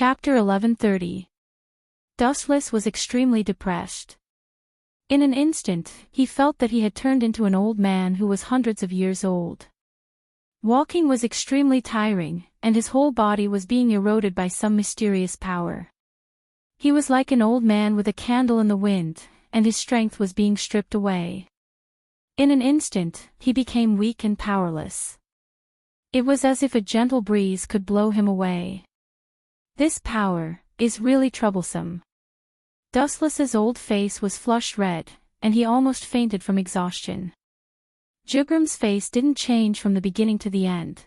Chapter 1130. Dustless was extremely depressed. In an instant, he felt that he had turned into an old man who was hundreds of years old. Walking was extremely tiring, and his whole body was being eroded by some mysterious power. He was like an old man with a candle in the wind, and his strength was being stripped away. In an instant, he became weak and powerless. It was as if a gentle breeze could blow him away. This power is really troublesome. Dustless's old face was flushed red, and he almost fainted from exhaustion. Jugram's face didn't change from the beginning to the end.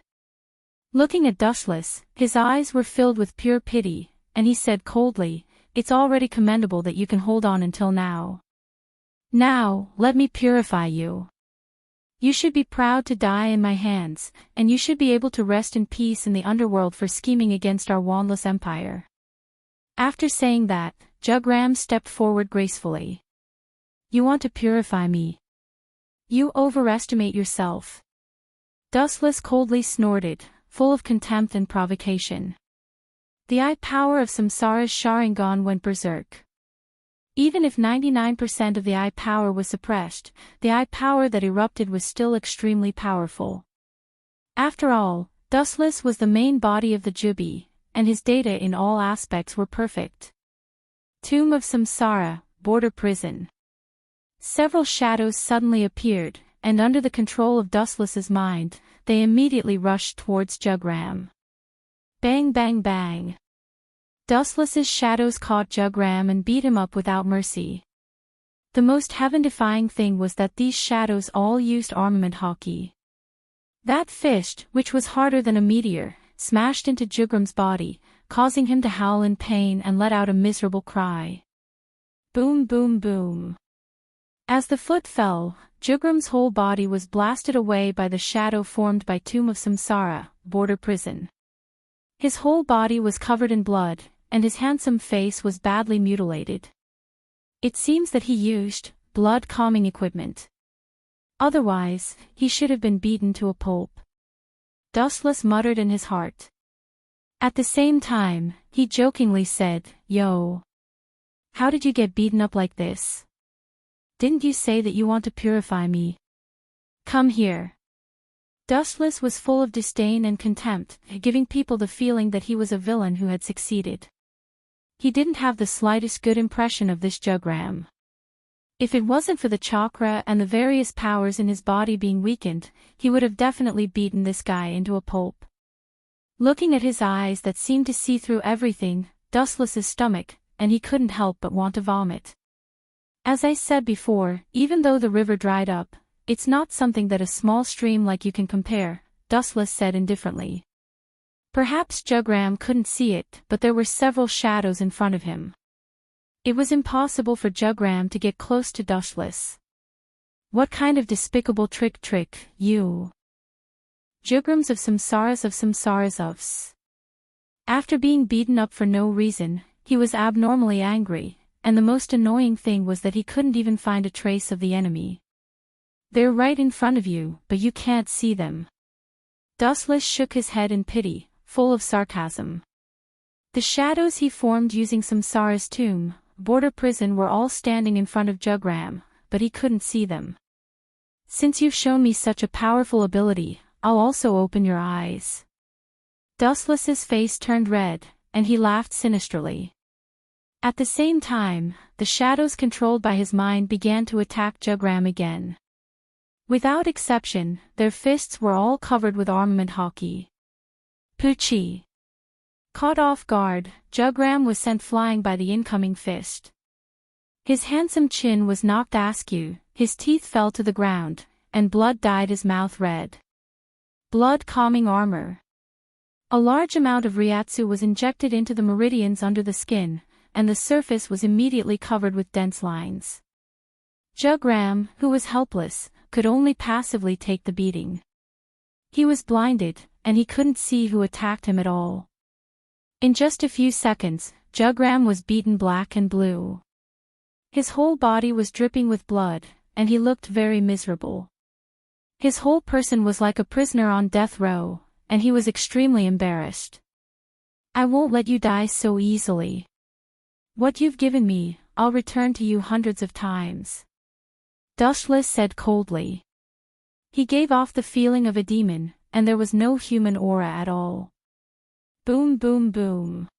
Looking at Dustless, his eyes were filled with pure pity, and he said coldly, "It's already commendable that you can hold on until now. Now, let me purify you. You should be proud to die in my hands, and you should be able to rest in peace in the underworld for scheming against our wandless empire." After saying that, Jugram stepped forward gracefully. "You want to purify me? You overestimate yourself." Dustless coldly snorted, full of contempt and provocation. The eye power of Samsara's Sharingan went berserk. Even if 99% of the eye power was suppressed, the eye power that erupted was still extremely powerful. After all, Dustless was the main body of the Jubi, and his data in all aspects were perfect. Tomb of Samsara, border prison. Several shadows suddenly appeared, and under the control of Dustless's mind, they immediately rushed towards Jugram. Bang bang bang. Dustless's shadows caught Jugram and beat him up without mercy. The most heaven-defying thing was that these shadows all used armament hockey. That fist, which was harder than a meteor, smashed into Jugram's body, causing him to howl in pain and let out a miserable cry. Boom boom boom. As the foot fell, Jugram's whole body was blasted away by the shadow formed by Tomb of Samsara, border prison. His whole body was covered in blood, and his handsome face was badly mutilated. It seems that he used blood-calming equipment. Otherwise, he should have been beaten to a pulp. Dustless muttered in his heart. At the same time, he jokingly said, "Yo. How did you get beaten up like this? Didn't you say that you want to purify me? Come here." Dustless was full of disdain and contempt, giving people the feeling that he was a villain who had succeeded. He didn't have the slightest good impression of this Jugram. If it wasn't for the chakra and the various powers in his body being weakened, he would have definitely beaten this guy into a pulp. Looking at his eyes that seemed to see through everything, Dustless's stomach, and he couldn't help but want to vomit. As I said before, even though the river dried up, it's not something that a small stream like you can compare, Dustless said indifferently. Perhaps Jugram couldn't see it, but there were several shadows in front of him. It was impossible for Jugram to get close to Dustless. "What kind of despicable trick, you? Jugrams of Samsaras. After being beaten up for no reason, he was abnormally angry, and the most annoying thing was that he couldn't even find a trace of the enemy. "They're right in front of you, but you can't see them." Dustless shook his head in pity, full of sarcasm. The shadows he formed using Samsara's tomb, border prison were all standing in front of Jugram, but he couldn't see them. "Since you've shown me such a powerful ability, I'll also open your eyes." Dustless's face turned red, and he laughed sinisterly. At the same time, the shadows controlled by his mind began to attack Jugram again. Without exception, their fists were all covered with armament hockey. Poochie. Caught off guard, Jugram was sent flying by the incoming fist. His handsome chin was knocked askew, his teeth fell to the ground, and blood dyed his mouth red. Blood-calming armor. A large amount of Ryatsu was injected into the meridians under the skin, and the surface was immediately covered with dense lines. Jugram, who was helpless, could only passively take the beating. He was blinded, and he couldn't see who attacked him at all. In just a few seconds, Jugram was beaten black and blue. His whole body was dripping with blood, and he looked very miserable. His whole person was like a prisoner on death row, and he was extremely embarrassed. I won't let you die so easily. What you've given me, I'll return to you hundreds of times. Dustless said coldly. He gave off the feeling of a demon, and there was no human aura at all. Boom boom boom.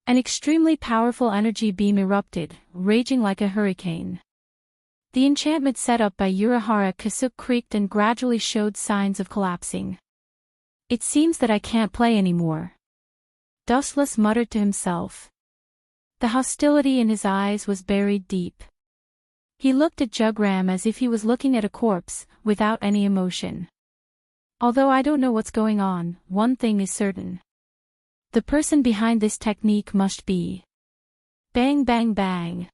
An extremely powerful energy beam erupted, raging like a hurricane. The enchantment set up by Urahara Kasuk creaked and gradually showed signs of collapsing. It seems that I can't play anymore. Dustless muttered to himself. The hostility in his eyes was buried deep. He looked at Jugram as if he was looking at a corpse, without any emotion. Although I don't know what's going on, one thing is certain. The person behind this technique must be. Bang bang bang.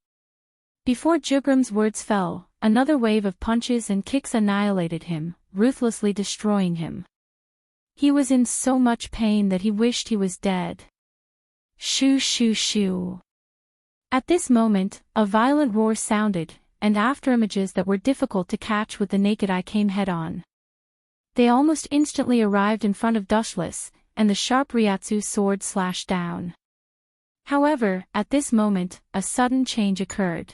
Before Jugram's words fell, another wave of punches and kicks annihilated him, ruthlessly destroying him. He was in so much pain that he wished he was dead. Shoo shoo shoo. At this moment, a violent roar sounded, and afterimages that were difficult to catch with the naked eye came head-on. They almost instantly arrived in front of Dustless, and the sharp Ryatsu sword slashed down. However, at this moment, a sudden change occurred.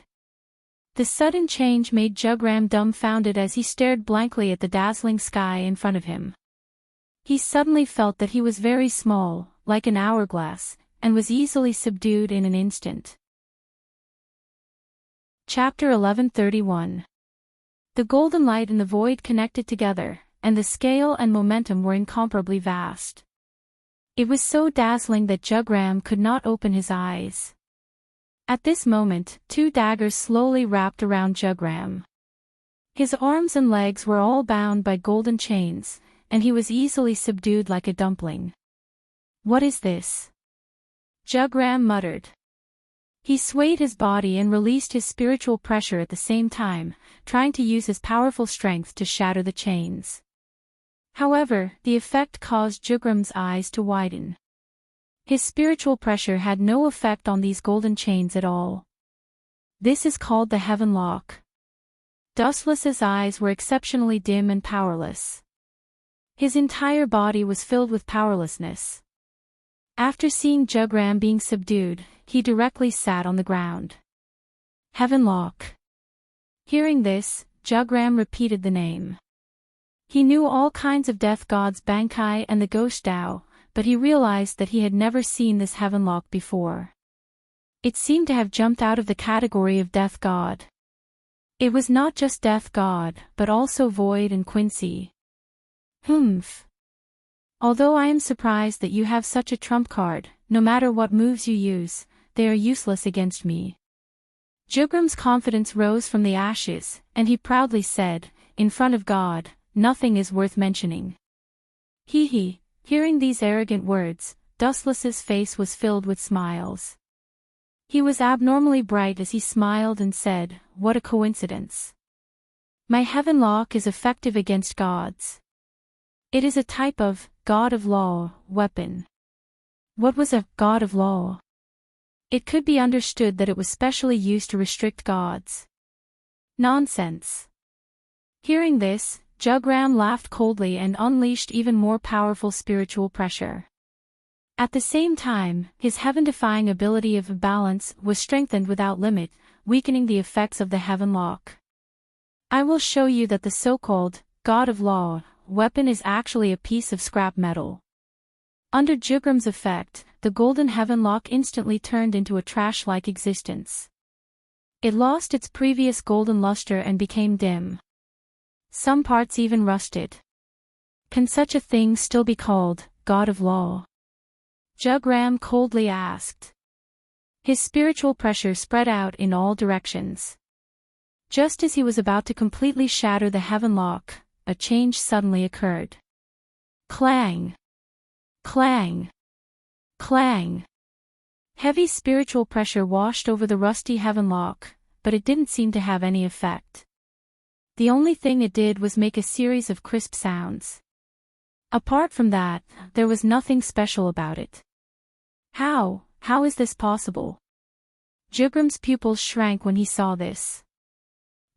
The sudden change made Jugram dumbfounded as he stared blankly at the dazzling sky in front of him. He suddenly felt that he was very small, like an hourglass, and was easily subdued in an instant. Chapter 1131. The golden light and the void connected together, and the scale and momentum were incomparably vast. It was so dazzling that Jugram could not open his eyes. At this moment, two daggers slowly wrapped around Jugram. His arms and legs were all bound by golden chains, and he was easily subdued like a dumpling. What is this? Jugram muttered. He swayed his body and released his spiritual pressure at the same time, trying to use his powerful strength to shatter the chains. However, the effect caused Jugram's eyes to widen. His spiritual pressure had no effect on these golden chains at all. This is called the Heaven Lock. Dustless's eyes were exceptionally dim and powerless. His entire body was filled with powerlessness. After seeing Jugram being subdued, he directly sat on the ground. Heaven Lock. Hearing this, Jugram repeated the name. He knew all kinds of death gods Bankai and the Ghost Dao, but he realized that he had never seen this Heaven Lock before. It seemed to have jumped out of the category of Death God. It was not just Death God, but also Void and Quincy. Humph. Although I am surprised that you have such a trump card, no matter what moves you use, they are useless against me. Jugram's confidence rose from the ashes, and he proudly said, in front of God, nothing is worth mentioning. Hee. Hearing these arrogant words, Dustless's face was filled with smiles. He was abnormally bright as he smiled and said, what a coincidence. My Heaven Lock is effective against gods. It is a type of God of Law weapon. What was a God of Law? It could be understood that it was specially used to restrict gods. Nonsense. Hearing this, Jugram laughed coldly and unleashed even more powerful spiritual pressure. At the same time, his heaven-defying ability of balance was strengthened without limit, weakening the effects of the Heaven Lock. I will show you that the so-called God of Law weapon is actually a piece of scrap metal. Under Jugram's effect, the golden Heaven Lock instantly turned into a trash-like existence. It lost its previous golden luster and became dim. Some parts even rusted. Can such a thing still be called God of Law? Jugram coldly asked. His spiritual pressure spread out in all directions. Just as he was about to completely shatter the Heaven Lock, a change suddenly occurred. Clang! Clang! Clang! Heavy spiritual pressure washed over the rusty Heaven Lock, but it didn't seem to have any effect. The only thing it did was make a series of crisp sounds. Apart from that, there was nothing special about it. How is this possible? Jugram's pupils shrank when he saw this.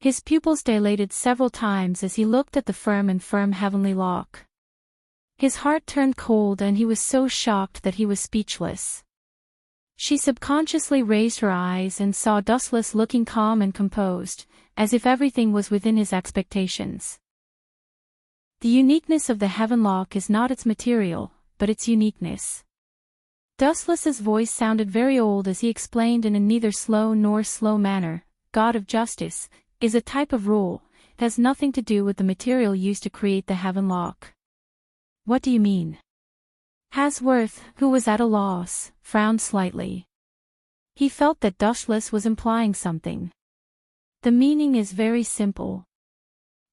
His pupils dilated several times as he looked at the firm heavenly lock. His heart turned cold and he was so shocked that he was speechless. She subconsciously raised her eyes and saw Dustless looking calm and composed, as if everything was within his expectations. The uniqueness of the Heavenlock is not its material, but its uniqueness. Dustless's voice sounded very old as he explained in a neither slow nor slow manner, God of Justice, is a type of rule, it has nothing to do with the material used to create the Heavenlock. What do you mean? Hasworth, who was at a loss, frowned slightly. He felt that Dustless was implying something. The meaning is very simple.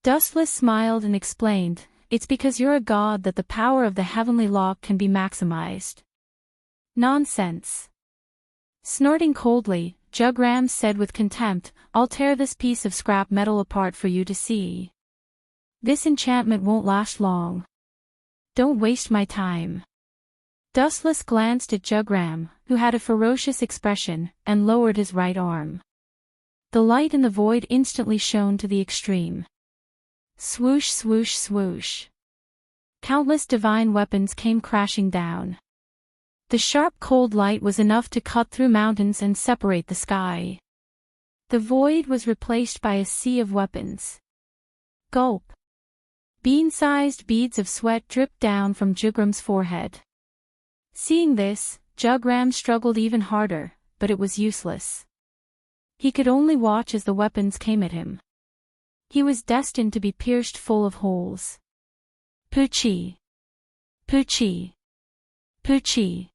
Dustless smiled and explained, it's because you're a god that the power of the heavenly lock can be maximized. Nonsense. Snorting coldly, Jugram said with contempt, I'll tear this piece of scrap metal apart for you to see. This enchantment won't last long. Don't waste my time. Dustless glanced at Jugram, who had a ferocious expression, and lowered his right arm. The light in the void instantly shone to the extreme. Swoosh, swoosh, swoosh. Countless divine weapons came crashing down. The sharp cold light was enough to cut through mountains and separate the sky. The void was replaced by a sea of weapons. Gulp. Bean-sized beads of sweat dripped down from Jugram's forehead. Seeing this, Jugram struggled even harder, but it was useless. He could only watch as the weapons came at him. He was destined to be pierced full of holes. Poochie. Poochie. Poochie.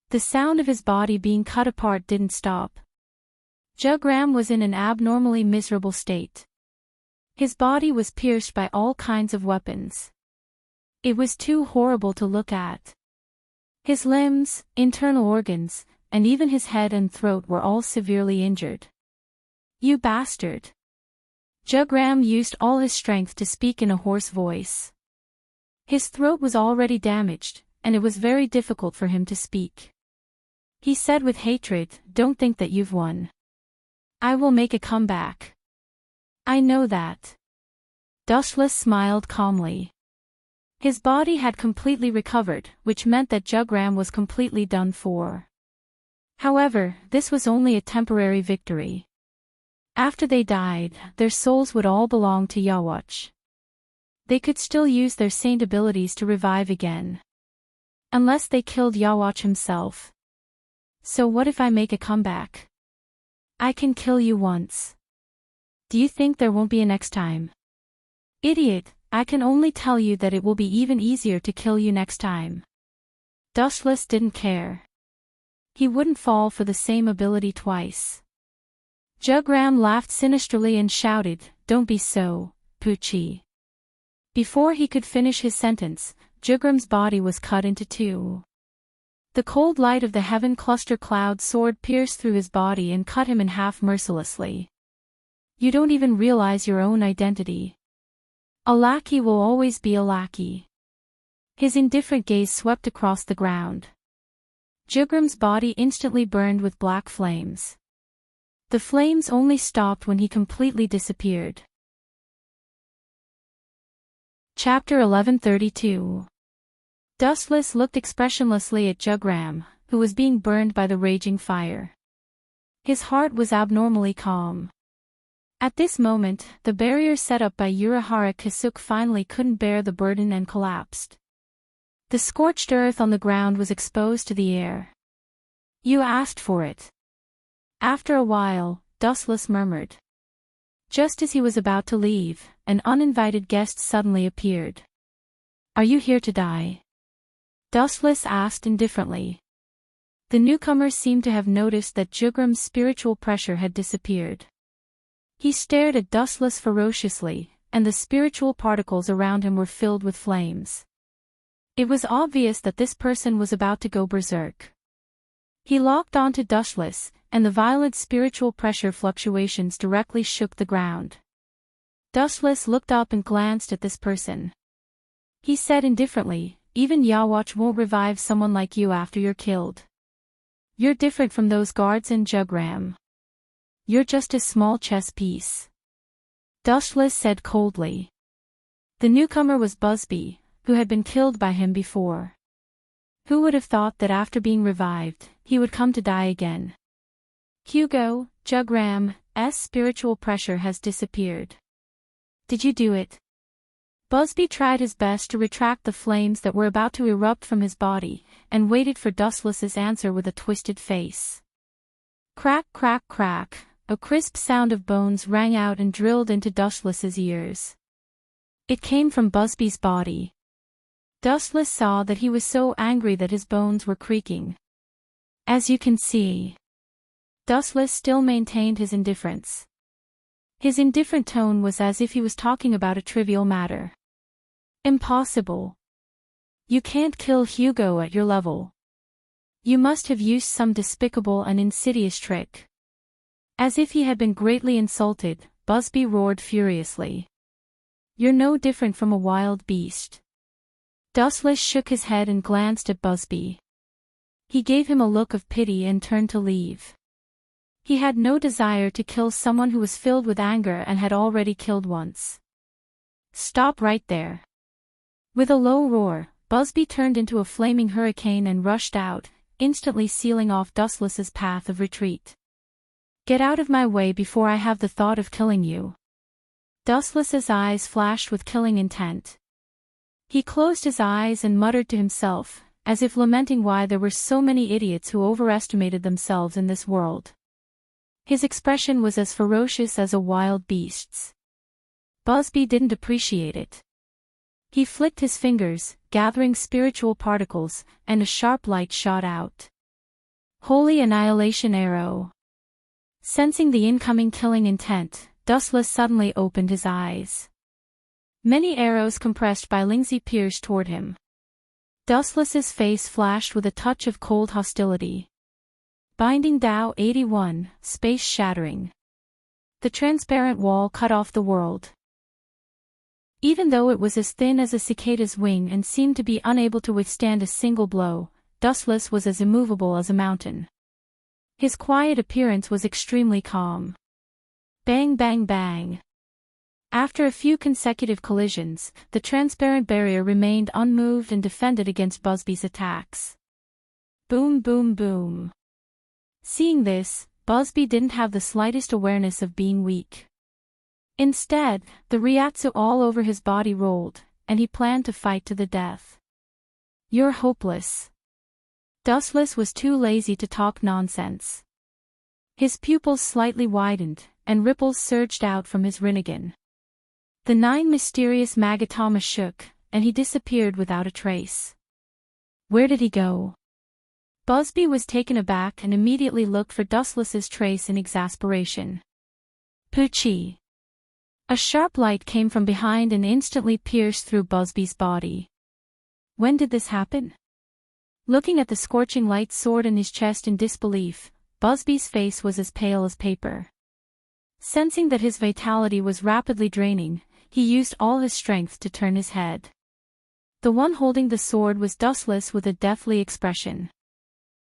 The sound of his body being cut apart didn't stop. Jugram was in an abnormally miserable state. His body was pierced by all kinds of weapons. It was too horrible to look at. His limbs, internal organs, and even his head and throat were all severely injured. You bastard! Jugram used all his strength to speak in a hoarse voice. His throat was already damaged, and it was very difficult for him to speak. He said with hatred, Don't think that you've won. I will make a comeback. I know that. Dustless smiled calmly. His body had completely recovered, which meant that Jugram was completely done for. However, this was only a temporary victory. After they died, their souls would all belong to Yawatch. They could still use their saint abilities to revive again. Unless they killed Yawatch himself. So what if I make a comeback? I can kill you once. Do you think there won't be a next time? Idiot, I can only tell you that it will be even easier to kill you next time. Dustless didn't care. He wouldn't fall for the same ability twice. Jugram laughed sinisterly and shouted, Don't be so, Poochie. Before he could finish his sentence, Jugram's body was cut into two. The cold light of the heaven cluster cloud sword pierced through his body and cut him in half mercilessly. You don't even realize your own identity. A lackey will always be a lackey. His indifferent gaze swept across the ground. Jugram's body instantly burned with black flames. The flames only stopped when he completely disappeared. Chapter 1132. Dustless looked expressionlessly at Jugram, who was being burned by the raging fire. His heart was abnormally calm. At this moment, the barrier set up by Urahara Kasuk finally couldn't bear the burden and collapsed. The scorched earth on the ground was exposed to the air. You asked for it. After a while, Dustless murmured. Just as he was about to leave, an uninvited guest suddenly appeared. Are you here to die? Dustless asked indifferently. The newcomer seemed to have noticed that Jugram's spiritual pressure had disappeared. He stared at Dustless ferociously, and the spiritual particles around him were filled with flames. It was obvious that this person was about to go berserk. He locked onto Dustless, and the violent spiritual pressure fluctuations directly shook the ground. Dustless looked up and glanced at this person. He said indifferently, Even Yawatch won't revive someone like you after you're killed. You're different from those guards in Jugram. You're just a small chess piece. Dustless said coldly. The newcomer was Busby, who had been killed by him before. Who would have thought that after being revived, he would come to die again? Hugo, Jugram's spiritual pressure has disappeared. Did you do it? Busby tried his best to retract the flames that were about to erupt from his body, and waited for Dustless's answer with a twisted face. Crack, crack, crack, a crisp sound of bones rang out and drilled into Dustless's ears. It came from Busby's body. Dustless saw that he was so angry that his bones were creaking. As you can see. Dustless still maintained his indifference. His indifferent tone was as if he was talking about a trivial matter. Impossible. You can't kill Hugo at your level. You must have used some despicable and insidious trick. As if he had been greatly insulted, Busby roared furiously. You're no different from a wild beast. Dustless shook his head and glanced at Busby. He gave him a look of pity and turned to leave. He had no desire to kill someone who was filled with anger and had already killed once. Stop right there. With a low roar, Busby turned into a flaming hurricane and rushed out, instantly sealing off Dustless's path of retreat. Get out of my way before I have the thought of killing you. Dustless's eyes flashed with killing intent. He closed his eyes and muttered to himself, as if lamenting why there were so many idiots who overestimated themselves in this world. His expression was as ferocious as a wild beast's. Busby didn't appreciate it. He flicked his fingers, gathering spiritual particles, and a sharp light shot out. Holy annihilation arrow. Sensing the incoming killing intent, Dustless suddenly opened his eyes. Many arrows compressed by Lingzi pierced toward him. Dustless's face flashed with a touch of cold hostility. Binding Tao 81, space shattering. The transparent wall cut off the world. Even though it was as thin as a cicada's wing and seemed to be unable to withstand a single blow, Dustless was as immovable as a mountain. His quiet appearance was extremely calm. Bang bang bang. After a few consecutive collisions, the transparent barrier remained unmoved and defended against Busby's attacks. Boom boom boom. Seeing this, Busby didn't have the slightest awareness of being weak. Instead, the ryatsu all over his body rolled, and he planned to fight to the death. You're hopeless. Dustless was too lazy to talk nonsense. His pupils slightly widened, and ripples surged out from his rinnegan. The 9 mysterious Magatama shook, and he disappeared without a trace. Where did he go? Busby was taken aback and immediately looked for Dustless's trace in exasperation. Poochie. A sharp light came from behind and instantly pierced through Busby's body. When did this happen? Looking at the scorching light sword in his chest in disbelief, Busby's face was as pale as paper. Sensing that his vitality was rapidly draining, he used all his strength to turn his head. The one holding the sword was Dustless with a deathly expression.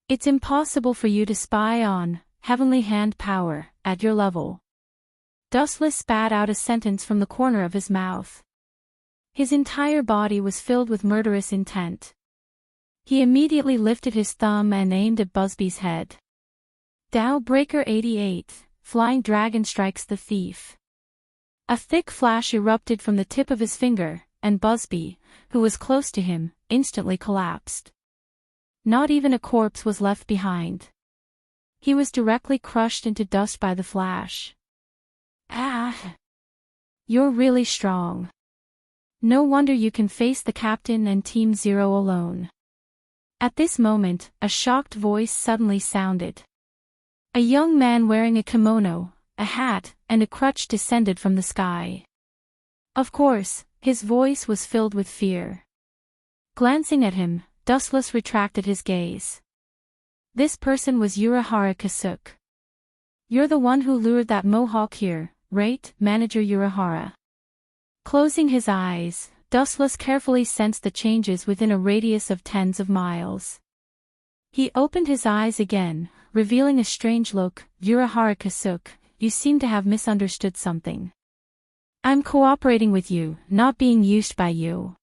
It's impossible for you to spy on heavenly hand power at your level. Dustless spat out a sentence from the corner of his mouth. His entire body was filled with murderous intent. He immediately lifted his thumb and aimed at Busby's head. Tao Breaker 88, Flying Dragon strikes the thief. A thick flash erupted from the tip of his finger, and Busby, who was close to him, instantly collapsed. Not even a corpse was left behind. He was directly crushed into dust by the flash. Ah! You're really strong. No wonder you can face the captain and Team Zero alone. At this moment, a shocked voice suddenly sounded. A young man wearing a kimono, a hat, and a crutch descended from the sky. Of course, his voice was filled with fear. Glancing at him, Dustless retracted his gaze. This person was Urahara Kasuke. You're the one who lured that mohawk here, right, Manager Urahara? Closing his eyes, Dustless carefully sensed the changes within a radius of tens of miles. He opened his eyes again, revealing a strange look. Urahara Kasuke, you seem to have misunderstood something. I'm cooperating with you, not being used by you.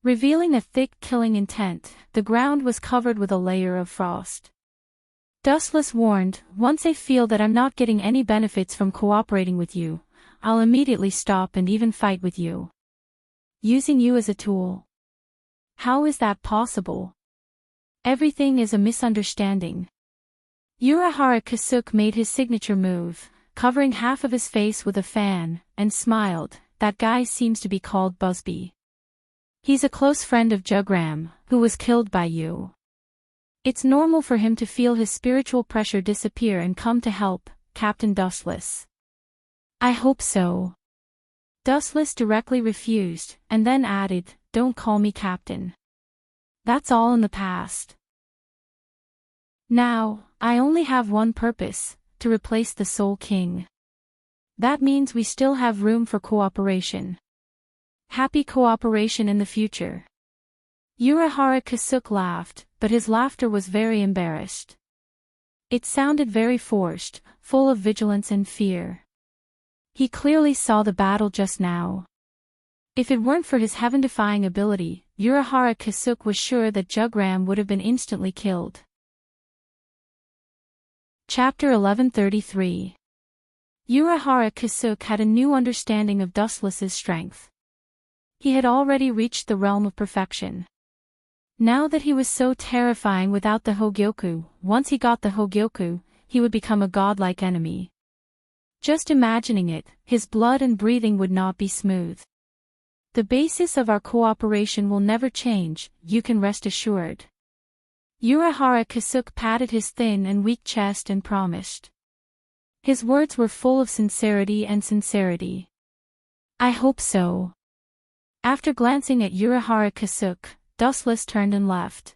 revealing a thick killing intent. The ground was covered with a layer of frost. Dustless warned, "Once I feel that I'm not getting any benefits from cooperating with you, I'll immediately stop and even fight with you. Using you as a tool. How is that possible? Everything is a misunderstanding." Urahara Kasuke made his signature move, covering half of his face with a fan, and smiled. "That guy seems to be called Busby. He's a close friend of Jugram, who was killed by you. It's normal for him to feel his spiritual pressure disappear and come to help, Captain Dustless." "I hope so." Dustless directly refused, and then added, "Don't call me Captain. That's all in the past. Now, I only have one purpose, to replace the Soul King. That means we still have room for cooperation. Happy cooperation in the future." Urahara Kasuke laughed, but his laughter was very embarrassed. It sounded very forced, full of vigilance and fear. He clearly saw the battle just now. If it weren't for his heaven-defying ability, Urahara Kasuke was sure that Jugram would have been instantly killed. Chapter 1133. Urahara Kasuke had a new understanding of Dustless's strength. He had already reached the realm of perfection. Now that he was so terrifying without the Hogyoku, once he got the Hogyoku, he would become a godlike enemy. Just imagining it, his blood and breathing would not be smooth. "The basis of our cooperation will never change, you can rest assured." Urahara Kasuke patted his thin and weak chest and promised. His words were full of sincerity. "I hope so." After glancing at Urahara Kasuke, Dustless turned and left.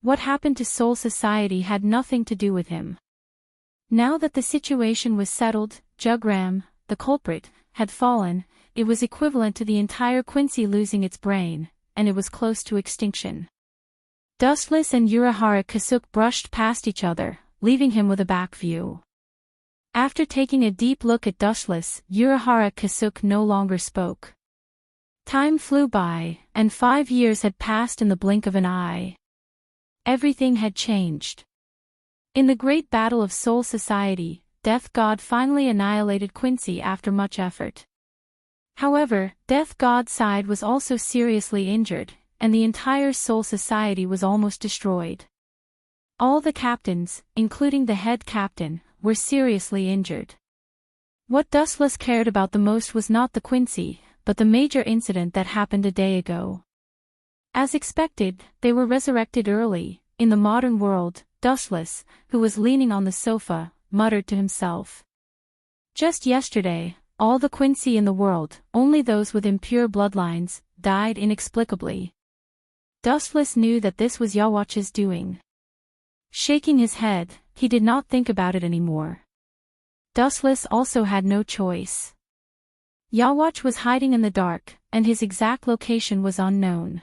What happened to Soul Society had nothing to do with him. Now that the situation was settled, Jugram, the culprit, had fallen. It was equivalent to the entire Quincy losing its brain, and it was close to extinction. Dustless and Urahara Kasuke brushed past each other, leaving him with a back view. After taking a deep look at Dustless, Urahara Kasuke no longer spoke. Time flew by, and 5 years had passed in the blink of an eye. Everything had changed. In the great battle of Soul Society, Death God finally annihilated Quincy after much effort. However, Death God's side was also seriously injured, and the entire Soul Society was almost destroyed. All the captains, including the head captain, were seriously injured. What Dustless cared about the most was not the Quincy, but the major incident that happened a day ago. As expected, they were resurrected early. In the modern world, Dustless, who was leaning on the sofa, muttered to himself. Just yesterday, all the Quincy in the world, only those with impure bloodlines, died inexplicably. Dustless knew that this was Yawatch's doing. Shaking his head, he did not think about it anymore. Dustless also had no choice. Yawatch was hiding in the dark, and his exact location was unknown.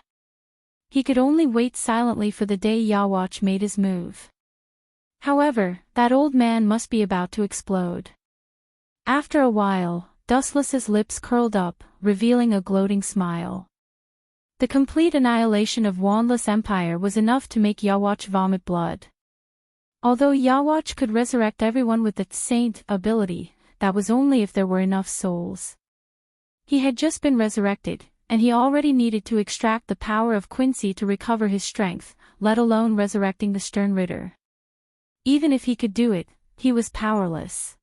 He could only wait silently for the day Yawatch made his move. However, that old man must be about to explode. After a while, Dustless's lips curled up, revealing a gloating smile. The complete annihilation of Wandless Empire was enough to make Yawatch vomit blood. Although Yawatch could resurrect everyone with the Saint ability, that was only if there were enough souls. He had just been resurrected, and he already needed to extract the power of Quincy to recover his strength, let alone resurrecting the Stern Ritter. Even if he could do it, he was powerless.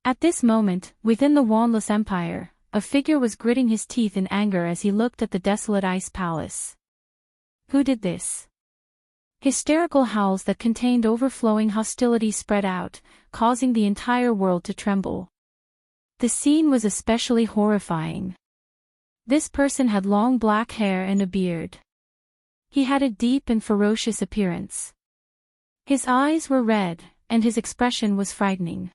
At this moment, within the Wandless Empire, a figure was gritting his teeth in anger as he looked at the desolate ice palace. Who did this? Hysterical howls that contained overflowing hostility spread out, causing the entire world to tremble. The scene was especially horrifying. This person had long black hair and a beard. He had a deep and ferocious appearance. His eyes were red, and his expression was frightening.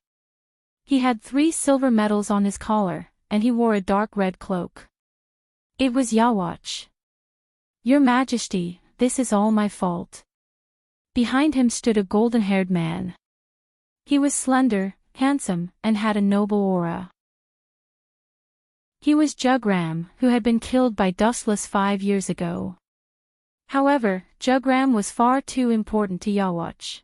He had 3 silver medals on his collar, and he wore a dark red cloak. It was Yawatch. "Your Majesty, this is all my fault." Behind him stood a golden-haired man. He was slender, handsome, and had a noble aura. He was Jugram, who had been killed by Dustless 5 years ago. However, Jugram was far too important to Yawatch.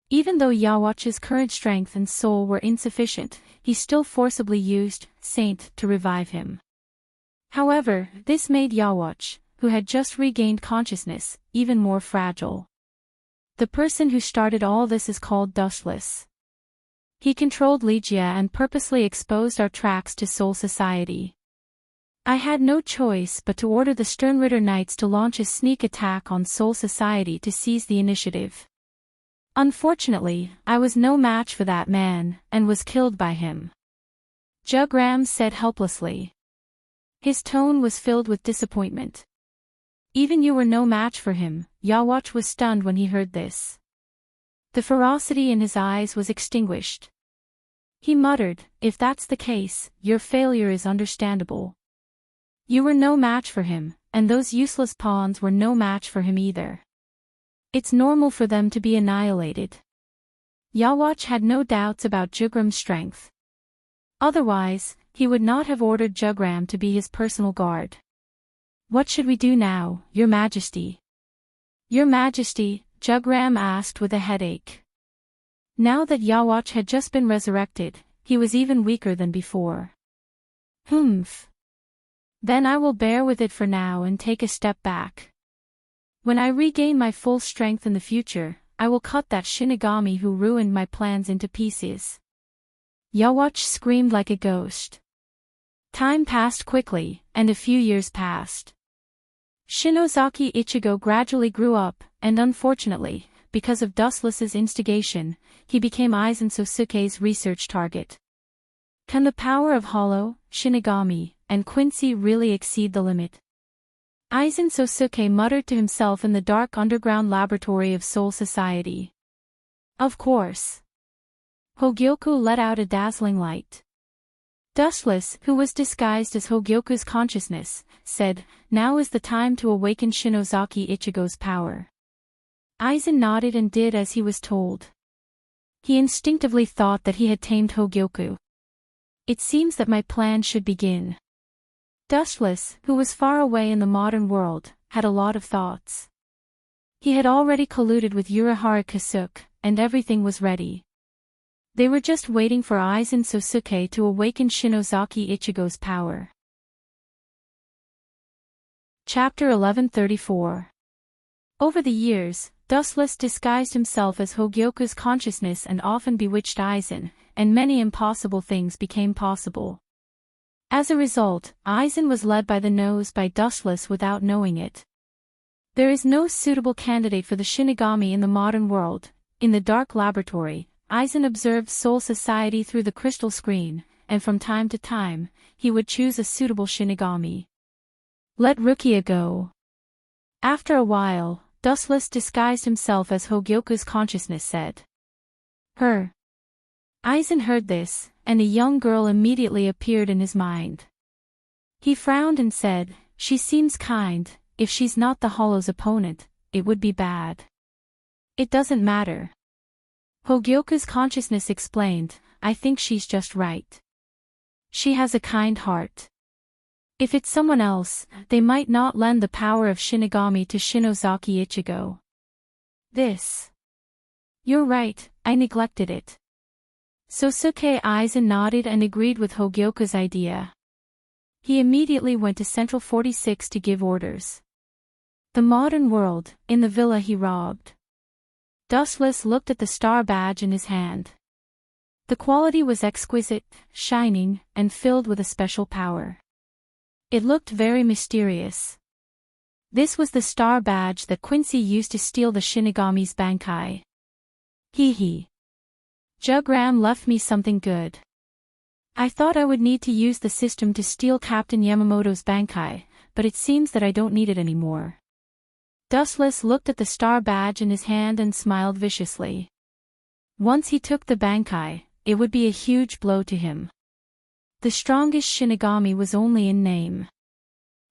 Even though Yawatch's current strength and soul were insufficient, he still forcibly used Saint to revive him. However, this made Yawatch, who had just regained consciousness, even more fragile. The person who started all this is called Dustless. He controlled Legia and purposely exposed our tracks to Soul Society. I had no choice but to order the Sternritter Knights to launch a sneak attack on Soul Society to seize the initiative. Unfortunately, I was no match for that man, and was killed by him. Jugram said helplessly. His tone was filled with disappointment. Even you were no match for him. Yawatch was stunned when he heard this. The ferocity in his eyes was extinguished. He muttered, "If that's the case, your failure is understandable. You were no match for him, and those useless pawns were no match for him either. It's normal for them to be annihilated." Yawatch had no doubts about Jugram's strength. Otherwise, he would not have ordered Jugram to be his personal guard. "What should we do now, Your Majesty?" "Your Majesty," Jugram asked with a headache. Now that Yawatch had just been resurrected, he was even weaker than before. "Humph. Then I will bear with it for now and take a step back. When I regain my full strength in the future, I will cut that Shinigami who ruined my plans into pieces." Yawatch screamed like a ghost. Time passed quickly, and a few years passed. Shinozaki Ichigo gradually grew up, and unfortunately, because of Dustless's instigation, he became Aizen Sosuke's research target. Can the power of Hollow, Shinigami, and Quincy really exceed the limit? Aizen Sosuke muttered to himself in the dark underground laboratory of Soul Society. Of course. Hogyoku let out a dazzling light. Dustless, who was disguised as Hogyoku's consciousness, said, "Now is the time to awaken Shinozaki Ichigo's power." Aizen nodded and did as he was told. He instinctively thought that he had tamed Hogyoku. "It seems that my plan should begin." Dustless, who was far away in the modern world, had a lot of thoughts. He had already colluded with Urahara Kasuke, and everything was ready. They were just waiting for Aizen Sosuke to awaken Shinozaki Ichigo's power. Chapter 1134. Over the years, Dustless disguised himself as Hogyoku's consciousness and often bewitched Aizen, and many impossible things became possible. As a result, Aizen was led by the nose by Dustless without knowing it. There is no suitable candidate for the Shinigami in the modern world. In the dark laboratory, Aizen observed Soul Society through the crystal screen, and from time to time, he would choose a suitable Shinigami. "Let Rukia go." After a while, Dustless disguised himself as Hogyoku's consciousness said. "Her." Aizen heard this, and a young girl immediately appeared in his mind. He frowned and said, "She seems kind. If she's not the Hollow's opponent, it would be bad." "It doesn't matter." Hogyoku's consciousness explained, "I think she's just right. She has a kind heart. If it's someone else, they might not lend the power of Shinigami to Shinozaki Ichigo." "This. You're right, I neglected it." Sosuke Aizen nodded and agreed with Hogyoku's idea. He immediately went to Central 46 to give orders. The modern world, in the villa he robbed. Dustless looked at the star badge in his hand. The quality was exquisite, shining, and filled with a special power. It looked very mysterious. This was the star badge that Quincy used to steal the Shinigami's Bankai. Hee. Jugram left me something good. I thought I would need to use the system to steal Captain Yamamoto's Bankai, but it seems that I don't need it anymore. Dustless looked at the star badge in his hand and smiled viciously. Once he took the Bankai, it would be a huge blow to him. The strongest Shinigami was only in name.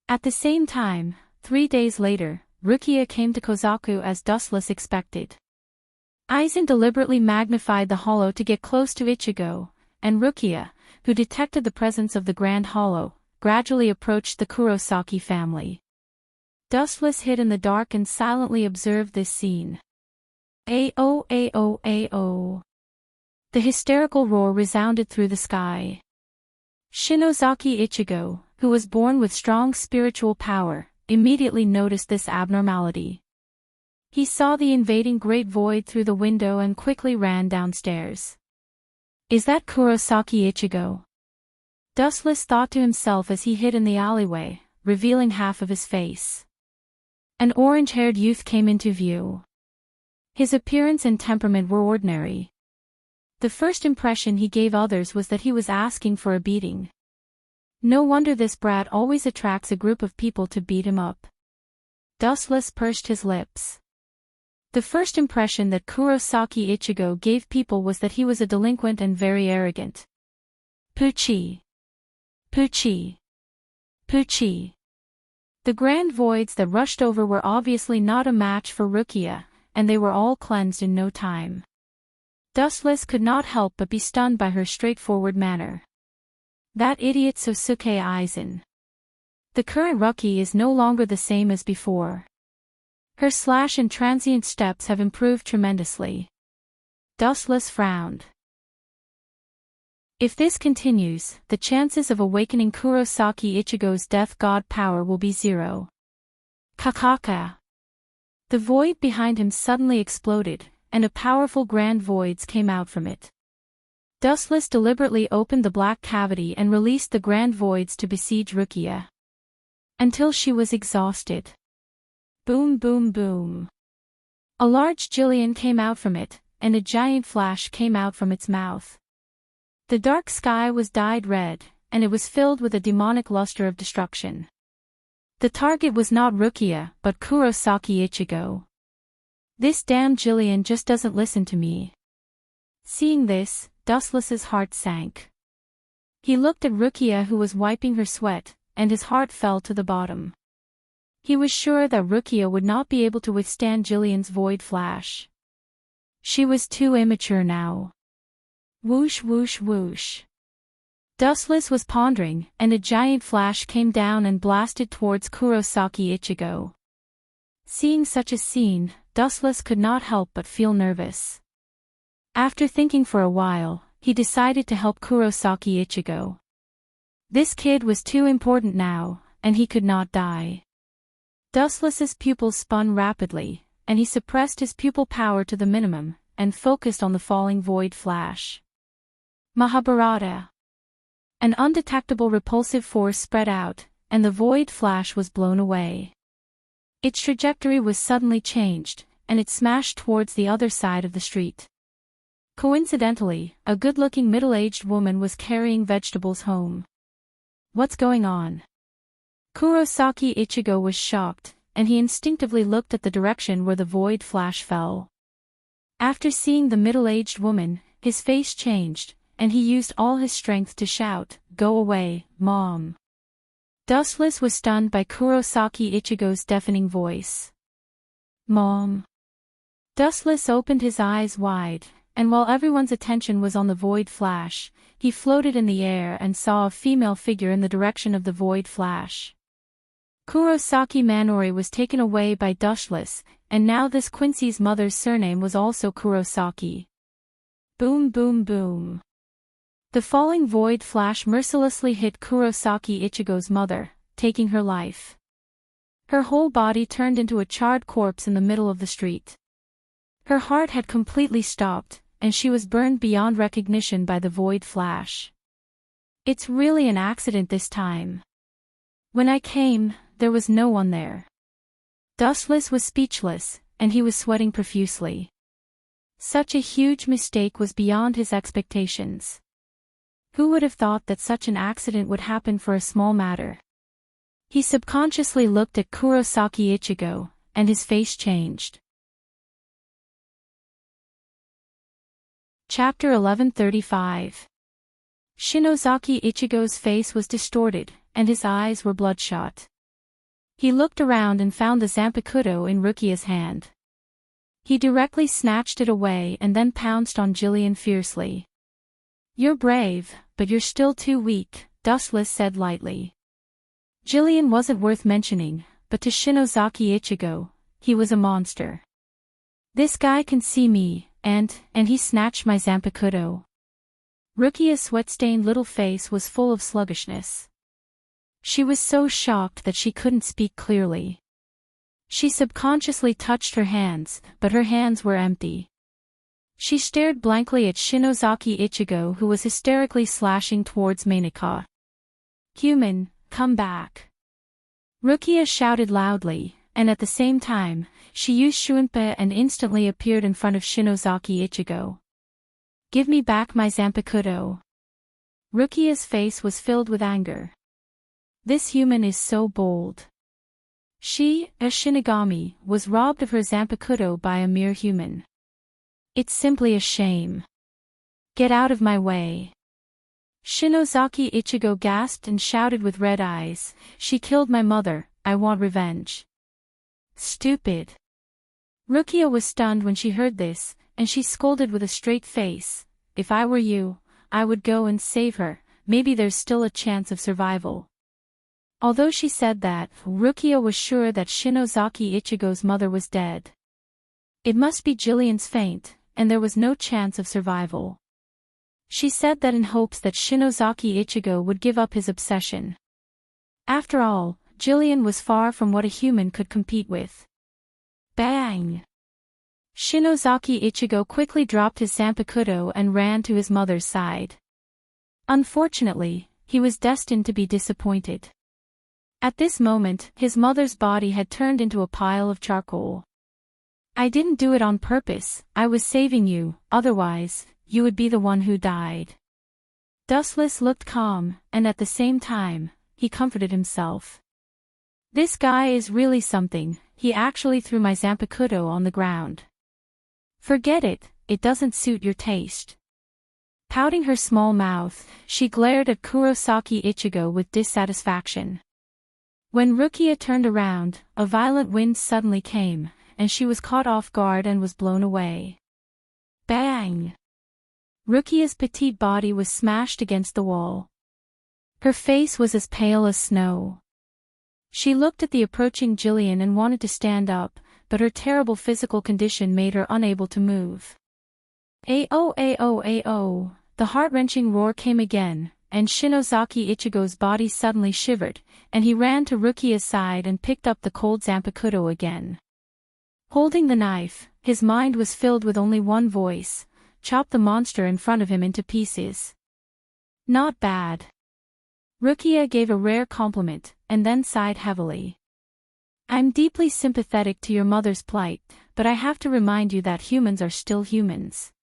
At the same time, 3 days later, Rukia came to Kozaku as Dustless expected. Aizen deliberately magnified the hollow to get close to Ichigo, and Rukia, who detected the presence of the Grand Hollow, gradually approached the Kurosaki family. Dustless hid in the dark and silently observed this scene. Ao ao ao. The hysterical roar resounded through the sky. Shinozaki Ichigo, who was born with strong spiritual power, immediately noticed this abnormality. He saw the invading great void through the window and quickly ran downstairs. Is that Kurosaki Ichigo? Dustless thought to himself as he hid in the alleyway, revealing half of his face. An orange-haired youth came into view. His appearance and temperament were ordinary. The first impression he gave others was that he was asking for a beating. No wonder this brat always attracts a group of people to beat him up. Dustless pursed his lips. The first impression that Kurosaki Ichigo gave people was that he was a delinquent and very arrogant. Pucci. Pucci. Pucci. The grand voids that rushed over were obviously not a match for Rukia, and they were all cleansed in no time. Dustless could not help but be stunned by her straightforward manner. That idiot Sosuke Aizen. The current Ruki is no longer the same as before. Her slash and transient steps have improved tremendously. Dustless frowned. If this continues, the chances of awakening Kurosaki Ichigo's death god power will be 0. Kakaka. The void behind him suddenly exploded, and a powerful grand voids came out from it. Dustless deliberately opened the black cavity and released the grand voids to besiege Rukia. Until she was exhausted. Boom boom boom. A large Jillian came out from it, and a giant flash came out from its mouth. The dark sky was dyed red, and it was filled with a demonic luster of destruction. The target was not Rukia, but Kurosaki Ichigo. This damn Jillian just doesn't listen to me. Seeing this, Dustless's heart sank. He looked at Rukia who was wiping her sweat, and his heart fell to the bottom. He was sure that Rukia would not be able to withstand Jillian's void flash. She was too immature now. Whoosh whoosh whoosh. Dustless was pondering, and a giant flash came down and blasted towards Kurosaki Ichigo. Seeing such a scene, Dustless could not help but feel nervous. After thinking for a while, he decided to help Kurosaki Ichigo. This kid was too important now, and he could not die. Dustless's pupils spun rapidly, and he suppressed his pupil power to the minimum, and focused on the falling void flash. Mahabharata. An undetectable repulsive force spread out, and the void flash was blown away. Its trajectory was suddenly changed, and it smashed towards the other side of the street. Coincidentally, a good-looking middle-aged woman was carrying vegetables home. What's going on? Kurosaki Ichigo was shocked, and he instinctively looked at the direction where the void flash fell. After seeing the middle-aged woman, his face changed, and he used all his strength to shout, "Go away, Mom." Dustless was stunned by Kurosaki Ichigo's deafening voice. Mom. Dustless opened his eyes wide, and while everyone's attention was on the void flash, he floated in the air and saw a female figure in the direction of the void flash. Kurosaki Manori was taken away by Dustless, and now this Quincy's mother's surname was also Kurosaki. Boom boom boom. The falling void flash mercilessly hit Kurosaki Ichigo's mother, taking her life. Her whole body turned into a charred corpse in the middle of the street. Her heart had completely stopped, and she was burned beyond recognition by the void flash. It's really an accident this time. When I came, there was no one there. Dustless was speechless, and he was sweating profusely. Such a huge mistake was beyond his expectations. Who would have thought that such an accident would happen for a small matter? He subconsciously looked at Kurosaki Ichigo, and his face changed. Chapter 1135. Shinozaki Ichigo's face was distorted, and his eyes were bloodshot. He looked around and found the Zanpakuto in Rukia's hand. He directly snatched it away and then pounced on Jillian fiercely. "You're brave, but you're still too weak," Dustless said lightly. Jillian wasn't worth mentioning, but to Shinozaki Ichigo, he was a monster. This guy can see me, and he snatched my Zanpakuto. Rukia's sweat-stained little face was full of sluggishness. She was so shocked that she couldn't speak clearly. She subconsciously touched her hands, but her hands were empty. She stared blankly at Shinozaki Ichigo, who was hysterically slashing towards Mainaka. "Human, come back." Rukia shouted loudly, and at the same time, she used Shuinpa and instantly appeared in front of Shinozaki Ichigo. "Give me back my Zanpakuto." Rukia's face was filled with anger. This human is so bold. She, a Shinigami, was robbed of her Zanpakuto by a mere human. It's simply a shame. Get out of my way. Shinozaki Ichigo gasped and shouted with red eyes, "She killed my mother, I want revenge." Stupid. Rukia was stunned when she heard this, and she scolded with a straight face, "If I were you, I would go and save her, maybe there's still a chance of survival." Although she said that, Rukia was sure that Shinozaki Ichigo's mother was dead. It must be Jillian's faint, and there was no chance of survival. She said that in hopes that Shinozaki Ichigo would give up his obsession. After all, Jillian was far from what a human could compete with. Bang! Shinozaki Ichigo quickly dropped his Zanpakuto and ran to his mother's side. Unfortunately, he was destined to be disappointed. At this moment, his mother's body had turned into a pile of charcoal. "I didn't do it on purpose, I was saving you, otherwise, you would be the one who died." Dustless looked calm, and at the same time, he comforted himself. "This guy is really something, he actually threw my Zanpakuto on the ground." "Forget it, it doesn't suit your taste." Pouting her small mouth, she glared at Kurosaki Ichigo with dissatisfaction. When Rukia turned around, a violent wind suddenly came, and she was caught off guard and was blown away. Bang! Rukia's petite body was smashed against the wall. Her face was as pale as snow. She looked at the approaching Jillian and wanted to stand up, but her terrible physical condition made her unable to move. "Ao ao ao!" The heart-wrenching roar came again, and Shinozaki Ichigo's body suddenly shivered, and he ran to Rukia's side and picked up the cold Zanpakuto again. Holding the knife, his mind was filled with only one voice: chop the monster in front of him into pieces. Not bad. Rukia gave a rare compliment, and then sighed heavily. "I'm deeply sympathetic to your mother's plight, but I have to remind you that humans are still humans.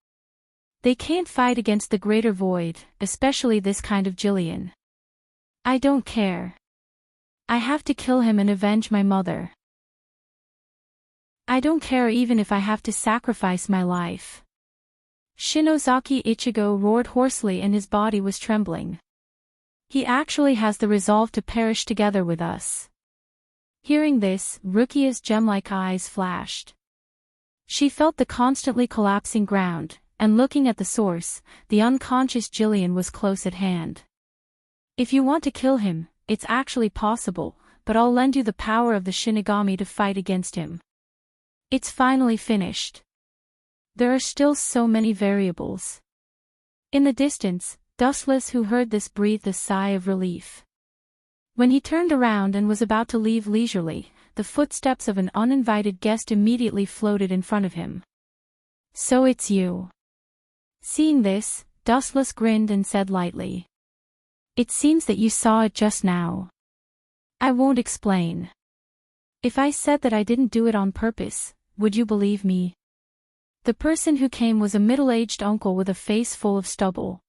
They can't fight against the greater void, especially this kind of Jillian. I don't care. I have to kill him and avenge my mother. I don't care even if I have to sacrifice my life." Shinozaki Ichigo roared hoarsely and his body was trembling. "He actually has the resolve to perish together with us." Hearing this, Rukia's gem-like eyes flashed. She felt the constantly collapsing ground, and looking at the source, the unconscious Jillian was close at hand. "If you want to kill him, it's actually possible, but I'll lend you the power of the Shinigami to fight against him. It's finally finished. There are still so many variables." In the distance, Dustless, who heard this, breathed a sigh of relief. When he turned around and was about to leave leisurely, the footsteps of an uninvited guest immediately floated in front of him. "So it's you." Seeing this, Dustless grinned and said lightly, "It seems that you saw it just now. I won't explain. If I said that I didn't do it on purpose, would you believe me?" The person who came was a middle-aged uncle with a face full of stubble.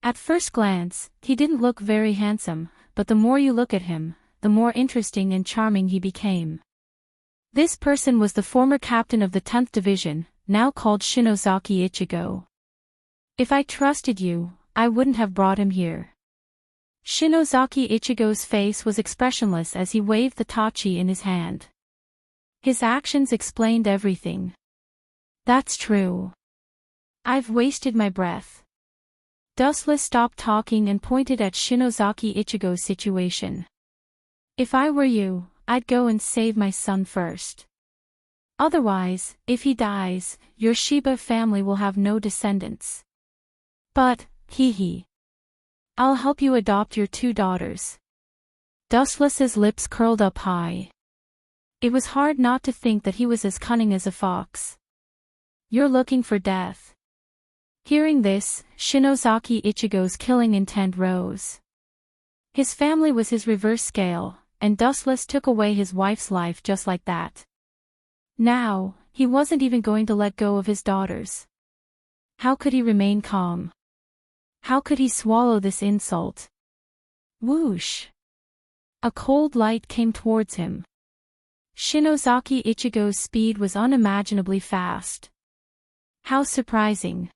At first glance, he didn't look very handsome, but the more you look at him, the more interesting and charming he became. This person was the former captain of the 10th Division, now called Shinozaki Ichigo. "If I trusted you, I wouldn't have brought him here." Shinozaki Ichigo's face was expressionless as he waved the tachi in his hand. His actions explained everything. "That's true. I've wasted my breath." Dustless stopped talking and pointed at Shinozaki Ichigo's situation. If I were you, I'd go and save my son first. Otherwise, if he dies, your Shiba family will have no descendants. But, I'll help you adopt your 2 daughters. Dustless's lips curled up high. It was hard not to think that he was as cunning as a fox. You're looking for death. Hearing this, Shinozaki Ichigo's killing intent rose. His family was his reverse scale, and Dustless took away his wife's life just like that. Now, he wasn't even going to let go of his daughters. How could he remain calm? How could he swallow this insult? Whoosh! A cold light came towards him. Shinozaki Ichigo's speed was unimaginably fast. How surprising.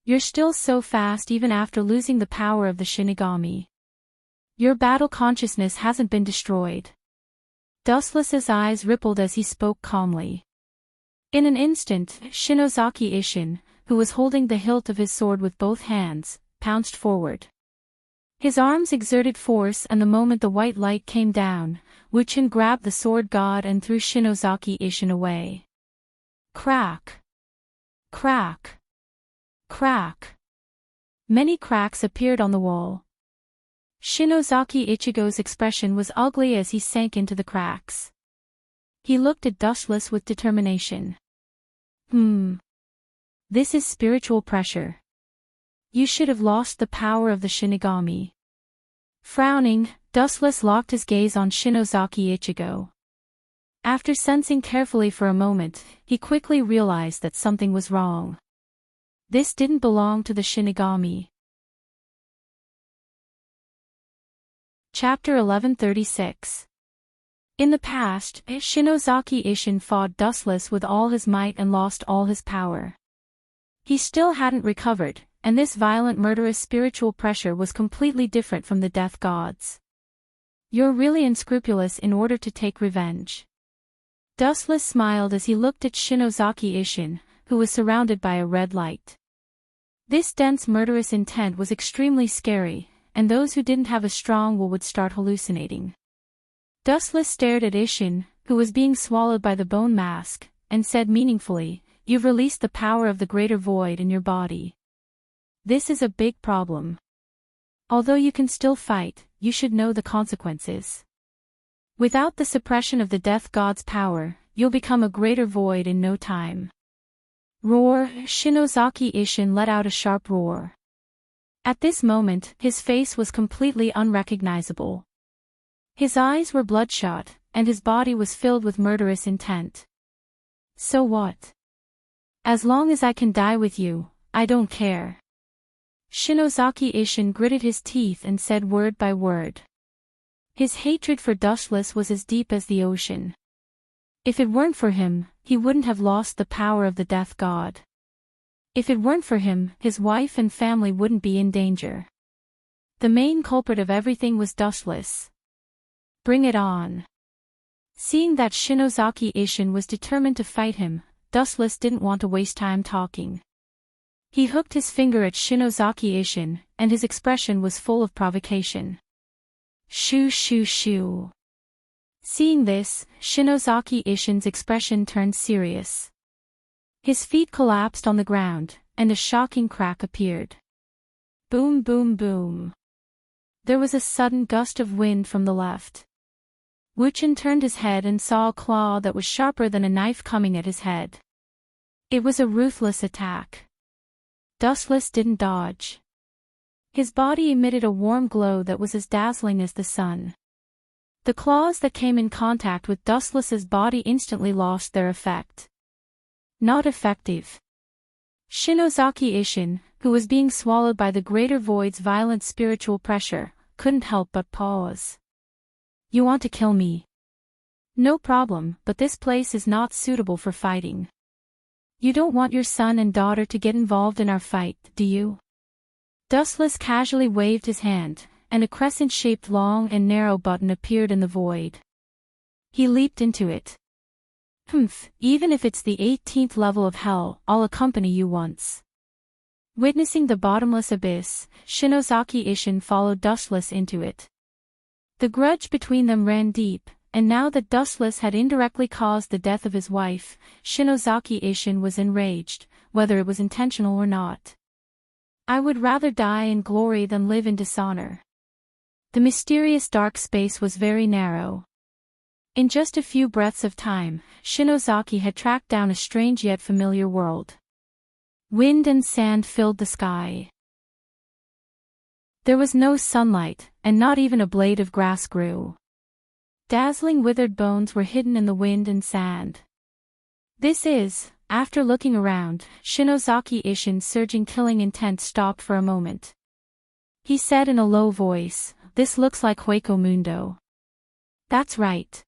You're still so fast even after losing the power of the Shinigami. Your battle consciousness hasn't been destroyed. Dustless's eyes rippled as he spoke calmly. In an instant, Shinozaki Ishin, who was holding the hilt of his sword with both hands, pounced forward. His arms exerted force, and the moment the white light came down, Wuchen grabbed the sword god and threw Shinozaki Ishin away. Crack! Crack! Crack! Many cracks appeared on the wall. Shinozaki Ichigo's expression was ugly as he sank into the cracks. He looked at Dustless with determination. This is spiritual pressure. You should have lost the power of the Shinigami. Frowning, Dustless locked his gaze on Shinozaki Ichigo. After sensing carefully for a moment, he quickly realized that something was wrong. This didn't belong to the Shinigami. Chapter 1136. In the past, Shinozaki Ishin fought Dustless with all his might and lost all his power. He still hadn't recovered, and this violent murderous spiritual pressure was completely different from the death gods. You're really unscrupulous in order to take revenge. Dustless smiled as he looked at Shinozaki Ishin, who was surrounded by a red light. This dense murderous intent was extremely scary, and those who didn't have a strong will would start hallucinating. Dustless stared at Ishin, who was being swallowed by the bone mask, and said meaningfully, "You've released the power of the greater void in your body. This is a big problem. Although you can still fight, you should know the consequences. Without the suppression of the death god's power, you'll become a greater void in no time." Roar! Shinozaki Ishin let out a sharp roar. At this moment, his face was completely unrecognizable. His eyes were bloodshot, and his body was filled with murderous intent. So what? As long as I can die with you, I don't care. Shinozaki Ishin gritted his teeth and said word by word. His hatred for Dustless was as deep as the ocean. If it weren't for him, he wouldn't have lost the power of the death god. If it weren't for him, his wife and family wouldn't be in danger. The main culprit of everything was Dustless. Bring it on. Seeing that Shinozaki Ishin was determined to fight him, Dustless didn't want to waste time talking. He hooked his finger at Shinozaki Ishin, and his expression was full of provocation. Shoo shoo shoo. Seeing this, Shinozaki Ishin's expression turned serious. His feet collapsed on the ground, and a shocking crack appeared. Boom boom boom. There was a sudden gust of wind from the left. Wuchen turned his head and saw a claw that was sharper than a knife coming at his head. It was a ruthless attack. Dustless didn't dodge. His body emitted a warm glow that was as dazzling as the sun. The claws that came in contact with Dustless's body instantly lost their effect. Not effective. Shinozaki Ishin, who was being swallowed by the greater void's violent spiritual pressure, couldn't help but pause. You want to kill me? No problem, but this place is not suitable for fighting. You don't want your son and daughter to get involved in our fight, do you? Dustless casually waved his hand, and a crescent-shaped long and narrow button appeared in the void. He leaped into it. Even if it's the 18th level of hell, I'll accompany you once. Witnessing the bottomless abyss, Shinozaki Ishin followed Dustless into it. The grudge between them ran deep, and now that Dustless had indirectly caused the death of his wife, Shinozaki Ishin was enraged, whether it was intentional or not. I would rather die in glory than live in dishonor. The mysterious dark space was very narrow. In just a few breaths of time, Shinozaki had tracked down a strange yet familiar world. Wind and sand filled the sky. There was no sunlight, and not even a blade of grass grew. Dazzling withered bones were hidden in the wind and sand. After looking around, Shinozaki Ishin's surging killing intent stopped for a moment. He said in a low voice, "This looks like Hueco Mundo." "That's right.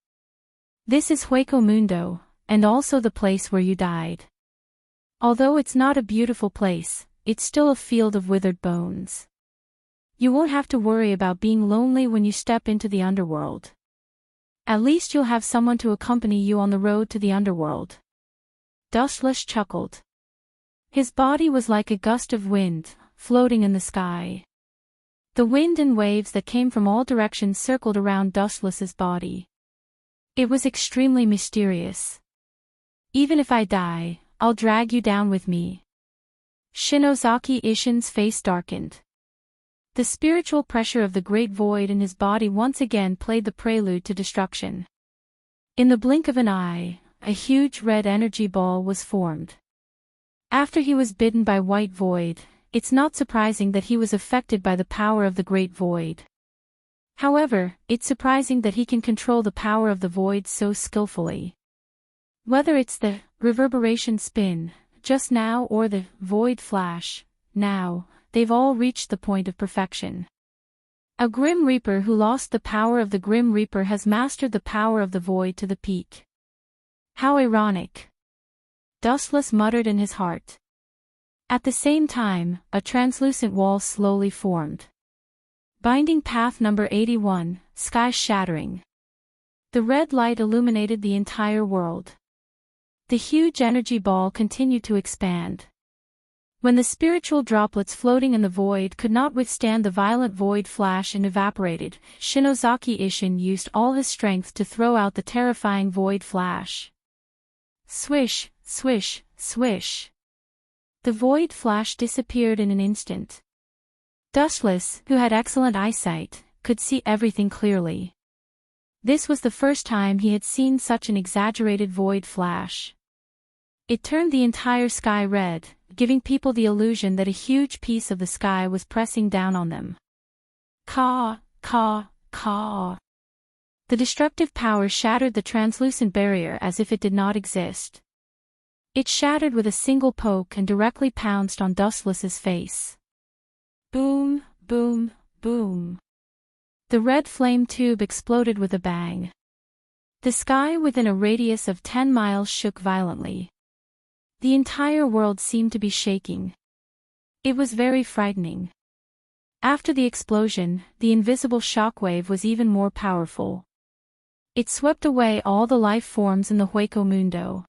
This is Hueco Mundo, and also the place where you died. Although it's not a beautiful place, it's still a field of withered bones. You won't have to worry about being lonely when you step into the underworld. At least you'll have someone to accompany you on the road to the underworld." Dustless chuckled. His body was like a gust of wind, floating in the sky. The wind and waves that came from all directions circled around Dustless's body. It was extremely mysterious. "Even if I die, I'll drag you down with me." Shinozaki Ishin's face darkened. The spiritual pressure of the great void in his body once again played the prelude to destruction. In the blink of an eye, a huge red energy ball was formed. After he was bitten by white void, it's not surprising that he was affected by the power of the great void. However, it's surprising that he can control the power of the void so skillfully. Whether it's the reverberation spin, just now, or the void flash, now, they've all reached the point of perfection. A Grim Reaper who lost the power of the Grim Reaper has mastered the power of the void to the peak. How ironic. Dustless muttered in his heart. At the same time, a translucent wall slowly formed. Binding path number 81, sky shattering. The red light illuminated the entire world. The huge energy ball continued to expand. When the spiritual droplets floating in the void could not withstand the violent void flash and evaporated, Shinozaki Ishin used all his strength to throw out the terrifying void flash. Swish, swish, swish. The void flash disappeared in an instant. Dustless, who had excellent eyesight, could see everything clearly. This was the first time he had seen such an exaggerated void flash. It turned the entire sky red, giving people the illusion that a huge piece of the sky was pressing down on them. Caw, caw, caw. The destructive power shattered the translucent barrier as if it did not exist. It shattered with a single poke and directly pounced on Dustless's face. Boom, boom, boom. The red flame tube exploded with a bang. The sky within a radius of 10 miles shook violently. The entire world seemed to be shaking. It was very frightening. After the explosion, the invisible shockwave was even more powerful. It swept away all the life forms in the Hueco Mundo.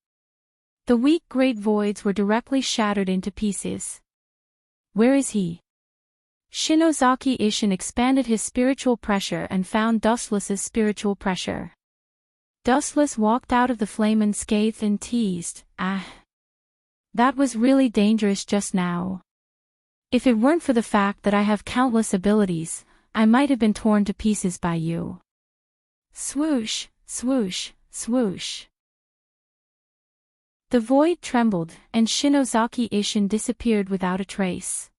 The weak great voids were directly shattered into pieces. Where is he? Shinozaki Ishin expanded his spiritual pressure and found Dustless's spiritual pressure. Dustless walked out of the flame unscathed and teased, "Ah. That was really dangerous just now. If it weren't for the fact that I have countless abilities, I might have been torn to pieces by you." Swoosh, swoosh, swoosh. The void trembled, and Shinozaki Ishin disappeared without a trace.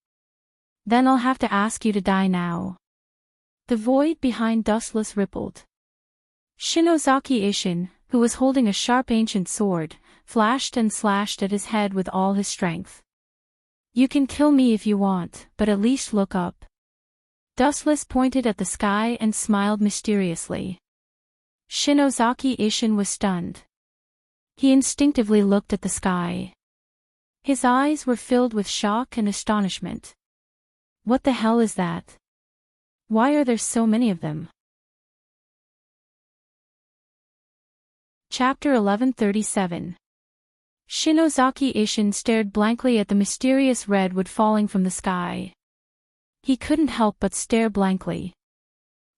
"Then I'll have to ask you to die now." The void behind Dustless rippled. Shinozaki Ishin, who was holding a sharp ancient sword, flashed and slashed at his head with all his strength. "You can kill me if you want, but at least look up." Dustless pointed at the sky and smiled mysteriously. Shinozaki Ishin was stunned. He instinctively looked at the sky. His eyes were filled with shock and astonishment. What the hell is that? Why are there so many of them? Chapter 1137. Shinozaki Ishin stared blankly at the mysterious redwood falling from the sky. He couldn't help but stare blankly.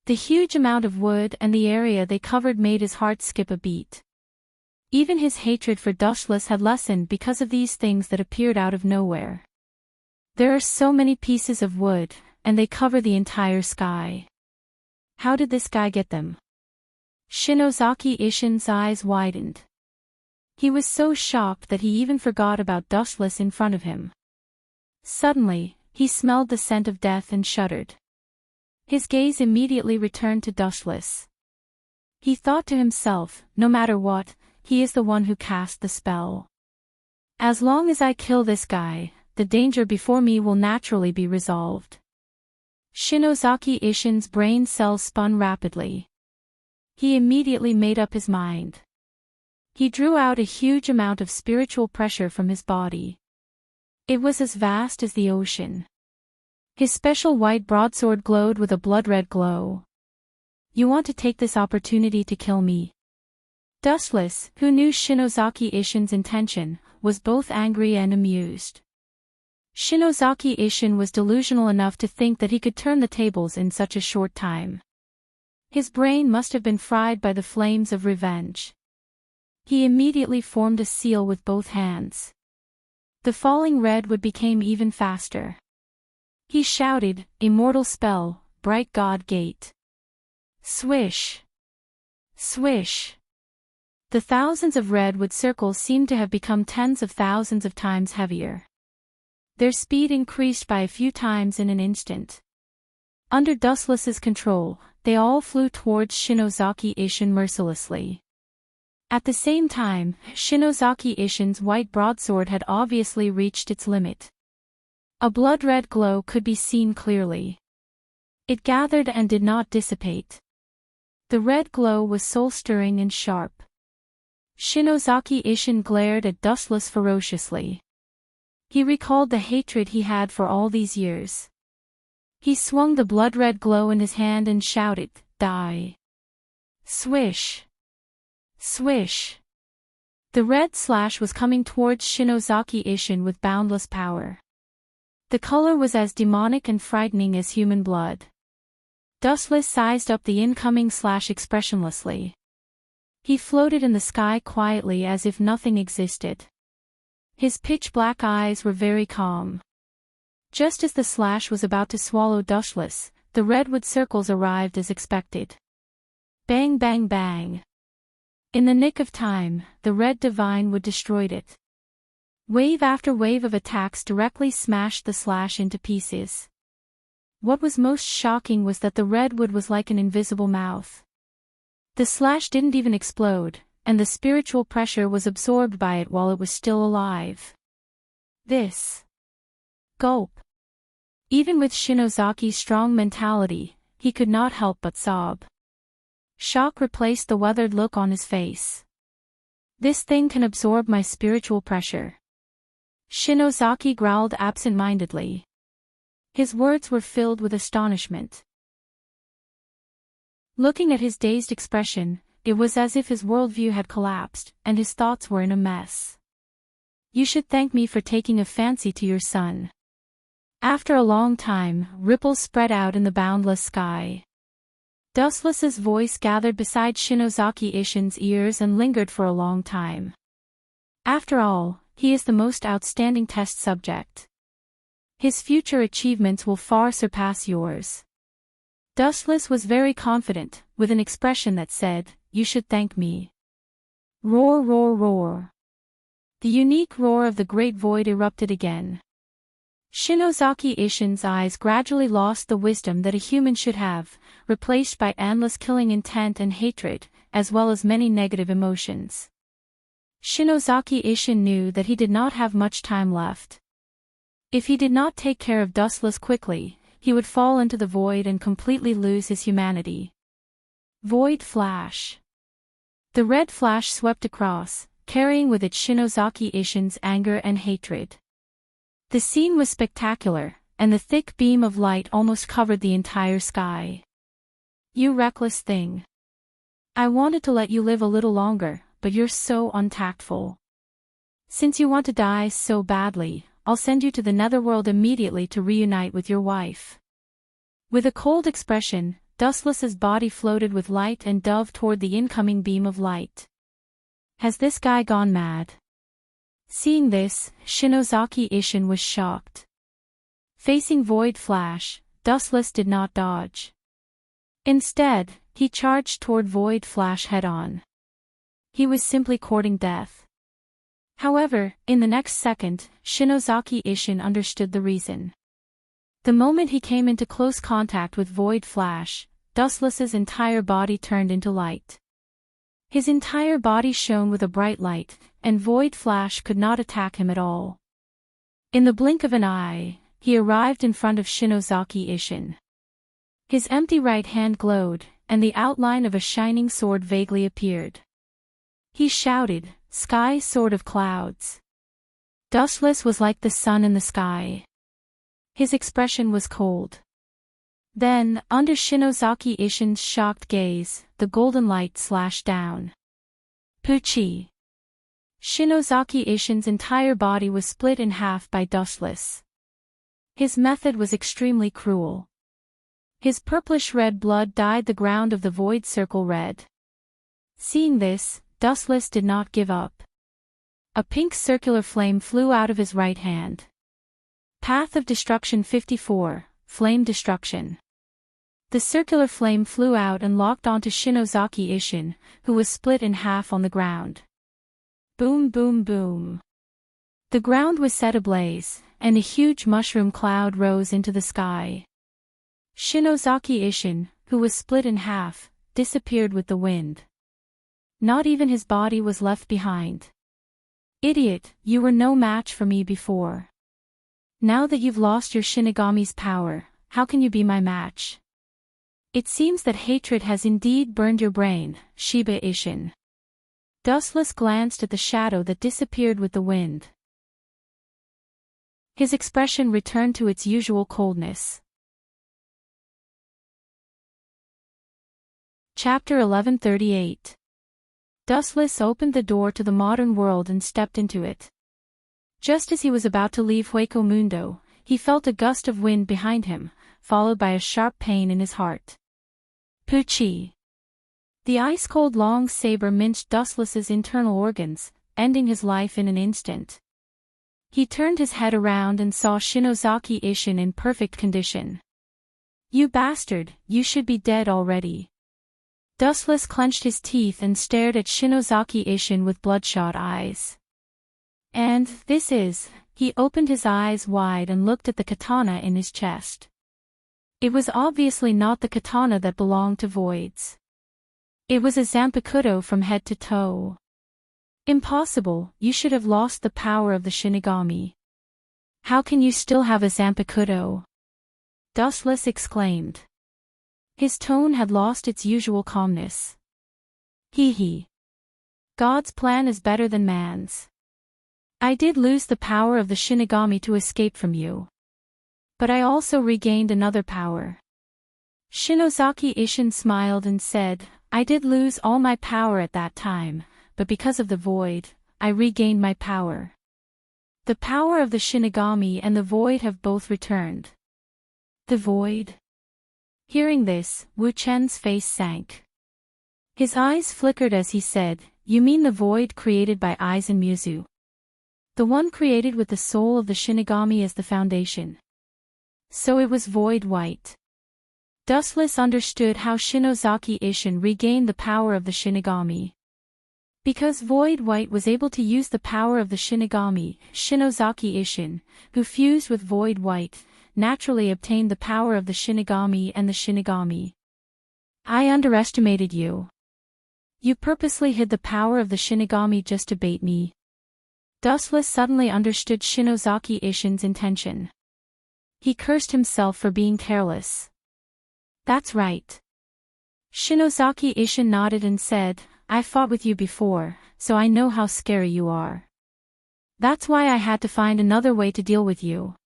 The huge amount of wood and the area they covered made his heart skip a beat. Even his hatred for Dushless had lessened because of these things that appeared out of nowhere. There are so many pieces of wood, and they cover the entire sky. How did this guy get them? Shinozaki Ishin's eyes widened. He was so shocked that he even forgot about Dushless in front of him. Suddenly, he smelled the scent of death and shuddered. His gaze immediately returned to Dushless. He thought to himself, no matter what, he is the one who cast the spell. As long as I kill this guy, the danger before me will naturally be resolved. Shinozaki Ishin's brain cells spun rapidly. He immediately made up his mind. He drew out a huge amount of spiritual pressure from his body. It was as vast as the ocean. His special white broadsword glowed with a blood-red glow. You want to take this opportunity to kill me? Dustless, who knew Shinozaki Ishin's intention, was both angry and amused. Shinozaki Ishin was delusional enough to think that he could turn the tables in such a short time. His brain must have been fried by the flames of revenge. He immediately formed a seal with both hands. The falling redwood became even faster. He shouted, "Immortal spell, bright god gate." Swish! Swish! The thousands of redwood circles seemed to have become tens of thousands of times heavier. Their speed increased by a few times in an instant. Under Dustless's control, they all flew towards Shinozaki Ishin mercilessly. At the same time, Shinozaki Ishin's white broadsword had obviously reached its limit. A blood-red glow could be seen clearly. It gathered and did not dissipate. The red glow was soul-stirring and sharp. Shinozaki Ishin glared at Dustless ferociously. He recalled the hatred he had for all these years. He swung the blood-red glow in his hand and shouted, "Die!" Swish! Swish! The red slash was coming towards Shinozaki Ishin with boundless power. The color was as demonic and frightening as human blood. Dustless sized up the incoming slash expressionlessly. He floated in the sky quietly as if nothing existed. His pitch-black eyes were very calm. Just as the slash was about to swallow Dustless, the redwood circles arrived as expected. Bang bang bang. In the nick of time, the red divine wood destroyed it. Wave after wave of attacks directly smashed the slash into pieces. What was most shocking was that the redwood was like an invisible mouth. The slash didn't even explode, and the spiritual pressure was absorbed by it while it was still alive. This. Gulp. Even with Shinozaki's strong mentality, he could not help but sob. Shock replaced the weathered look on his face. This thing can absorb my spiritual pressure. Shinozaki growled absent-mindedly. His words were filled with astonishment. Looking at his dazed expression, it was as if his worldview had collapsed, and his thoughts were in a mess. You should thank me for taking a fancy to your son. After a long time, ripples spread out in the boundless sky. Dustless's voice gathered beside Shinozaki Ishin's ears and lingered for a long time. After all, he is the most outstanding test subject. His future achievements will far surpass yours. Dustless was very confident, with an expression that said, "You should thank me." Roar, roar, roar. The unique roar of the great void erupted again. Shinozaki Ishin's eyes gradually lost the wisdom that a human should have, replaced by endless killing intent and hatred, as well as many negative emotions. Shinozaki Ishin knew that he did not have much time left. If he did not take care of Dustless quickly, he would fall into the void and completely lose his humanity. Void flash. The red flash swept across, carrying with it Shinozaki Ishin's anger and hatred. The scene was spectacular, and the thick beam of light almost covered the entire sky. You reckless thing. I wanted to let you live a little longer, but you're so untactful. Since you want to die so badly, I'll send you to the netherworld immediately to reunite with your wife. With a cold expression, Dustless's body floated with light and dove toward the incoming beam of light. Has this guy gone mad? Seeing this, Shinozaki Ishin was shocked. Facing Void Flash, Dustless did not dodge. Instead, he charged toward Void Flash head-on. He was simply courting death. However, in the next second, Shinozaki Ishin understood the reason. The moment he came into close contact with Void Flash, Dustless's entire body turned into light. His entire body shone with a bright light, and Void Flash could not attack him at all. In the blink of an eye, he arrived in front of Shinozaki Ishin. His empty right hand glowed, and the outline of a shining sword vaguely appeared. He shouted, "Sky Sword of Clouds." Dustless was like the sun in the sky. His expression was cold. Then, under Shinozaki Ishin's shocked gaze, the golden light slashed down. Puchi! Shinozaki Ishin's entire body was split in half by Dustless. His method was extremely cruel. His purplish-red blood dyed the ground of the void circle red. Seeing this, Dustless did not give up. A pink circular flame flew out of his right hand. Path of Destruction 54, Flame Destruction. The circular flame flew out and locked onto Shinozaki Ishin, who was split in half on the ground. Boom boom boom. The ground was set ablaze, and a huge mushroom cloud rose into the sky. Shinozaki Ishin, who was split in half, disappeared with the wind. Not even his body was left behind. Idiot, you were no match for me before. Now that you've lost your Shinigami's power, how can you be my match? It seems that hatred has indeed burned your brain, Shiba Ishin. Dustless glanced at the shadow that disappeared with the wind. His expression returned to its usual coldness. Chapter 1138. Dustless opened the door to the modern world and stepped into it. Just as he was about to leave Hueco Mundo, he felt a gust of wind behind him, followed by a sharp pain in his heart. Puchi! The ice-cold long saber minced Dustless's internal organs, ending his life in an instant. He turned his head around and saw Shinozaki Ishin in perfect condition. You bastard, you should be dead already. Dustless clenched his teeth and stared at Shinozaki Ishin with bloodshot eyes. And, this is, he opened his eyes wide and looked at the katana in his chest. It was obviously not the katana that belonged to Voids. It was a Zanpakuto from head to toe. Impossible, you should have lost the power of the Shinigami. How can you still have a Zanpakuto? Dustless exclaimed. His tone had lost its usual calmness. Hee. God's plan is better than man's. I did lose the power of the Shinigami to escape from you. But I also regained another power. Shinozaki Ishin smiled and said, I did lose all my power at that time, but because of the void, I regained my power. The power of the Shinigami and the void have both returned. The void? Hearing this, Wu Chen's face sank. His eyes flickered as he said, You mean the void created by Aizen Muzu? The one created with the soul of the Shinigami as the foundation. So it was void white. Dustless understood how Shinozaki Ishin regained the power of the Shinigami. Because Void White was able to use the power of the Shinigami, Shinozaki Ishin, who fused with Void White, naturally obtained the power of the Shinigami and the Shinigami. I underestimated you. You purposely hid the power of the Shinigami just to bait me. Dustless suddenly understood Shinozaki Ishin's intention. He cursed himself for being careless. That's right. Shinozaki Ishin nodded and said, I fought with you before, so I know how scary you are. That's why I had to find another way to deal with you.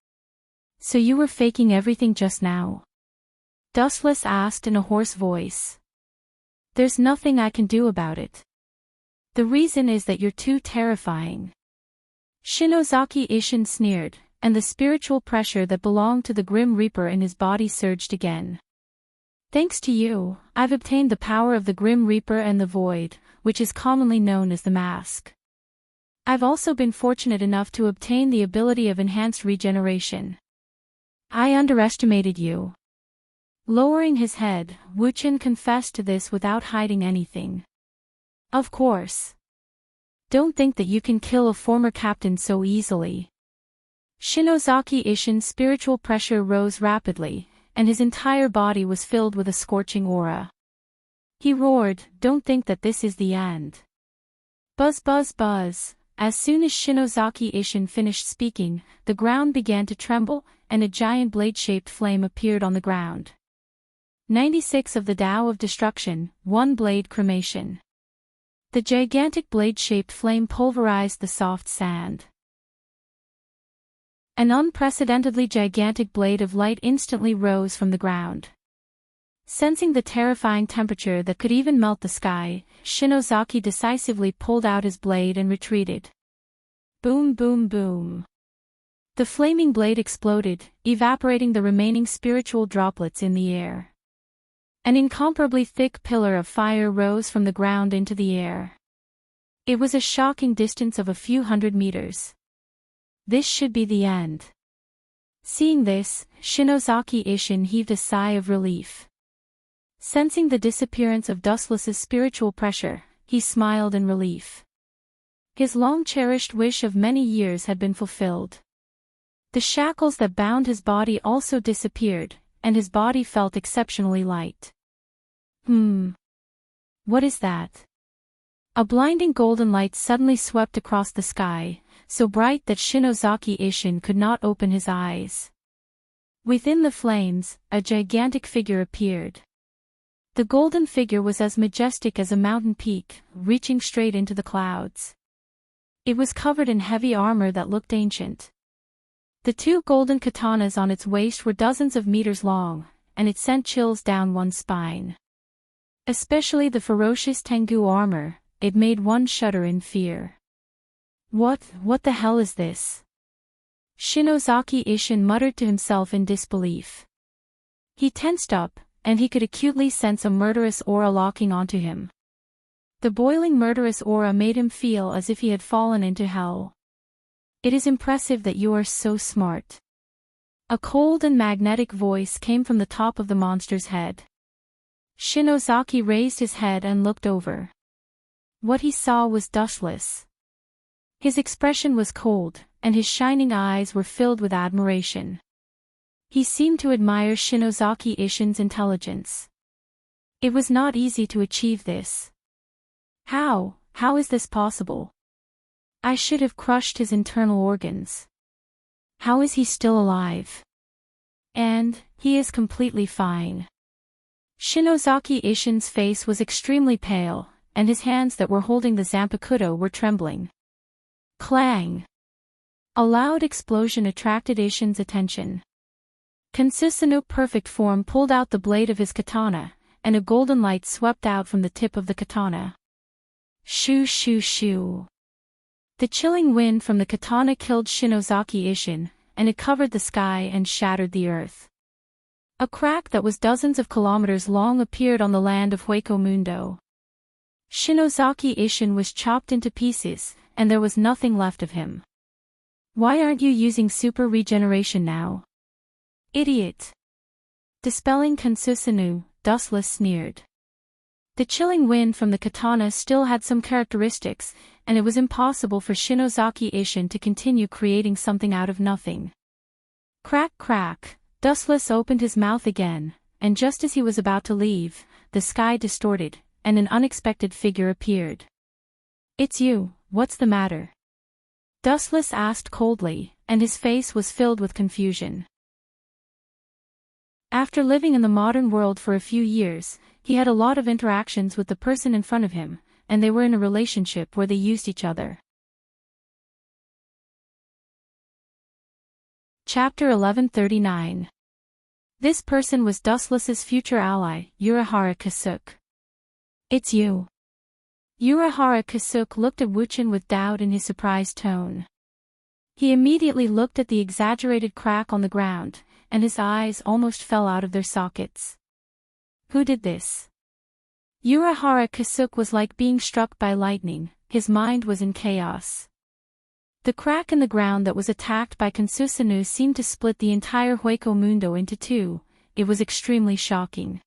So you were faking everything just now? Dustless asked in a hoarse voice. There's nothing I can do about it. The reason is that you're too terrifying. Shinozaki Ishin sneered, and the spiritual pressure that belonged to the Grim Reaper in his body surged again. Thanks to you, I've obtained the power of the Grim Reaper and the Void, which is commonly known as the Mask. I've also been fortunate enough to obtain the ability of enhanced regeneration. I underestimated you. Lowering his head, Wuchen confessed to this without hiding anything. Of course. Don't think that you can kill a former captain so easily. Shinozaki Ishin's spiritual pressure rose rapidly, and his entire body was filled with a scorching aura. He roared, "Don't think that this is the end." Buzz buzz buzz. As soon as Shinozaki Ishin finished speaking, the ground began to tremble, and a giant blade-shaped flame appeared on the ground. 96 of the Tao of Destruction, 1 blade cremation. The gigantic blade-shaped flame pulverized the soft sand. An unprecedentedly gigantic blade of light instantly rose from the ground. Sensing the terrifying temperature that could even melt the sky, Shinozaki decisively pulled out his blade and retreated. Boom boom boom. The flaming blade exploded, evaporating the remaining spiritual droplets in the air. An incomparably thick pillar of fire rose from the ground into the air. It was a shocking distance of a few hundred meters. This should be the end. Seeing this, Shinozaki Ishin heaved a sigh of relief. Sensing the disappearance of Dustless's spiritual pressure, he smiled in relief. His long-cherished wish of many years had been fulfilled. The shackles that bound his body also disappeared, and his body felt exceptionally light. What is that? A blinding golden light suddenly swept across the sky, so bright that Shinozaki Ishin could not open his eyes. Within the flames, a gigantic figure appeared. The golden figure was as majestic as a mountain peak, reaching straight into the clouds. It was covered in heavy armor that looked ancient. The 2 golden katanas on its waist were dozens of meters long, and it sent chills down one's spine. Especially the ferocious Tengu armor, it made one shudder in fear. What the hell is this? Shinozaki Ishin muttered to himself in disbelief. He tensed up, and he could acutely sense a murderous aura locking onto him. The boiling murderous aura made him feel as if he had fallen into hell. It is impressive that you are so smart. A cold and magnetic voice came from the top of the monster's head. Shinozaki raised his head and looked over. What he saw was Dustless. His expression was cold, and his shining eyes were filled with admiration. He seemed to admire Shinozaki Ishin's intelligence. It was not easy to achieve this. How is this possible? I should have crushed his internal organs. How is he still alive? And, he is completely fine. Shinozaki Ishin's face was extremely pale, and his hands that were holding the Zanpakuto were trembling. Clang! A loud explosion attracted Ishin's attention. Kansusanu's perfect form pulled out the blade of his katana, and a golden light swept out from the tip of the katana. Shoo shoo shoo. The chilling wind from the katana killed Shinozaki Ishin, and it covered the sky and shattered the earth. A crack that was dozens of kilometers long appeared on the land of Hueco Mundo. Shinozaki Ishin was chopped into pieces, and there was nothing left of him. Why aren't you using super regeneration now? Idiot! Dispelling Kansusanu, Dustless sneered. The chilling wind from the katana still had some characteristics, and it was impossible for Shinozaki Ishin to continue creating something out of nothing. Crack crack, Dustless opened his mouth again, and just as he was about to leave, the sky distorted, and an unexpected figure appeared. It's you, what's the matter? Dustless asked coldly, and his face was filled with confusion. After living in the modern world for a few years, he had a lot of interactions with the person in front of him, and they were in a relationship where they used each other. Chapter 1139. This person was Dustless's future ally, Urahara Kasuk. It's you. Urahara Kasuk looked at Wuchen with doubt in his surprised tone. He immediately looked at the exaggerated crack on the ground, and his eyes almost fell out of their sockets. Who did this? Urahara Kasuke was like being struck by lightning, his mind was in chaos. The crack in the ground that was attacked by Kansusanu seemed to split the entire Hueco Mundo into two. It was extremely shocking.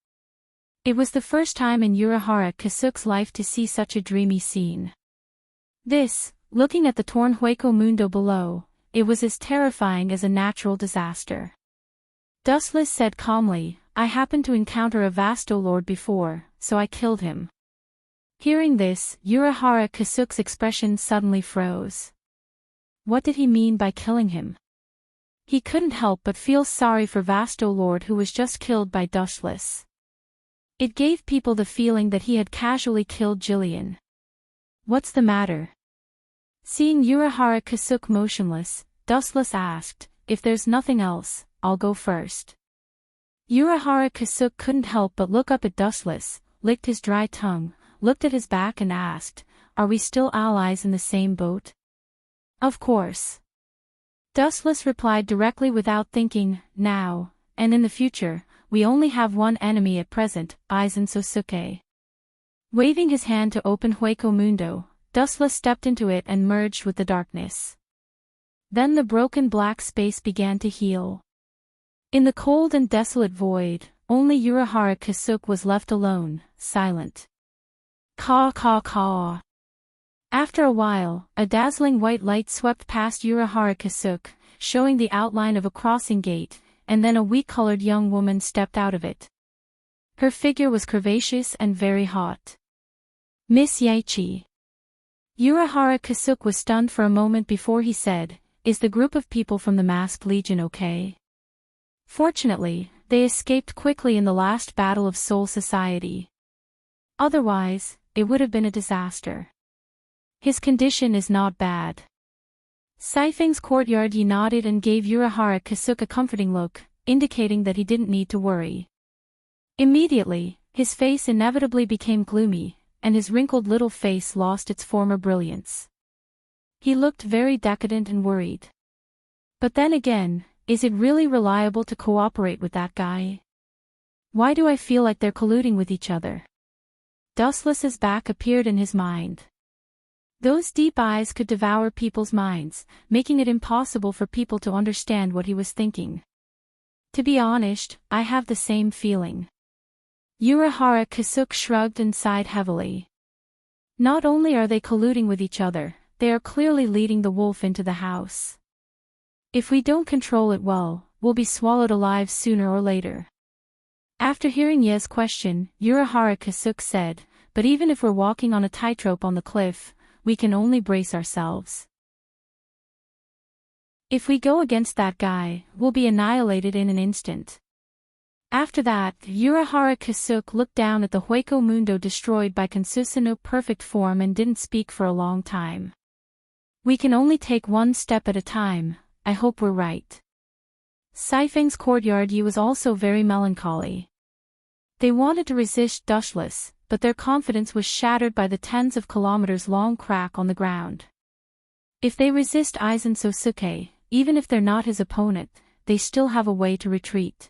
It was the first time in Urahara Kasuke's life to see such a dreamy scene. This, looking at the torn Hueco Mundo below, it was as terrifying as a natural disaster. Dustless said calmly, I happened to encounter a Vasto Lord before, so I killed him. Hearing this, Urahara Kasuke's expression suddenly froze. What did he mean by killing him? He couldn't help but feel sorry for Vasto Lord who was just killed by Dustless. It gave people the feeling that he had casually killed Jillian. What's the matter? Seeing Urahara Kasuke motionless, Dustless asked, if there's nothing else, I'll go first. Urahara Kasuke couldn't help but look up at Dustless, licked his dry tongue, looked at his back and asked, are we still allies in the same boat? Of course. Dustless replied directly without thinking, now, and in the future, we only have one enemy at present, Aizen Sosuke. Waving his hand to open Hueco Mundo, Dustless stepped into it and merged with the darkness. Then the broken black space began to heal. In the cold and desolate void, only Urahara Kasuke was left alone, silent. Caw caw caw. After a while, a dazzling white light swept past Urahara Kasuke, showing the outline of a crossing gate, and then a wheat-colored young woman stepped out of it. Her figure was curvaceous and very hot. Miss Yaichi. Urahara Kasuke was stunned for a moment before he said, is the group of people from the Masked Legion okay? Fortunately, they escaped quickly in the last battle of Soul Society. Otherwise, it would have been a disaster. His condition is not bad. Saifeng's courtyard Yi nodded and gave Urahara Kasuke a comforting look, indicating that he didn't need to worry. Immediately, his face inevitably became gloomy, and his wrinkled little face lost its former brilliance. He looked very decadent and worried. But then again, is it really reliable to cooperate with that guy? Why do I feel like they're colluding with each other? Dustless's back appeared in his mind. Those deep eyes could devour people's minds, making it impossible for people to understand what he was thinking. To be honest, I have the same feeling. Urahara Kasuke shrugged and sighed heavily. Not only are they colluding with each other, they are clearly leading the wolf into the house. If we don't control it well, we'll be swallowed alive sooner or later. After hearing Ye's question, Urahara Kasuke said, but even if we're walking on a tightrope on the cliff, we can only brace ourselves. If we go against that guy, we'll be annihilated in an instant. After that, Urahara Kasuke looked down at the Hueco Mundo destroyed by Kansusano's perfect form and didn't speak for a long time. We can only take one step at a time, I hope we're right. Saifeng's courtyard Yi was also very melancholy. They wanted to resist Dustless, but their confidence was shattered by the tens of kilometers long crack on the ground. If they resist Aizen Sosuke, even if they're not his opponent, they still have a way to retreat.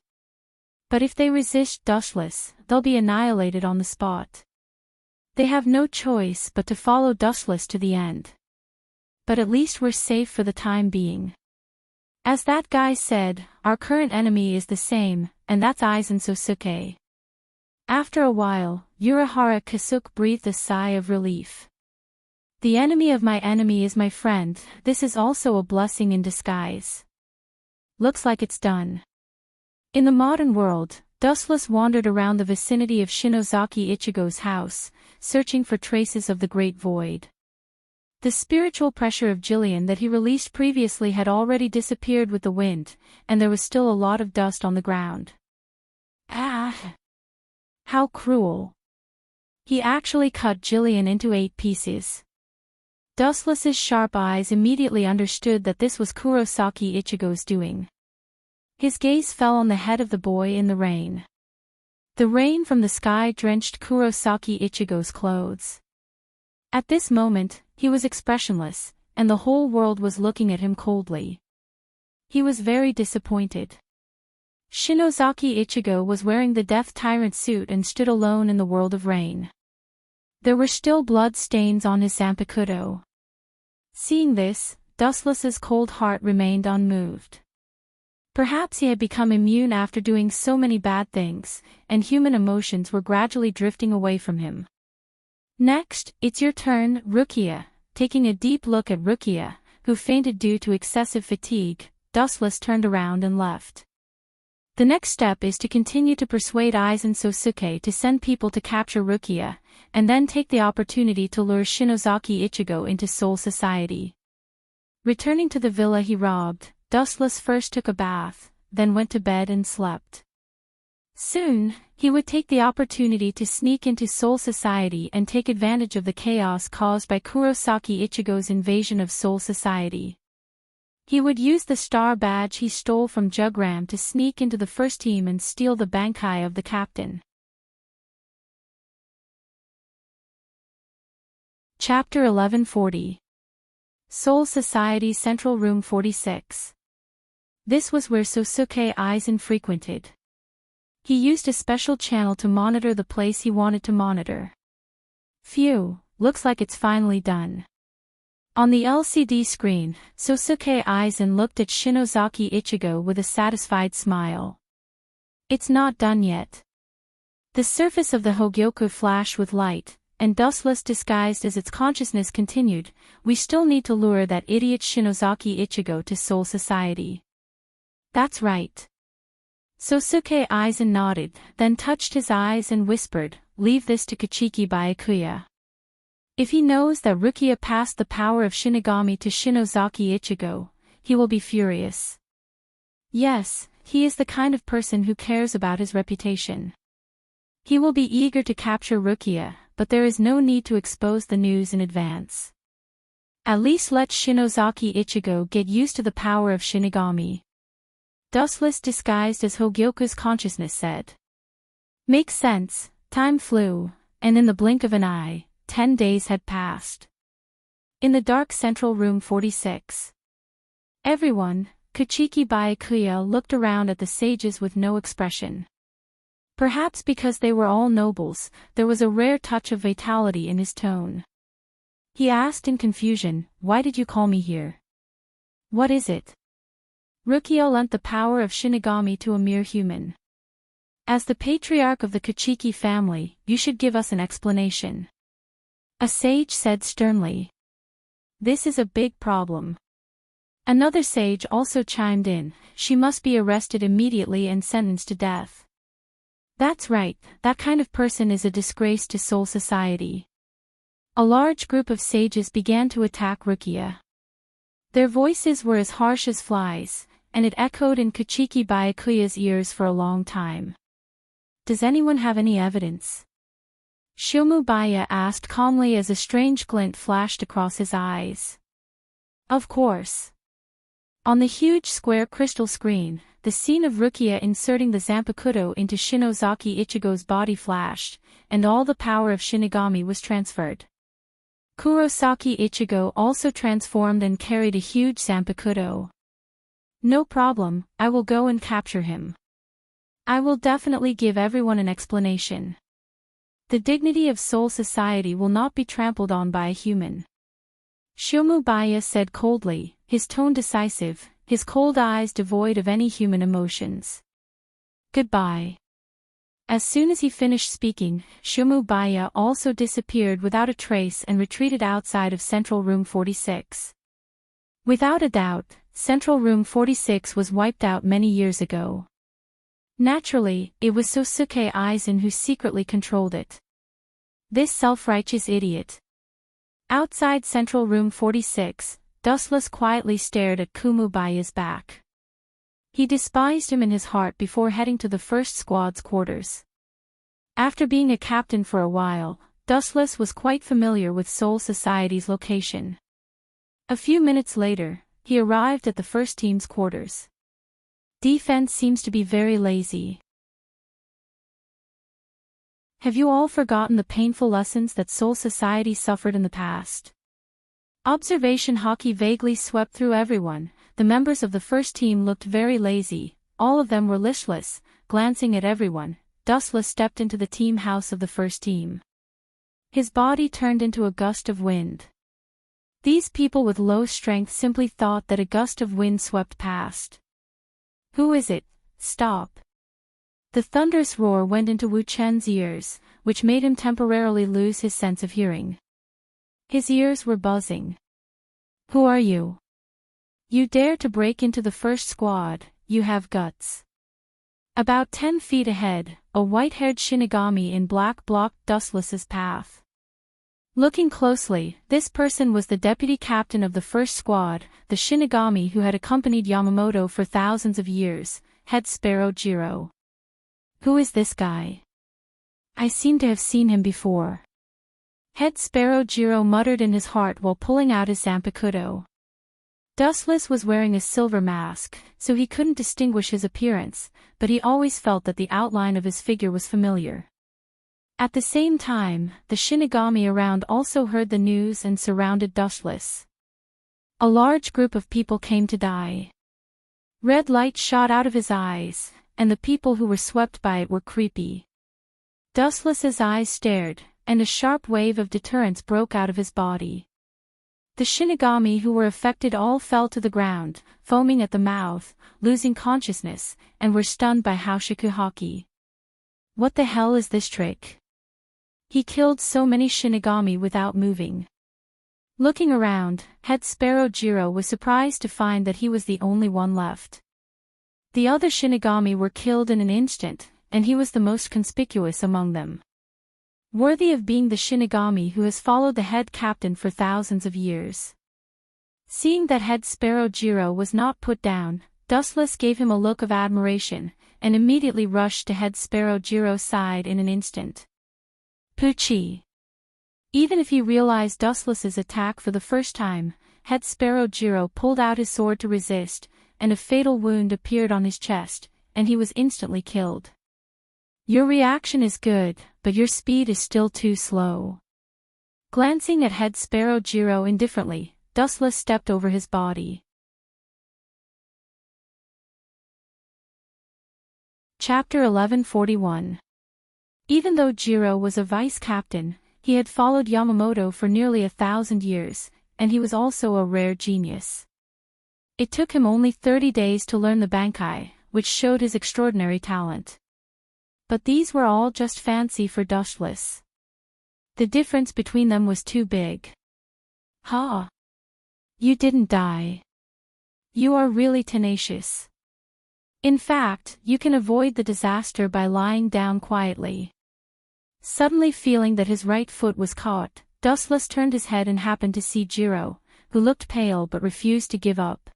But if they resist Dustless, they'll be annihilated on the spot. They have no choice but to follow Dustless to the end. But at least we're safe for the time being. As that guy said, our current enemy is the same, and that's Aizen Sosuke. After a while, Urahara Kasuke breathed a sigh of relief. The enemy of my enemy is my friend, this is also a blessing in disguise. Looks like it's done. In the modern world, Dustless wandered around the vicinity of Shinozaki Ichigo's house, searching for traces of the Great Void. The spiritual pressure of Jillian that he released previously had already disappeared with the wind, and there was still a lot of dust on the ground. Ah! How cruel. He actually cut Jillian into 8 pieces. Dustless's sharp eyes immediately understood that this was Kurosaki Ichigo's doing. His gaze fell on the head of the boy in the rain. The rain from the sky drenched Kurosaki Ichigo's clothes. At this moment, he was expressionless, and the whole world was looking at him coldly. He was very disappointed. Shinozaki Ichigo was wearing the Death Tyrant suit and stood alone in the world of rain. There were still blood stains on his zanpakuto. Seeing this, Dustless's cold heart remained unmoved. Perhaps he had become immune after doing so many bad things, and human emotions were gradually drifting away from him. Next, it's your turn, Rukia. Taking a deep look at Rukia, who fainted due to excessive fatigue, Dustless turned around and left. The next step is to continue to persuade Aizen Sosuke to send people to capture Rukia, and then take the opportunity to lure Shinozaki Ichigo into Soul Society. Returning to the villa he robbed, Dustless first took a bath, then went to bed and slept. Soon, he would take the opportunity to sneak into Soul Society and take advantage of the chaos caused by Kurosaki Ichigo's invasion of Soul Society. He would use the star badge he stole from Jugram to sneak into the first team and steal the bankai of the captain. Chapter 1140. Soul Society Central Room 46. This was where Sosuke Aizen frequented. He used a special channel to monitor the place he wanted to monitor. Phew, looks like it's finally done. On the LCD screen, Sosuke Aizen looked at Shinozaki Ichigo with a satisfied smile. It's not done yet. The surface of the Hogyoku flashed with light, and Dustless disguised as its consciousness continued, we still need to lure that idiot Shinozaki Ichigo to Soul Society. That's right. Sosuke Aizen nodded, then touched his eyes and whispered, leave this to Kachiki Byakuya. If he knows that Rukia passed the power of Shinigami to Shinozaki Ichigo, he will be furious. Yes, he is the kind of person who cares about his reputation. He will be eager to capture Rukia, but there is no need to expose the news in advance. At least let Shinozaki Ichigo get used to the power of Shinigami. Dustless disguised as Hogyoku's consciousness said. Makes sense, time flew, and in the blink of an eye, 10 days had passed. In the dark central room 46. Everyone, Kachiki Byakuya looked around at the sages with no expression. Perhaps because they were all nobles, there was a rare touch of vitality in his tone. He asked in confusion, why did you call me here? What is it? Rukia lent the power of Shinigami to a mere human. As the patriarch of the Kachiki family, you should give us an explanation. A sage said sternly. This is a big problem. Another sage also chimed in, she must be arrested immediately and sentenced to death. That's right, that kind of person is a disgrace to Soul Society. A large group of sages began to attack Rukia. Their voices were as harsh as flies, and it echoed in Kachiki Byakuya's ears for a long time. Does anyone have any evidence? Shomubaya asked calmly as a strange glint flashed across his eyes. Of course. On the huge square crystal screen, the scene of Rukia inserting the zanpakuto into Shinozaki Ichigo's body flashed, and all the power of Shinigami was transferred. Kurosaki Ichigo also transformed and carried a huge zanpakuto. No problem, I will go and capture him. I will definitely give everyone an explanation. The dignity of Soul Society will not be trampled on by a human. Shomubaya said coldly, his tone decisive, his cold eyes devoid of any human emotions. Goodbye. As soon as he finished speaking, Shomubaya also disappeared without a trace and retreated outside of Central Room 46. Without a doubt, Central Room 46 was wiped out many years ago. Naturally, it was Sosuke Aizen who secretly controlled it. This self-righteous idiot. Outside Central Room 46, Dustless quietly stared at Kumubaya's back. He despised him in his heart before heading to the first squad's quarters. After being a captain for a while, Dustless was quite familiar with Soul Society's location. A few minutes later, he arrived at the first team's quarters. Defense seems to be very lazy. Have you all forgotten the painful lessons that Soul Society suffered in the past? Observation hockey vaguely swept through everyone. The members of the first team looked very lazy, all of them were listless, glancing at everyone. Dustless stepped into the team house of the first team. His body turned into a gust of wind. These people with low strength simply thought that a gust of wind swept past. Who is it? Stop. The thunderous roar went into Wu Chen's ears, which made him temporarily lose his sense of hearing. His ears were buzzing. Who are you? You dare to break into the first squad, you have guts. About 10 feet ahead, a white-haired Shinigami in black blocked Dustless's path. Looking closely, this person was the deputy captain of the first squad, the Shinigami who had accompanied Yamamoto for thousands of years, Head Sparrow Jiro. Who is this guy? I seem to have seen him before. Head Sparrow Jiro muttered in his heart while pulling out his Zanpakuto. Dustless was wearing a silver mask, so he couldn't distinguish his appearance, but he always felt that the outline of his figure was familiar. At the same time, the Shinigami around also heard the news and surrounded Dustless. A large group of people came to die. Red light shot out of his eyes, and the people who were swept by it were creepy. Dustless's eyes stared, and a sharp wave of deterrence broke out of his body. The Shinigami who were affected all fell to the ground, foaming at the mouth, losing consciousness, and were stunned by Haoshiku Haki. What the hell is this trick? He killed so many Shinigami without moving. Looking around, Head Sparrow Jiro was surprised to find that he was the only one left. The other Shinigami were killed in an instant, and he was the most conspicuous among them. Worthy of being the Shinigami who has followed the head captain for thousands of years. Seeing that Head Sparrow Jiro was not put down, Dustless gave him a look of admiration, and immediately rushed to Head Sparrow Jiro's side in an instant. Pucci. Even if he realized Dustless's attack for the first time, Head Sparrow Jiro pulled out his sword to resist, and a fatal wound appeared on his chest, and he was instantly killed. Your reaction is good, but your speed is still too slow. Glancing at Head Sparrow Jiro indifferently, Dustless stepped over his body. Chapter 1141. Even though Jiro was a vice-captain, he had followed Yamamoto for nearly 1,000 years, and he was also a rare genius. It took him only 30 days to learn the Bankai, which showed his extraordinary talent. But these were all just fancy for Dustless. The difference between them was too big. Ha! You didn't die. You are really tenacious. In fact, you can avoid the disaster by lying down quietly. Suddenly feeling that his right foot was caught, Dustless turned his head and happened to see Jiro, who looked pale but refused to give up.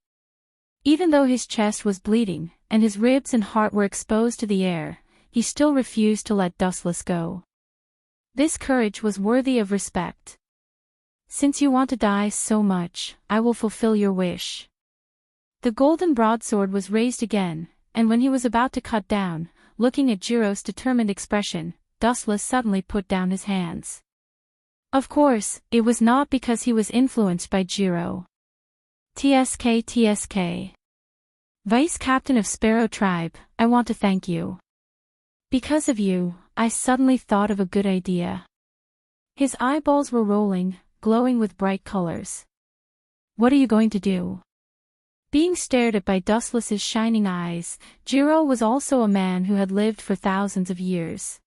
Even though his chest was bleeding, and his ribs and heart were exposed to the air, he still refused to let Dustless go. This courage was worthy of respect. Since you want to die so much, I will fulfill your wish. The golden broadsword was raised again, and when he was about to cut down, looking at Jiro's determined expression, Dustless suddenly put down his hands. Of course, it was not because he was influenced by Jiro. TSK. Vice Captain of Sparrow Tribe, I want to thank you. Because of you, I suddenly thought of a good idea. His eyeballs were rolling, glowing with bright colors. What are you going to do? Being stared at by Dustless's shining eyes, Jiro was also a man who had lived for thousands of years.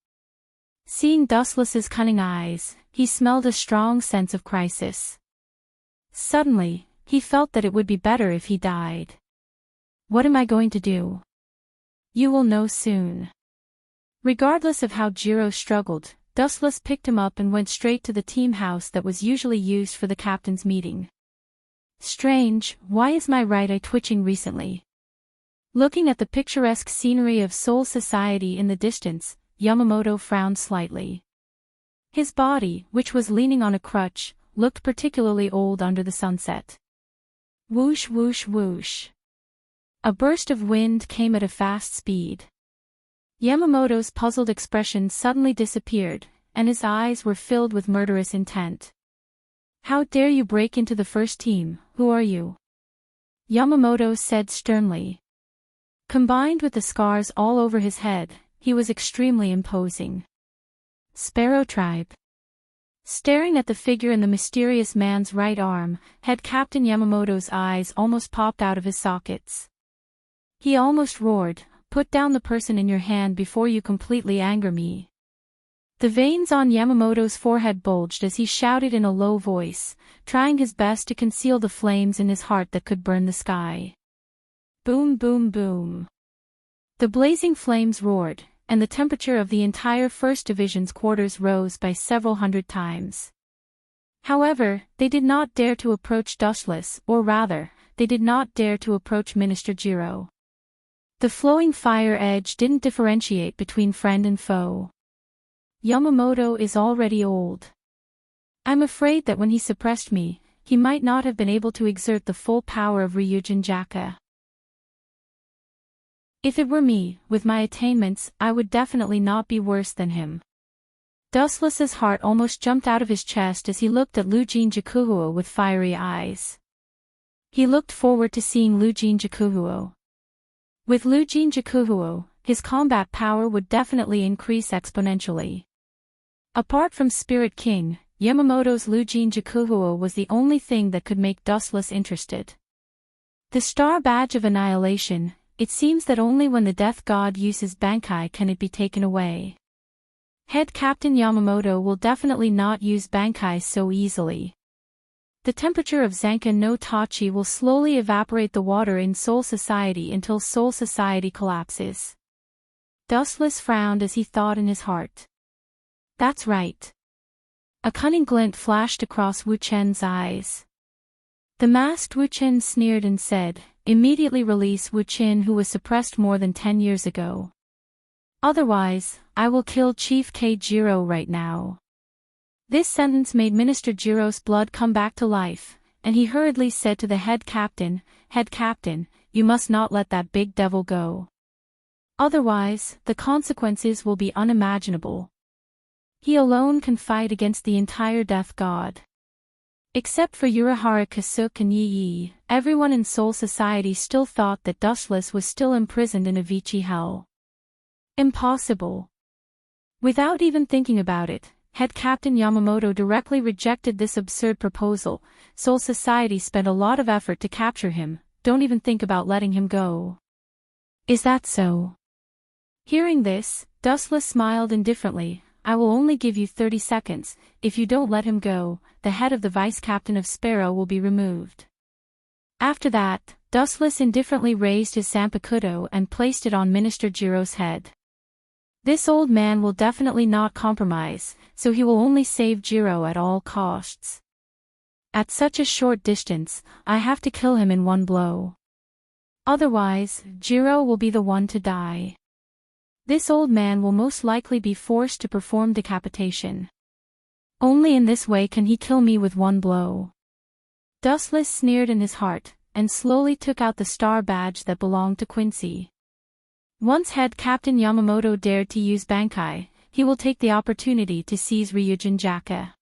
Seeing Dustless's cunning eyes, he smelled a strong sense of crisis. Suddenly, he felt that it would be better if he died. What am I going to do? You will know soon. Regardless of how Jiro struggled, Dustless picked him up and went straight to the team house that was usually used for the captain's meeting. Strange, why is my right eye twitching recently? Looking at the picturesque scenery of Seoul society in the distance, Yamamoto frowned slightly. His body, which was leaning on a crutch, looked particularly old under the sunset. Whoosh whoosh whoosh. A burst of wind came at a fast speed. Yamamoto's puzzled expression suddenly disappeared, and his eyes were filled with murderous intent. How dare you break into the first team, who are you? Yamamoto said sternly. Combined with the scars all over his head, he was extremely imposing. Sparrow Tribe. Staring at the figure in the mysterious man's right arm, Head Captain Yamamoto's eyes almost popped out of his sockets. He almost roared, "Put down the person in your hand before you completely anger me." The veins on Yamamoto's forehead bulged as he shouted in a low voice, trying his best to conceal the flames in his heart that could burn the sky. Boom, boom, boom. The blazing flames roared, and the temperature of the entire 1st Division's quarters rose by several hundred times. However, they did not dare to approach Dustless, or rather, they did not dare to approach Minister Jiro. The flowing fire edge didn't differentiate between friend and foe. Yamamoto is already old. I'm afraid that when he suppressed me, he might not have been able to exert the full power of Ryujin Jaka. If it were me, with my attainments, I would definitely not be worse than him. Dustless's heart almost jumped out of his chest as he looked at Ryujin Jakuhuo with fiery eyes. He looked forward to seeing Ryujin Jakuhuo. With Ryujin Jakuhuo, his combat power would definitely increase exponentially. Apart from Spirit King, Yamamoto's Ryujin Jakuhuo was the only thing that could make Dustless interested. The Star Badge of Annihilation. It seems that only when the Death God uses Bankai can it be taken away. Head Captain Yamamoto will definitely not use Bankai so easily. The temperature of Zanka no Tachi will slowly evaporate the water in Soul Society until Soul Society collapses. Dustless frowned as he thought in his heart. That's right. A cunning glint flashed across Wu Chen's eyes. The masked Wu Chen sneered and said, "Immediately release Wu Chen, who was suppressed more than 10 years ago. Otherwise, I will kill Chief K. Jiro right now." This sentence made Minister Jiro's blood come back to life, and he hurriedly said to the Head Captain, "Head Captain, you must not let that big devil go. Otherwise, the consequences will be unimaginable. He alone can fight against the entire Death God." Except for Urahara Kasuk and Yi Yi, everyone in Soul Society still thought that Dustless was still imprisoned in a Vici hell. Impossible. Without even thinking about it, Head Captain Yamamoto directly rejected this absurd proposal. Soul Society spent a lot of effort to capture him, don't even think about letting him go. Is that so? Hearing this, Dustless smiled indifferently. "I will only give you 30 seconds, if you don't let him go, the head of the Vice Captain of Sparrow will be removed." After that, Dustless indifferently raised his Sanpakudo and placed it on Minister Jiro's head. This old man will definitely not compromise, so he will only save Jiro at all costs. At such a short distance, I have to kill him in one blow. Otherwise, Jiro will be the one to die. This old man will most likely be forced to perform decapitation. Only in this way can he kill me with one blow. Dustless sneered in his heart, and slowly took out the star badge that belonged to Quincy. Once Head Captain Yamamoto dared to use Bankai, he will take the opportunity to seize Ryujin Jaka.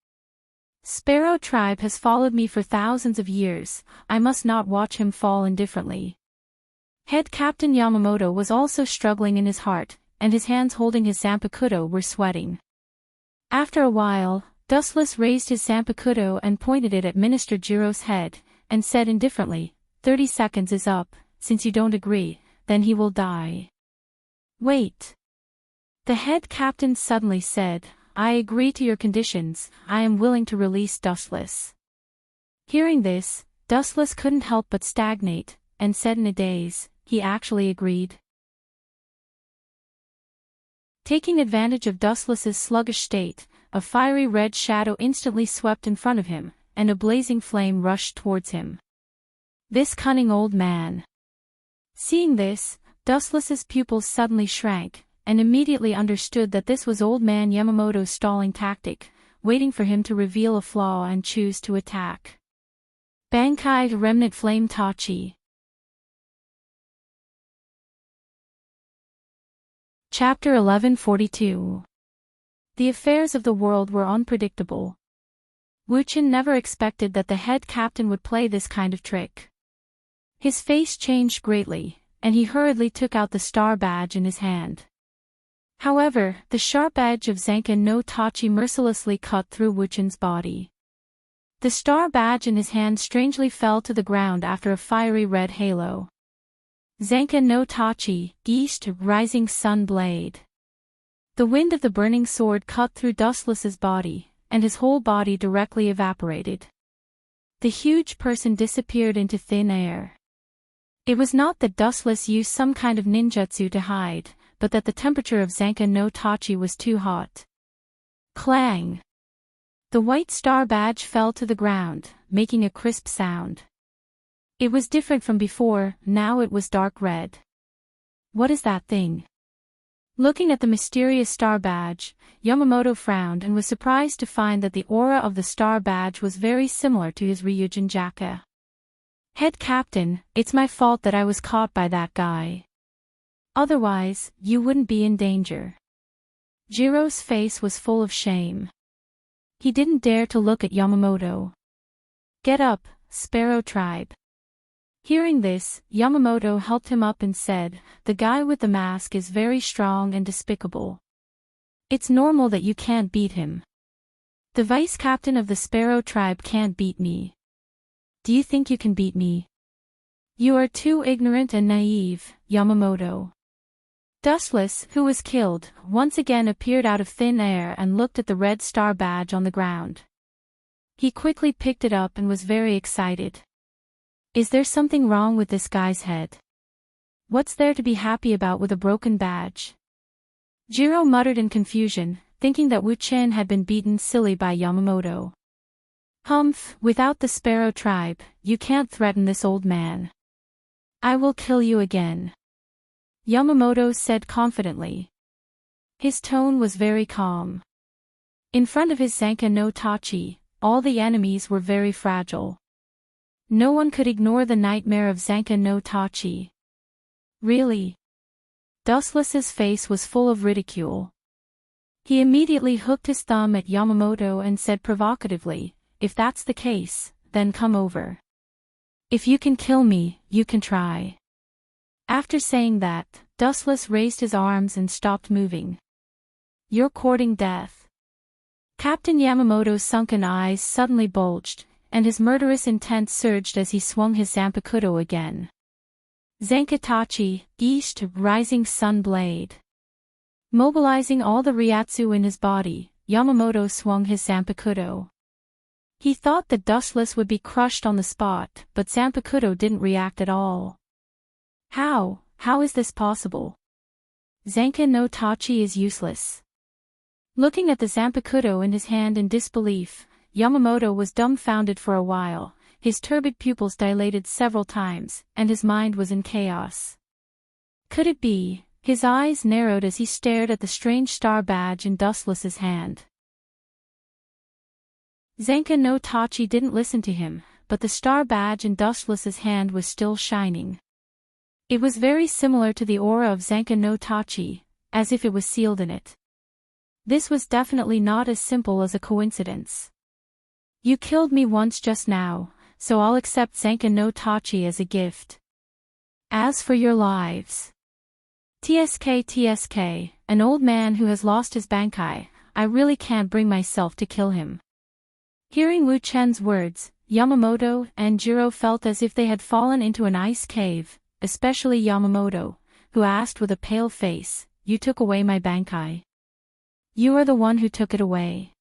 Sparrow Tribe has followed me for thousands of years, I must not watch him fall indifferently. Head Captain Yamamoto was also struggling in his heart, and his hands holding his Sanpakudo were sweating. After a while, Dustless raised his Sanpakudo and pointed it at Minister Jiro's head, and said indifferently, 30 seconds is up, since you don't agree, then he will die. Wait. The head captain suddenly said, I agree to your conditions, I am willing to release Dustless. Hearing this, Dustless couldn't help but stagnate, and said in a daze, he actually agreed. Taking advantage of Dustless's sluggish state, a fiery red shadow instantly swept in front of him, and a blazing flame rushed towards him. This cunning old man. Seeing this, Dustless's pupils suddenly shrank, and immediately understood that this was old man Yamamoto's stalling tactic, waiting for him to reveal a flaw and choose to attack. Bankai Remnant Flame Tachi. Chapter 1142. The affairs of the world were unpredictable. Wuchen never expected that the head captain would play this kind of trick. His face changed greatly, and he hurriedly took out the star badge in his hand. However, the sharp edge of Zanken no Tachi mercilessly cut through Wuchen's body. The star badge in his hand strangely fell to the ground after a fiery red halo. Zanken no Tachi, East Rising Sun Blade. The wind of the burning sword cut through Dustless's body, and his whole body directly evaporated. The huge person disappeared into thin air. It was not that Dustless used some kind of ninjutsu to hide, but that the temperature of Zanken no Tachi was too hot. Clang! The white star badge fell to the ground, making a crisp sound. It was different from before, now it was dark red. What is that thing? Looking at the mysterious star badge, Yamamoto frowned and was surprised to find that the aura of the star badge was very similar to his Ryujin Jaka. Head Captain, it's my fault that I was caught by that guy. Otherwise, you wouldn't be in danger. Jiro's face was full of shame. He didn't dare to look at Yamamoto. Get up, Sparrow Tribe. Hearing this, Yamamoto helped him up and said, the guy with the mask is very strong and despicable. It's normal that you can't beat him. The vice captain of the Sparrow Tribe can't beat me. Do you think you can beat me? You are too ignorant and naive, Yamamoto. Dustless, who was killed, once again appeared out of thin air and looked at the red star badge on the ground. He quickly picked it up and was very excited. Is there something wrong with this guy's head? What's there to be happy about with a broken badge? Jiro muttered in confusion, thinking that Wu Chen had been beaten silly by Yamamoto. Humph, without the Sparrow Tribe, you can't threaten this old man. I will kill you again. Yamamoto said confidently. His tone was very calm. In front of his Zanken no Tachi, all the enemies were very fragile. No one could ignore the nightmare of Zanken no Tachi. Really? Dustless's face was full of ridicule. He immediately hooked his thumb at Yamamoto and said provocatively, if that's the case, then come over. If you can kill me, you can try. After saying that, Dustless raised his arms and stopped moving. You're courting death. Captain Yamamoto's sunken eyes suddenly bulged, and his murderous intent surged as he swung his Zanpakuto again. Zankatachi, East Rising Sun Blade. Mobilizing all the Ryatsu in his body, Yamamoto swung his Zanpakuto. He thought that Dustless would be crushed on the spot, but Zanpakuto didn't react at all. How is this possible? Zanken no Tachi is useless. Looking at the Zanpakuto in his hand in disbelief, Yamamoto was dumbfounded for a while, his turbid pupils dilated several times, and his mind was in chaos. Could it be? His eyes narrowed as he stared at the strange star badge in Dustless's hand. Zanken no Tachi didn't listen to him, but the star badge in Dustless's hand was still shining. It was very similar to the aura of Zanken no Tachi, as if it was sealed in it. This was definitely not as simple as a coincidence. You killed me once just now, so I'll accept Zanken no Tachi as a gift. As for your lives. TSK, an old man who has lost his Bankai, I really can't bring myself to kill him. Hearing Wu Chen's words, Yamamoto and Jiro felt as if they had fallen into an ice cave, especially Yamamoto, who asked with a pale face, You took away my Bankai. You are the one who took it away.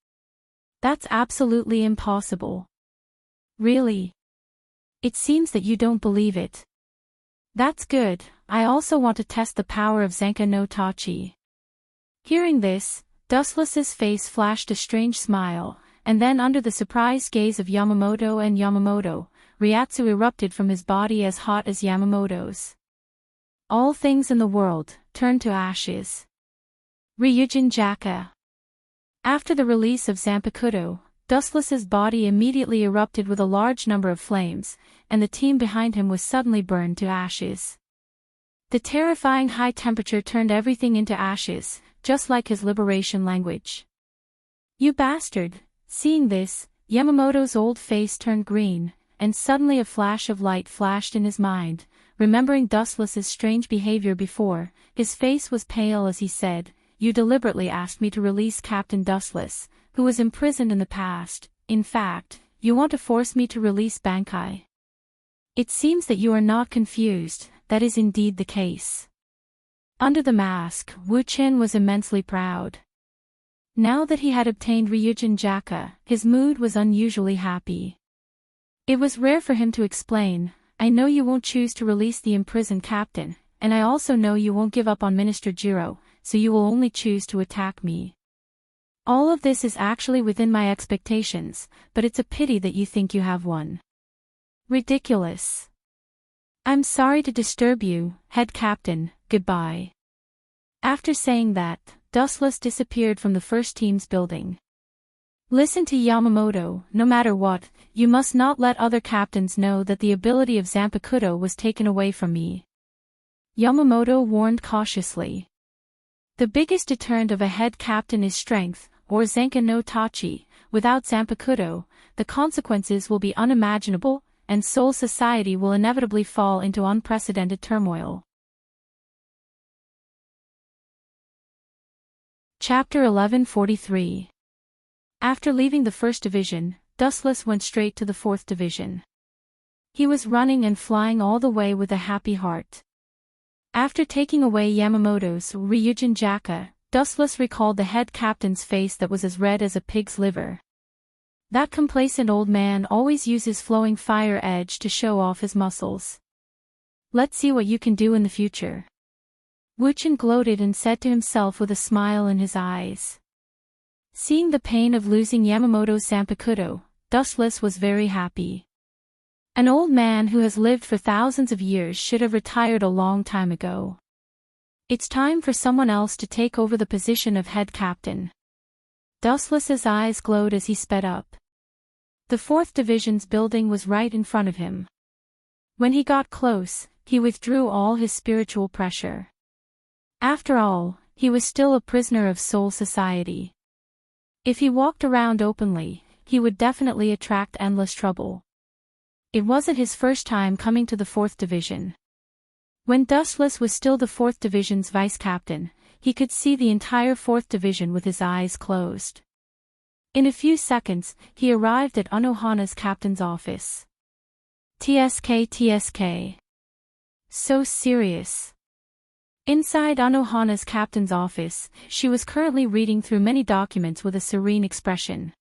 That's absolutely impossible. Really? It seems that you don't believe it. That's good, I also want to test the power of Zanken no Tachi. Hearing this, Dustless's face flashed a strange smile, and then under the surprised gaze of Yamamoto, Ryatsu erupted from his body as hot as Yamamoto's. All things in the world turned to ashes. Ryujin Jaka. After the release of Zanpakuto, Dustless's body immediately erupted with a large number of flames, and the team behind him was suddenly burned to ashes. The terrifying high temperature turned everything into ashes, just like his liberation language. You bastard! Seeing this, Yamamoto's old face turned green, and suddenly a flash of light flashed in his mind. remembering Dustless's strange behavior before. His face was pale as he said, "You deliberately asked me to release Captain Dustless, who was imprisoned in the past. In fact, you want to force me to release Bankai. It seems that you are not confused, that is indeed the case." Under the mask, Wu Qin was immensely proud. Now that he had obtained Ryujin Jaka, his mood was unusually happy. It was rare for him to explain, "I know you won't choose to release the imprisoned captain, and I also know you won't give up on Minister Jiro, so you will only choose to attack me. All of this is actually within my expectations, but it's a pity that you think you have won." Ridiculous. "I'm sorry to disturb you, head captain, goodbye." After saying that, Dustless disappeared from the first team's building. "Listen to Yamamoto, no matter what, you must not let other captains know that the ability of Zanpakuto was taken away from me," Yamamoto warned cautiously. The biggest deterrent of a head captain is strength, or Zenka no Tachi. Without Zanpakuto, the consequences will be unimaginable, and Soul Society will inevitably fall into unprecedented turmoil. Chapter 1143. After leaving the First Division, Dustless went straight to the Fourth Division. He was running and flying all the way with a happy heart. After taking away Yamamoto's Ryujin Jaka, Dustless recalled the head captain's face that was as red as a pig's liver. That complacent old man always uses flowing fire edge to show off his muscles. "Let's see what you can do in the future." Wuchen gloated and said to himself with a smile in his eyes. Seeing the pain of losing Yamamoto's Zanpakuto, Dustless was very happy. An old man who has lived for thousands of years should have retired a long time ago. It's time for someone else to take over the position of head captain. Dustless's eyes glowed as he sped up. The Fourth Division's building was right in front of him. When he got close, he withdrew all his spiritual pressure. After all, he was still a prisoner of Soul Society. If he walked around openly, he would definitely attract endless trouble. It wasn't his first time coming to the Fourth Division. When Dustless was still the Fourth Division's vice-captain, he could see the entire Fourth Division with his eyes closed. In a few seconds, he arrived at Unohana's captain's office. TSK. So serious. Inside Unohana's captain's office, she was currently reading through many documents with a serene expression.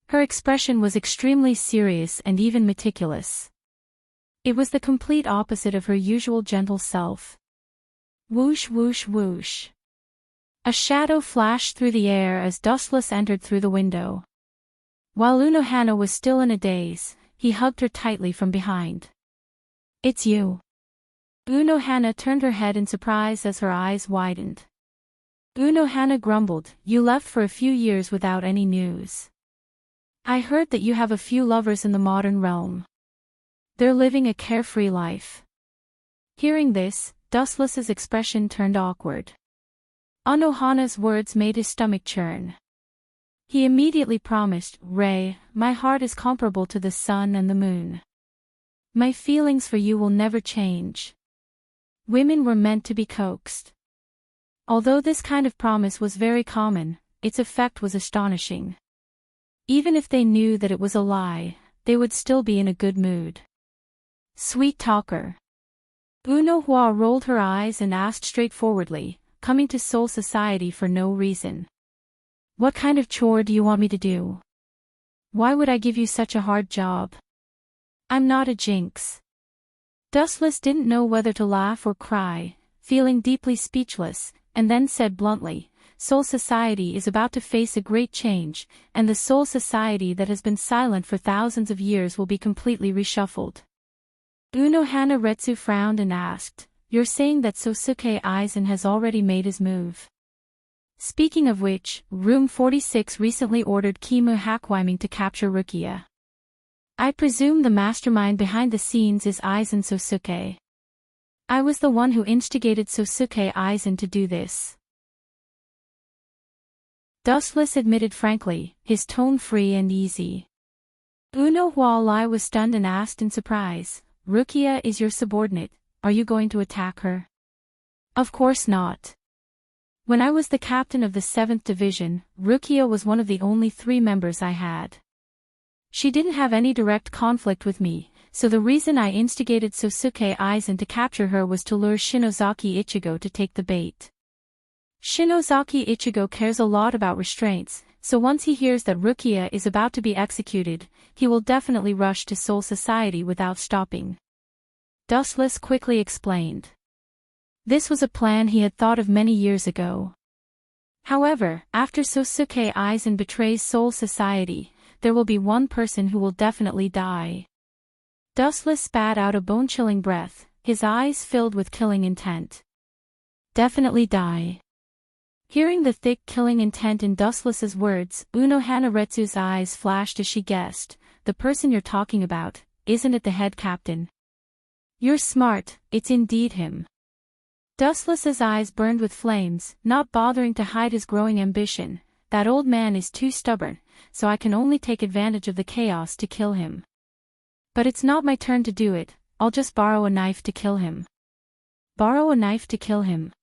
Her expression was extremely serious and even meticulous. It was the complete opposite of her usual gentle self. Whoosh whoosh whoosh. A shadow flashed through the air as Dustless entered through the window. While Unohana was still in a daze, he hugged her tightly from behind. "It's you." Unohana turned her head in surprise as her eyes widened. Unohana grumbled, "You left for a few years without any news. I heard that you have a few lovers in the modern realm. They're living a carefree life." Hearing this, Dustless's expression turned awkward. Unohana's words made his stomach churn. He immediately promised, "Ray, my heart is comparable to the sun and the moon. My feelings for you will never change." Women were meant to be coaxed. Although this kind of promise was very common, its effect was astonishing. Even if they knew that it was a lie, they would still be in a good mood. Sweet talker. Unohua rolled her eyes and asked straightforwardly, "Coming to Soul Society for no reason. What kind of chore do you want me to do? Why would I give you such a hard job? I'm not a jinx." Dustless didn't know whether to laugh or cry, feeling deeply speechless, and then said bluntly, "Soul Society is about to face a great change, and the Soul Society that has been silent for thousands of years will be completely reshuffled." Unohana Retsu frowned and asked, "You're saying that Sosuke Aizen has already made his move?" Speaking of which, Room 46 recently ordered Kimu Heartwarming to capture Rukia. I presume the mastermind behind the scenes is Aizen Sosuke. I was the one who instigated Sosuke Aizen to do this. Dustless admitted frankly, his tone free and easy. Unohua was stunned and asked in surprise, "Rukia is your subordinate, are you going to attack her? Of course not. When I was the captain of the 7th Division, Rukia was one of the only 3 members I had. She didn't have any direct conflict with me, so the reason I instigated Sosuke Aizen to capture her was to lure Shinozaki Ichigo to take the bait. Shinozaki Ichigo cares a lot about restraints, so once he hears that Rukia is about to be executed, he will definitely rush to Soul Society without stopping. Dustless quickly explained. This was a plan he had thought of many years ago. However, after Sosuke Aizen betrays Soul Society, there will be one person who will definitely die. Dustless spat out a bone-chilling breath, his eyes filled with killing intent. Definitely die. Hearing the thick killing intent in Dustless's words, Uno Hanaretsu's eyes flashed as she guessed, the person you're talking about, isn't it the head captain? You're smart, it's indeed him. Dustless's eyes burned with flames, not bothering to hide his growing ambition. That old man is too stubborn, so I can only take advantage of the chaos to kill him. But it's not my turn to do it, I'll just borrow a knife to kill him. Borrow a knife to kill him.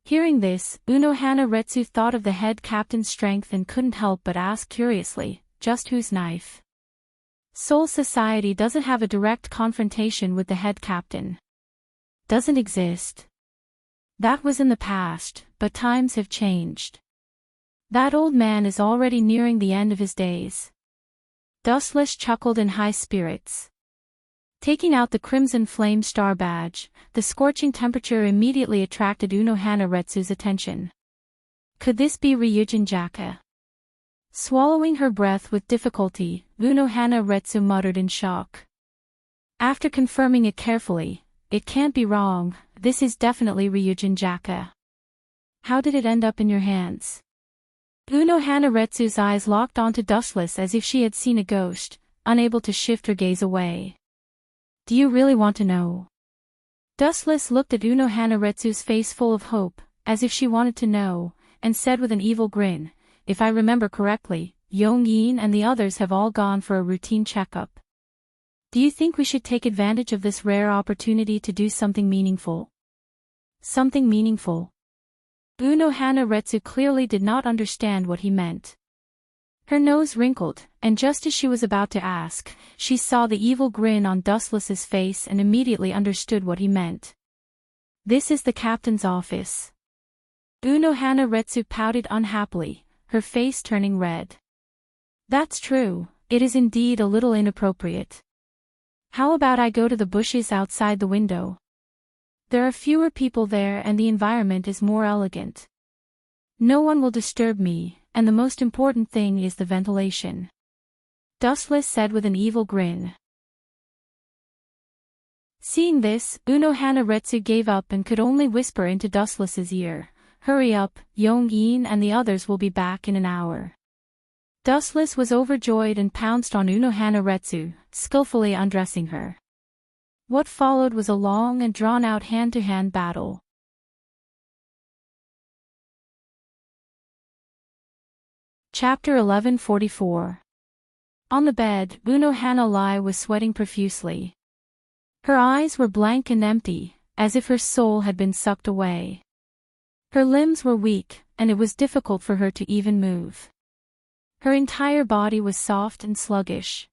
Hearing this, Uno Hanaretsu thought of the head captain's strength and couldn't help but ask curiously, just whose knife? Soul Society doesn't have a direct confrontation with the head captain. Doesn't exist. That was in the past, but times have changed. That old man is already nearing the end of his days. Dustless chuckled in high spirits. Taking out the Crimson Flame Star badge, the scorching temperature immediately attracted Uno Hanaretsu's attention. Could this be Ryujin Jaka? Swallowing her breath with difficulty, Uno Hanaretsu muttered in shock. After confirming it carefully, it can't be wrong, this is definitely Ryujin Jaka. How did it end up in your hands? Uno Hanaretsu's eyes locked onto Dustless as if she had seen a ghost, unable to shift her gaze away. Do you really want to know? Dustless looked at Uno Hanaretsu's face full of hope, as if she wanted to know, and said with an evil grin, if I remember correctly, Yong-yin and the others have all gone for a routine checkup. Do you think we should take advantage of this rare opportunity to do something meaningful? Something meaningful. Uno Hanaretsu clearly did not understand what he meant. Her nose wrinkled, and just as she was about to ask, she saw the evil grin on Dustless's face and immediately understood what he meant. This is the captain's office. Uno Hanaretsu pouted unhappily, her face turning red. That's true, it is indeed a little inappropriate. How about I go to the bushes outside the window? There are fewer people there and the environment is more elegant. No one will disturb me, and the most important thing is the ventilation. Dustless said with an evil grin. Seeing this, Uno Hanaretsu gave up and could only whisper into Dustless's ear, hurry up, Yong-yin and the others will be back in an hour. Dustless was overjoyed and pounced on Uno Hanaretsu, skillfully undressing her. What followed was a long and drawn-out hand-to-hand battle. Chapter 1144. On the bed, Uno Hana was sweating profusely. Her eyes were blank and empty, as if her soul had been sucked away. Her limbs were weak, and it was difficult for her to even move. Her entire body was soft and sluggish.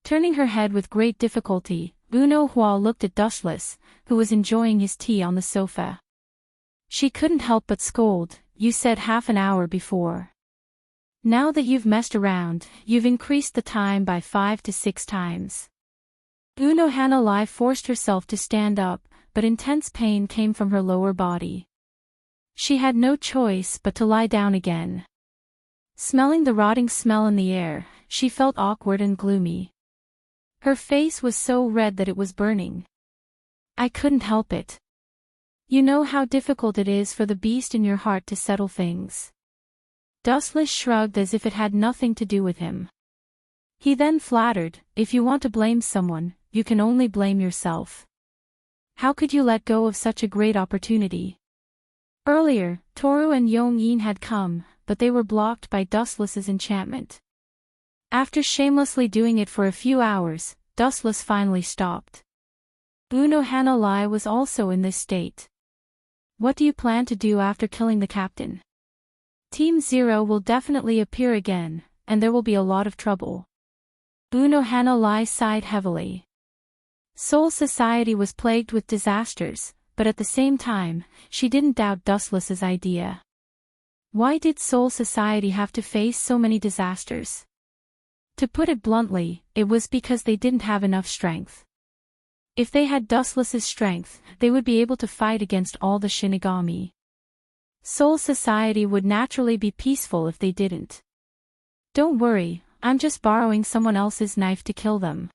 Turning her head with great difficulty, Uno Hua looked at Dustless, who was enjoying his tea on the sofa. She couldn't help but scold, you said half an hour before. Now that you've messed around, you've increased the time by 5 to 6 times. Uno Hana forced herself to stand up, but intense pain came from her lower body. She had no choice but to lie down again. Smelling the rotting smell in the air, she felt awkward and gloomy. Her face was so red that it was burning. I couldn't help it. You know how difficult it is for the beast in your heart to settle things. Dustless shrugged as if it had nothing to do with him. He then flattered, if you want to blame someone, you can only blame yourself. How could you let go of such a great opportunity? Earlier, Toru and Yong-yin had come, but they were blocked by Dustless's enchantment. After shamelessly doing it for a few hours, Dustless finally stopped. Uno Hanalei was also in this state. What do you plan to do after killing the captain? Team Zero will definitely appear again, and there will be a lot of trouble. Uno Hanalei sighed heavily. Soul Society was plagued with disasters, but at the same time, she didn't doubt Dustless's idea. Why did Soul Society have to face so many disasters? To put it bluntly, it was because they didn't have enough strength. If they had Dustless's strength, they would be able to fight against all the Shinigami. Soul Society would naturally be peaceful if they didn't. Don't worry, I'm just borrowing someone else's knife to kill them.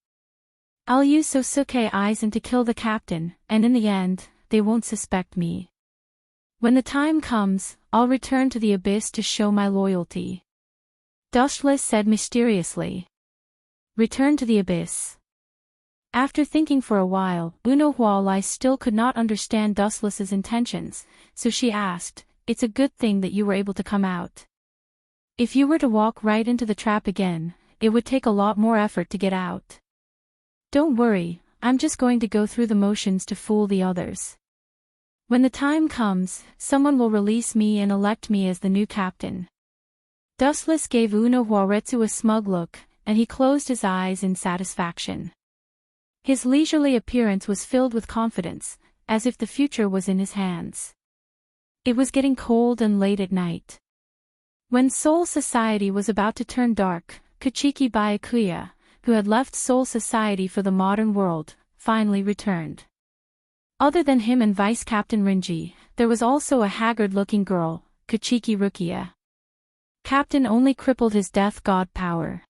I'll use Sosuke Aizen to kill the captain, and in the end, they won't suspect me. When the time comes, I'll return to the abyss to show my loyalty. Dustless said mysteriously. Return to the abyss. After thinking for a while, Uno Hualai still could not understand Dustless's intentions, so she asked, "It's a good thing that you were able to come out. If you were to walk right into the trap again, it would take a lot more effort to get out. Don't worry, I'm just going to go through the motions to fool the others. When the time comes, someone will release me and elect me as the new captain." Dustless gave Uno Huaretsu a smug look, and he closed his eyes in satisfaction. His leisurely appearance was filled with confidence, as if the future was in his hands. It was getting cold and late at night. When Soul Society was about to turn dark, Kuchiki Byakuya, who had left Soul Society for the modern world, finally returned. Other than him and Vice Captain Rinji, there was also a haggard-looking girl, Kuchiki Rukia. Captain only crippled his death god power.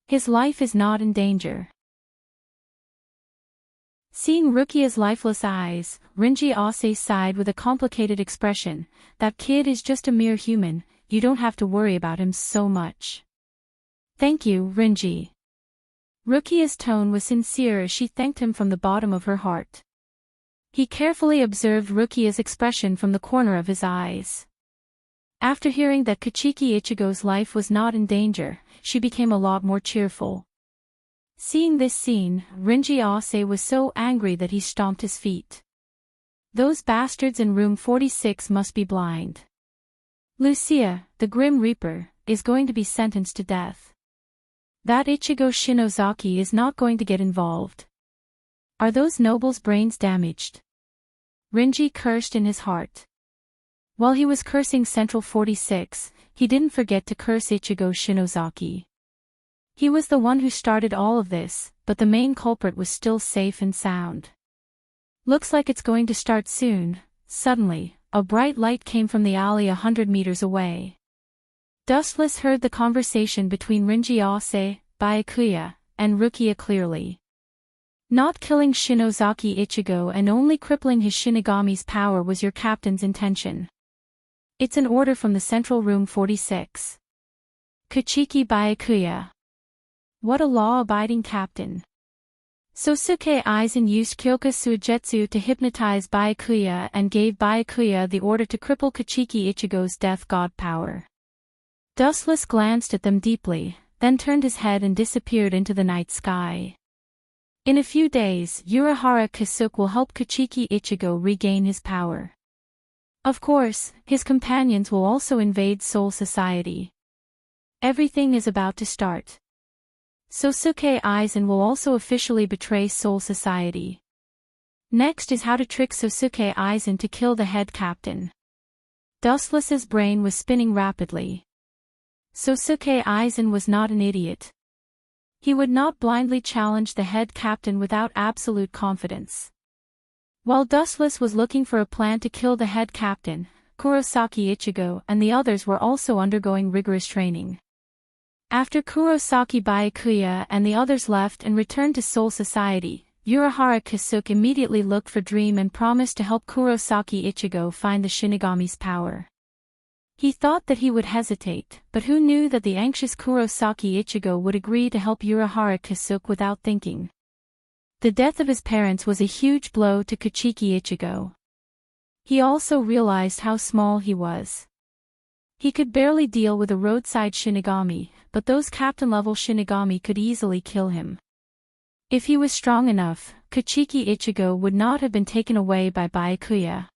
His life is not in danger. Seeing Rukia's lifeless eyes, Rinji Ase sighed with a complicated expression. That kid is just a mere human, you don't have to worry about him so much. Thank you, Rinji. Rukia's tone was sincere as she thanked him from the bottom of her heart. He carefully observed Rukia's expression from the corner of his eyes. After hearing that Kuchiki Ichigo's life was not in danger, she became a lot more cheerful. Seeing this scene, Rinji Ase was so angry that he stomped his feet. Those bastards in room 46 must be blind. Lucia, the Grim Reaper, is going to be sentenced to death. That Ichigo Shinozaki is not going to get involved. Are those nobles' brains damaged? Rinji cursed in his heart. While he was cursing Central 46, he didn't forget to curse Ichigo Shinozaki. He was the one who started all of this, but the main culprit was still safe and sound. Looks like it's going to start soon. Suddenly, a bright light came from the alley 100 meters away. Dustless heard the conversation between Rinji Ase, Byakuya, and Rukia clearly. Not killing Shinozaki Ichigo and only crippling his Shinigami's power was your captain's intention. It's an order from the Central Room 46. Kuchiki Byakuya. What a law-abiding captain. Sosuke Aizen used Kyoka Suigetsu to hypnotize Byakuya and gave Byakuya the order to cripple Kuchiki Ichigo's death god power. Dustless glanced at them deeply, then turned his head and disappeared into the night sky. In a few days, Urahara Kasuke will help Kuchiki Ichigo regain his power. Of course, his companions will also invade Soul Society. Everything is about to start. Sosuke Aizen will also officially betray Soul Society. Next is how to trick Sosuke Aizen to kill the head captain. Dustless's brain was spinning rapidly. Sosuke Aizen was not an idiot. He would not blindly challenge the head captain without absolute confidence. While Dustless was looking for a plan to kill the head captain, Kurosaki Ichigo and the others were also undergoing rigorous training. After Kurosaki Byakuya and the others left and returned to Soul Society, Urahara Kasuke immediately looked for Dream and promised to help Kurosaki Ichigo find the Shinigami's power. He thought that he would hesitate, but who knew that the anxious Kurosaki Ichigo would agree to help Urahara Kasuke without thinking. The death of his parents was a huge blow to Kuchiki Ichigo. He also realized how small he was. He could barely deal with a roadside Shinigami, but those captain-level Shinigami could easily kill him. If he was strong enough, Kuchiki Ichigo would not have been taken away by Byakuya.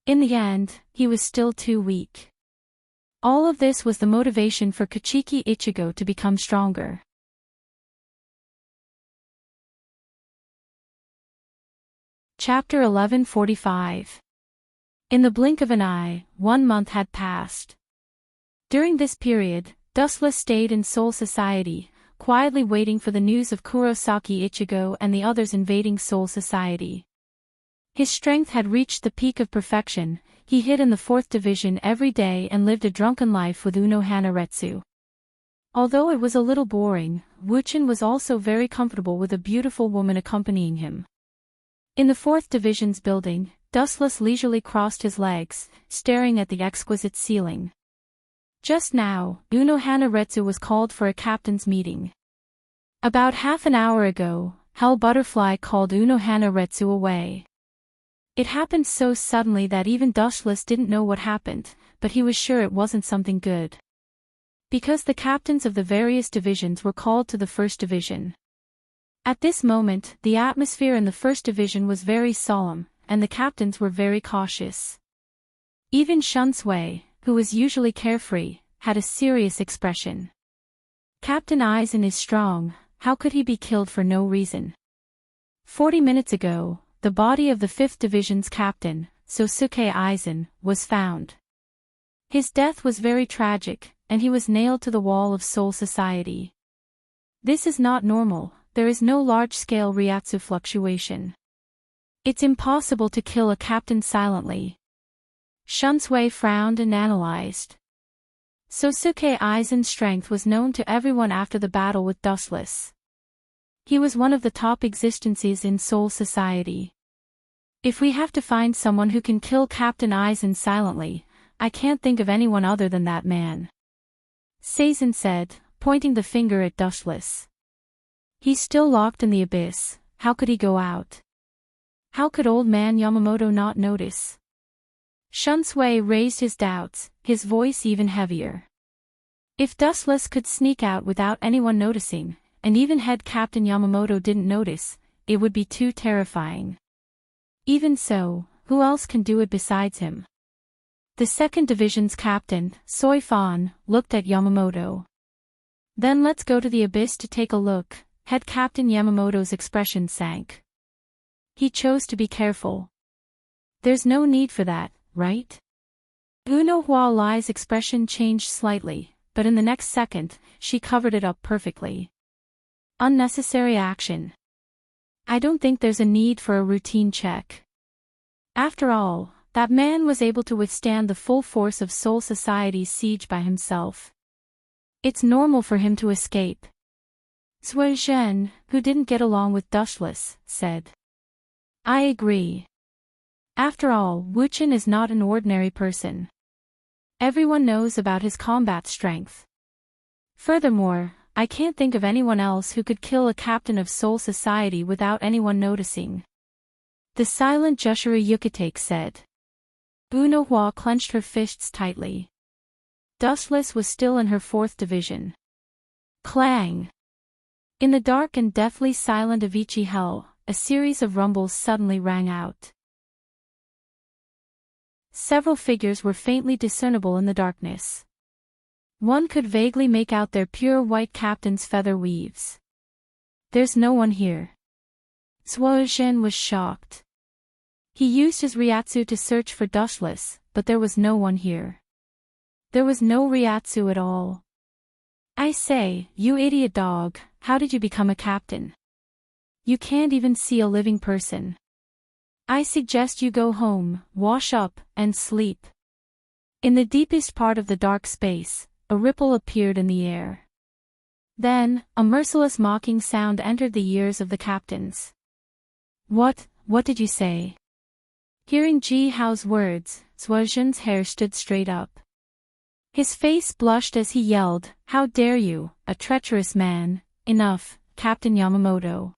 In the end, he was still too weak. All of this was the motivation for Kuchiki Ichigo to become stronger. Chapter 1145. In the blink of an eye, 1 month had passed. During this period, Dustless stayed in Soul Society, quietly waiting for the news of Kurosaki Ichigo and the others invading Soul Society. His strength had reached the peak of perfection. He hid in the 4th division every day and lived a drunken life with Uno Hanaretsu. Although it was a little boring, Wuchin was also very comfortable with a beautiful woman accompanying him. In the 4th division's building, Dustless leisurely crossed his legs, staring at the exquisite ceiling. Just now, Uno Hanaretsu was called for a captain's meeting. About half an hour ago, Hell Butterfly called Uno Hanaretsu away. It happened so suddenly that even Dustless didn't know what happened, but he was sure it wasn't something good. Because the captains of the various divisions were called to the 1st division. At this moment, the atmosphere in the 1st division was very solemn, and the captains were very cautious. Even Shunsui, who was usually carefree, had a serious expression. Captain Aizen is strong, how could he be killed for no reason? 40 minutes ago, the body of the 5th Division's captain, Sosuke Aizen, was found. His death was very tragic, and he was nailed to the wall of Soul Society. This is not normal, there is no large-scale Ryatsu fluctuation. It's impossible to kill a captain silently. Shunsui frowned and analyzed. Sosuke Aizen's strength was known to everyone after the battle with Dustless. He was one of the top existences in Soul Society. If we have to find someone who can kill Captain Aizen silently, I can't think of anyone other than that man. Seizen said, pointing the finger at Dustless. He's still locked in the abyss, how could he go out? How could old man Yamamoto not notice? Shunsui raised his doubts, his voice even heavier. If Dustless could sneak out without anyone noticing, and even head Captain Yamamoto didn't notice, it would be too terrifying. Even so, who else can do it besides him? The 2nd Division's captain, Soifan, looked at Yamamoto. Then let's go to the abyss to take a look. Head Captain Yamamoto's expression sank. He chose to be careful. There's no need for that, right? Uno Hua Lai's expression changed slightly, but in the next second, she covered it up perfectly. Unnecessary action. I don't think there's a need for a routine check. After all, that man was able to withstand the full force of Soul Society's siege by himself. It's normal for him to escape. Zhui Zhen, who didn't get along with Dustless, said. I agree. After all, Wuchin is not an ordinary person. Everyone knows about his combat strength. Furthermore, I can't think of anyone else who could kill a captain of Soul Society without anyone noticing. The silent Jushiro Yukitake said. Uno Hua clenched her fists tightly. Dustless was still in her 4th division. Clang! In the dark and deathly silent Avicii Hell, a series of rumbles suddenly rang out. Several figures were faintly discernible in the darkness. One could vaguely make out their pure white captain's feather weaves. There's no one here. Zhuo Zhen was shocked. He used his Ryatsu to search for Dustless, but there was no one here. There was no Ryatsu at all. I say, you idiot dog, how did you become a captain? You can't even see a living person. I suggest you go home, wash up, and sleep. In the deepest part of the dark space, a ripple appeared in the air. Then, a merciless mocking sound entered the ears of the captains. What did you say? Hearing Ji Hao's words, Zhuo Zhen's hair stood straight up. His face blushed as he yelled, How dare you, a treacherous man, enough, Captain Yamamoto.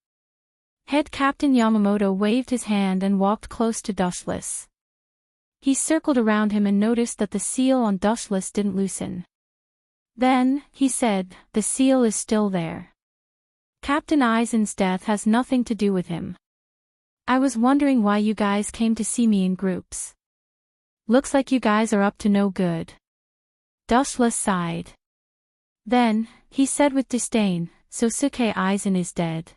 Head Captain Yamamoto waved his hand and walked close to Dustless. He circled around him and noticed that the seal on Dustless didn't loosen. Then, he said, the seal is still there. Captain Aizen's death has nothing to do with him. I was wondering why you guys came to see me in groups. Looks like you guys are up to no good. Dustless sighed. Then, he said with disdain, Sosuke Aizen is dead.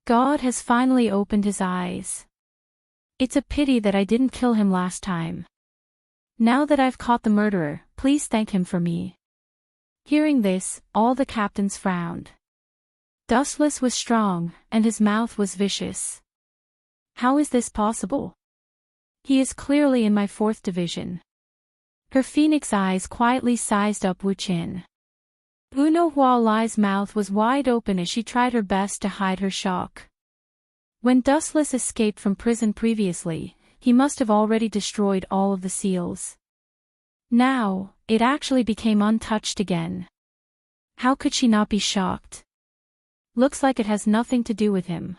God has finally opened his eyes. It's a pity that I didn't kill him last time. Now that I've caught the murderer, please thank him for me. Hearing this, all the captains frowned. Dustless was strong, and his mouth was vicious. How is this possible? He is clearly in my 4th division. Her phoenix eyes quietly sized up Wu Qin. Uno Hualai's mouth was wide open as she tried her best to hide her shock. When Dustless escaped from prison previously, he must have already destroyed all of the seals. Now, it actually became untouched again. How could she not be shocked? Looks like it has nothing to do with him.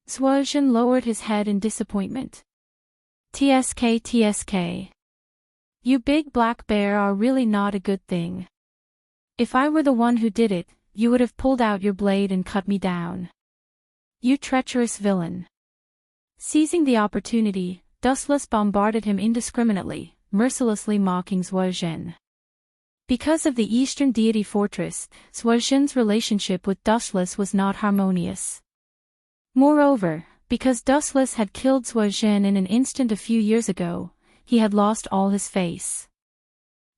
Suojin lowered his head in disappointment. TSK. You big black bear are really not a good thing. If I were the one who did it, you would have pulled out your blade and cut me down. You treacherous villain. Seizing the opportunity, Dustless bombarded him indiscriminately, mercilessly mocking Suojin. Because of the Eastern deity fortress, Suojin's relationship with Dustless was not harmonious. Moreover, because Dustless had killed Suojin in an instant a few years ago, he had lost all his face.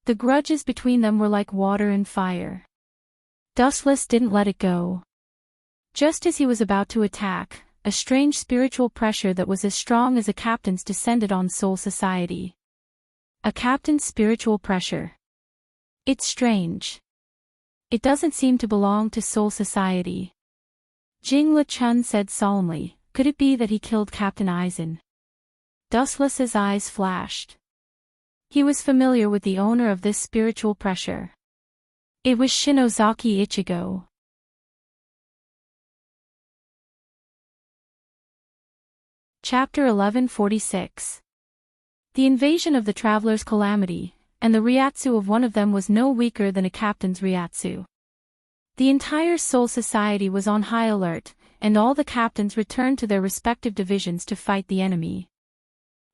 The grudges between them were like water and fire. Dustless didn't let it go. Just as he was about to attack, a strange spiritual pressure that was as strong as a captain's descended on Soul Society. A captain's spiritual pressure. It's strange. It doesn't seem to belong to Soul Society. Jing Le-chun said solemnly, could it be that he killed Captain Aizen? Dustless's eyes flashed. He was familiar with the owner of this spiritual pressure. It was Shinozaki Ichigo. Chapter 1146. The invasion of the Traveler's Calamity, and the Ryatsu of one of them was no weaker than a captain's Ryatsu. The entire Soul Society was on high alert, and all the captains returned to their respective divisions to fight the enemy.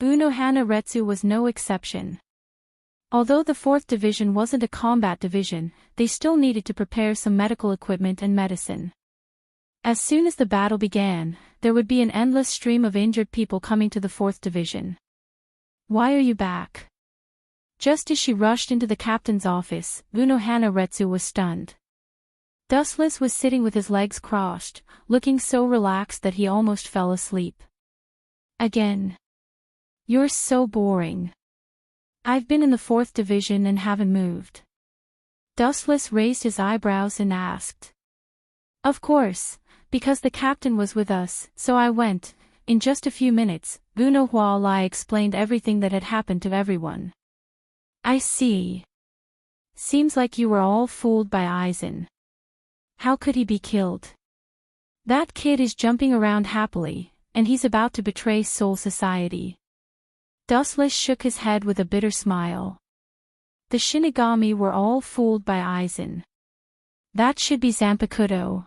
Unohana Retsu was no exception. Although the 4th division wasn't a combat division, they still needed to prepare some medical equipment and medicine. As soon as the battle began, there would be an endless stream of injured people coming to the 4th division. Why are you back? Just as she rushed into the captain's office, Unohana Retsu was stunned. Dustless was sitting with his legs crossed, looking so relaxed that he almost fell asleep. Again. You're so boring. I've been in the 4th division and haven't moved. Dustless raised his eyebrows and asked. Of course, because the captain was with us, so I went. In just a few minutes, Uno Hualai explained everything that had happened to everyone. I see. Seems like you were all fooled by Aizen. How could he be killed? That kid is jumping around happily, and he's about to betray Soul Society. Dustless shook his head with a bitter smile. The Shinigami were all fooled by Aizen. That should be Zanpakuto.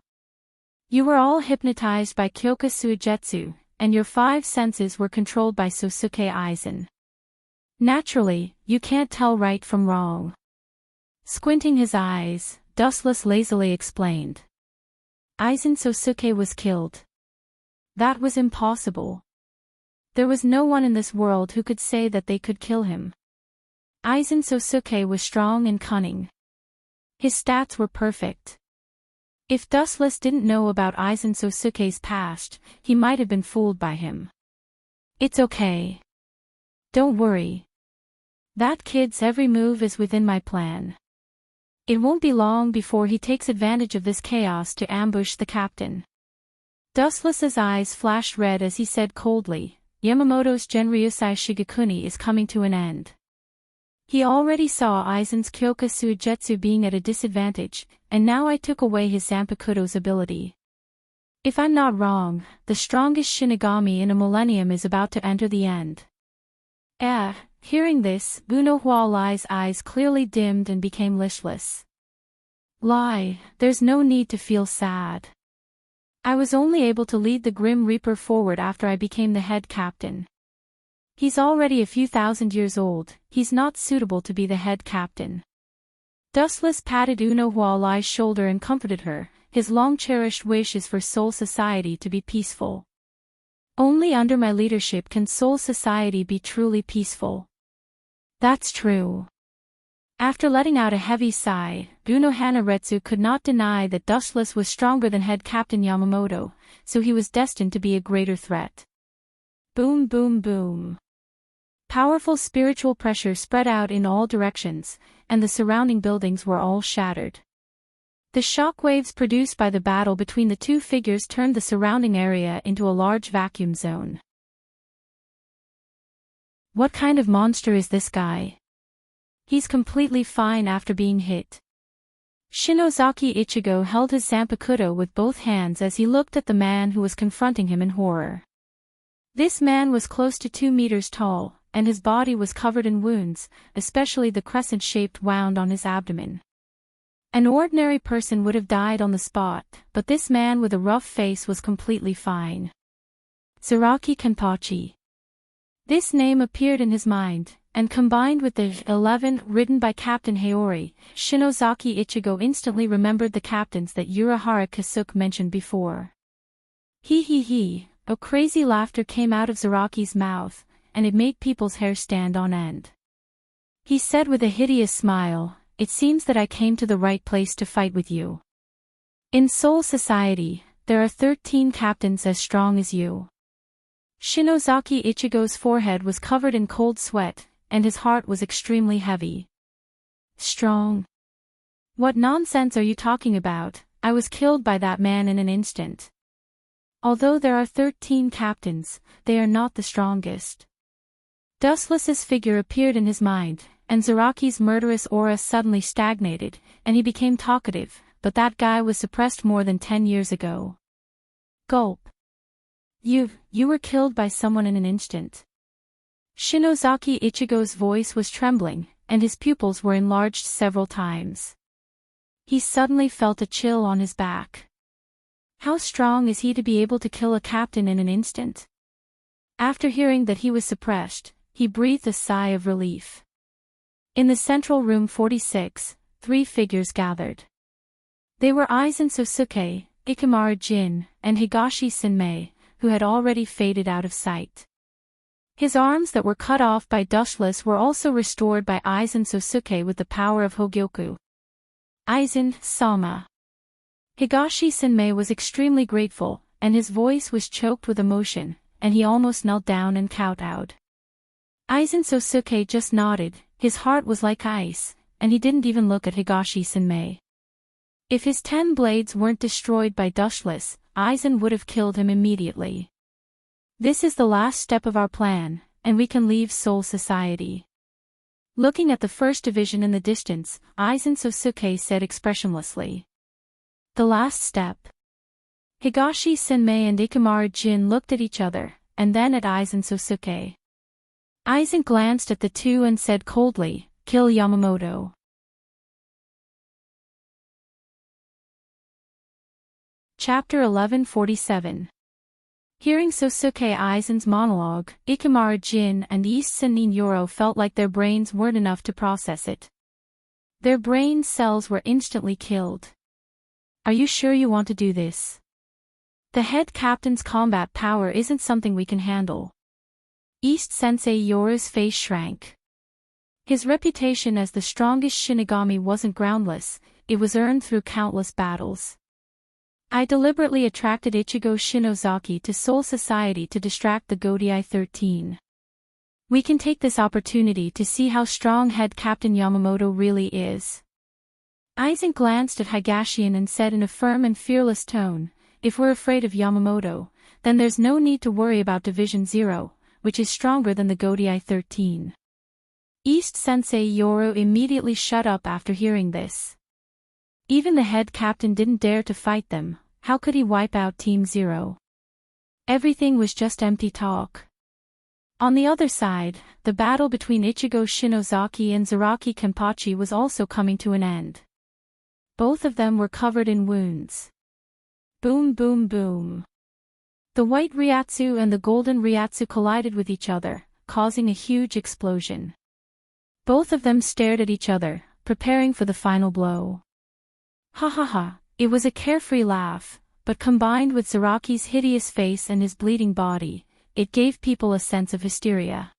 You were all hypnotized by Kyoka Suigetsu, and your 5 senses were controlled by Sosuke Aizen. Naturally, you can't tell right from wrong. Squinting his eyes, Dustless lazily explained. Aizen Sosuke was killed. That was impossible. There was no one in this world who could say that they could kill him. Aizen Sosuke was strong and cunning. His stats were perfect. If Dustless didn't know about Aizen Sosuke's past, he might have been fooled by him. It's okay. Don't worry. That kid's every move is within my plan. It won't be long before he takes advantage of this chaos to ambush the captain. Dustless's eyes flashed red as he said coldly, Yamamoto's Genryusai Shigekuni is coming to an end. He already saw Aizen's Kyoka Suigetsu being at a disadvantage, and now I took away his Zanpakuto's ability. If I'm not wrong, the strongest Shinigami in a millennium is about to enter the end. Hearing this, Uno Hualai's eyes clearly dimmed and became listless. Lie, there's no need to feel sad. I was only able to lead the Grim Reaper forward after I became the head captain. He's already a few thousand years old, he's not suitable to be the head captain. Dustless patted Uno Hualai's shoulder and comforted her. His long-cherished wish is for Soul Society to be peaceful. Only under my leadership can Soul Society be truly peaceful. That's true. After letting out a heavy sigh, Uno Hanaretsu could not deny that Dustless was stronger than head captain Yamamoto, so he was destined to be a greater threat. Boom boom boom. Powerful spiritual pressure spread out in all directions, and the surrounding buildings were all shattered. The shockwaves produced by the battle between the two figures turned the surrounding area into a large vacuum zone. What kind of monster is this guy? He's completely fine after being hit. Shinozaki Ichigo held his zanpakuto with both hands as he looked at the man who was confronting him in horror. This man was close to 2 meters tall, and his body was covered in wounds, especially the crescent-shaped wound on his abdomen. An ordinary person would have died on the spot, but this man with a rough face was completely fine. Zaraki Kenpachi. This name appeared in his mind, and combined with the 11 written by Captain Haori, Shinozaki Ichigo instantly remembered the captains that Urahara Kasuke mentioned before. He, a crazy laughter came out of Zaraki's mouth, and it made people's hair stand on end. He said with a hideous smile, "It seems that I came to the right place to fight with you. In Soul Society, there are 13 captains as strong as you." Shinozaki Ichigo's forehead was covered in cold sweat, and his heart was extremely heavy. Strong? What nonsense are you talking about? I was killed by that man in an instant. Although there are 13 captains, they are not the strongest. Dustless's figure appeared in his mind, and Zaraki's murderous aura suddenly stagnated, and he became talkative, but that guy was suppressed more than 10 years ago. Gulp. You were killed by someone in an instant. Shinozaki Ichigo's voice was trembling, and his pupils were enlarged several times. He suddenly felt a chill on his back. How strong is he to be able to kill a captain in an instant? After hearing that he was suppressed, he breathed a sigh of relief. In the central room 46, 3 figures gathered. They were Aizen Sosuke, Ikemara Jin, and Higashi Senmei, who had already faded out of sight. His arms that were cut off by Dustless were also restored by Aizen Sosuke with the power of Hogyoku. Aizen, Sama. Higashi Senmei was extremely grateful, and his voice was choked with emotion, and he almost knelt down and kowtowed. Aizen Sosuke just nodded, his heart was like ice, and he didn't even look at Higashi Senmei. If his 10 blades weren't destroyed by Dustless, Aizen would have killed him immediately. This is the last step of our plan, and we can leave Soul Society. Looking at the first division in the distance, Aizen Sosuke said expressionlessly. The last step. Higashi Senmei and Ikemara Jin looked at each other, and then at Aizen Sosuke. Aizen glanced at the two and said coldly, "Kill Yamamoto." Chapter 1147. Hearing Sosuke Aizen's monologue, Ikemara Jin and East Senin Yoro felt like their brains weren't enough to process it. Their brain cells were instantly killed. Are you sure you want to do this? The head captain's combat power isn't something we can handle. East Sensei Yoro's face shrank. His reputation as the strongest Shinigami wasn't groundless, it was earned through countless battles. I deliberately attracted Ichigo Shinozaki to Soul Society to distract the Godai 13. We can take this opportunity to see how strong head captain Yamamoto really is. Aizen glanced at Higashian and said in a firm and fearless tone, "If we're afraid of Yamamoto, then there's no need to worry about Division 0, which is stronger than the Godai 13. East Sensei Yoro immediately shut up after hearing this. Even the head captain didn't dare to fight them, how could he wipe out Team 0? Everything was just empty talk. On the other side, the battle between Ichigo Shinozaki and Zaraki Kenpachi was also coming to an end. Both of them were covered in wounds. Boom boom boom. The white Ryatsu and the golden Ryatsu collided with each other, causing a huge explosion. Both of them stared at each other, preparing for the final blow. Ha ha ha, it was a carefree laugh, but combined with Zaraki's hideous face and his bleeding body, it gave people a sense of hysteria.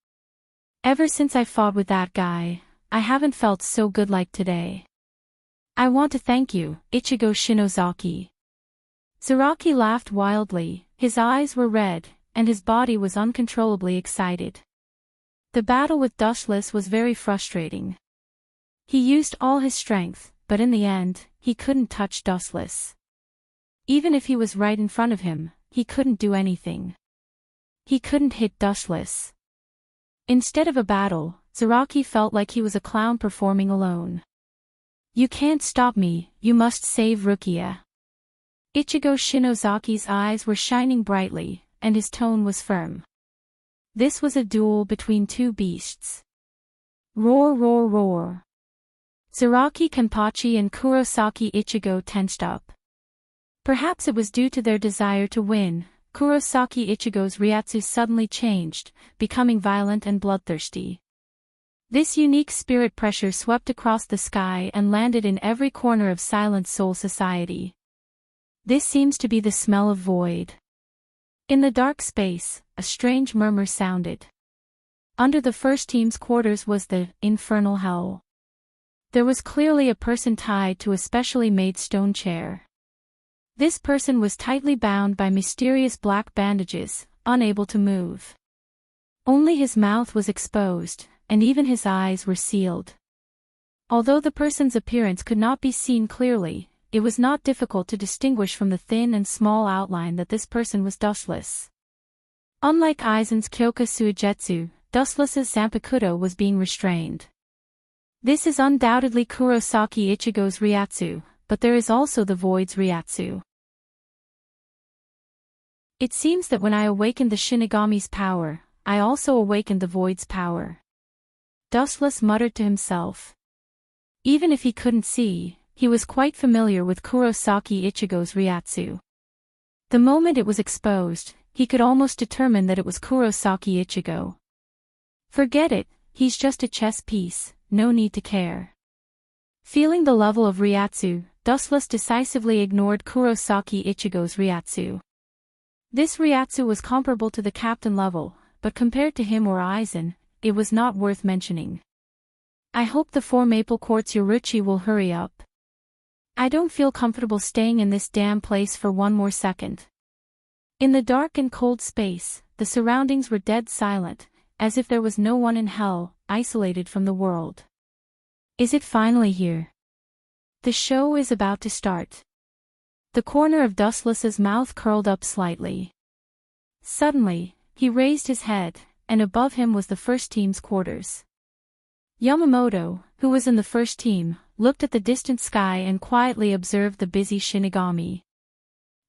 Ever since I fought with that guy, I haven't felt so good like today. I want to thank you, Ichigo Shinozaki. Zaraki laughed wildly, his eyes were red, and his body was uncontrollably excited. The battle with Dustless was very frustrating. He used all his strength, but in the end, he couldn't touch Dustless. Even if he was right in front of him, he couldn't do anything. He couldn't hit Dustless. Instead of a battle, Zaraki felt like he was a clown performing alone. You can't stop me, you must save Rukia. Ichigo Shinozaki's eyes were shining brightly, and his tone was firm. This was a duel between two beasts. Roar roar roar. Zaraki Kenpachi and Kurosaki Ichigo tensed up. Perhaps it was due to their desire to win, Kurosaki Ichigo's Ryatsu suddenly changed, becoming violent and bloodthirsty. This unique spirit pressure swept across the sky and landed in every corner of Silent Soul Society. This seems to be the smell of void. In the dark space, a strange murmur sounded. Under the first team's quarters was the infernal hell. There was clearly a person tied to a specially made stone chair. This person was tightly bound by mysterious black bandages, unable to move. Only his mouth was exposed, and even his eyes were sealed. Although the person's appearance could not be seen clearly, it was not difficult to distinguish from the thin and small outline that this person was Dustless. Unlike Aizen's Kyoka Suigetsu, Dustless's Zanpakuto was being restrained. This is undoubtedly Kurosaki Ichigo's Ryatsu, but there is also the Void's Ryatsu. It seems that when I awakened the Shinigami's power, I also awakened the Void's power. Dustless muttered to himself. Even if he couldn't see, he was quite familiar with Kurosaki Ichigo's Ryatsu. The moment it was exposed, he could almost determine that it was Kurosaki Ichigo. Forget it, he's just a chess piece, no need to care. Feeling the level of Ryatsu, Dustless decisively ignored Kurosaki Ichigo's Ryatsu. This Ryatsu was comparable to the captain level, but compared to him or Aizen, it was not worth mentioning. I hope the 4 Maple Quartz Yoruchi will hurry up. I don't feel comfortable staying in this damn place for one more second. In the dark and cold space, the surroundings were dead silent, as if there was no one in hell, isolated from the world. Is it finally here? The show is about to start. The corner of Dustless's mouth curled up slightly. Suddenly, he raised his head, and above him was the first team's quarters. Yamamoto, who was in the first team, looked at the distant sky and quietly observed the busy Shinigami.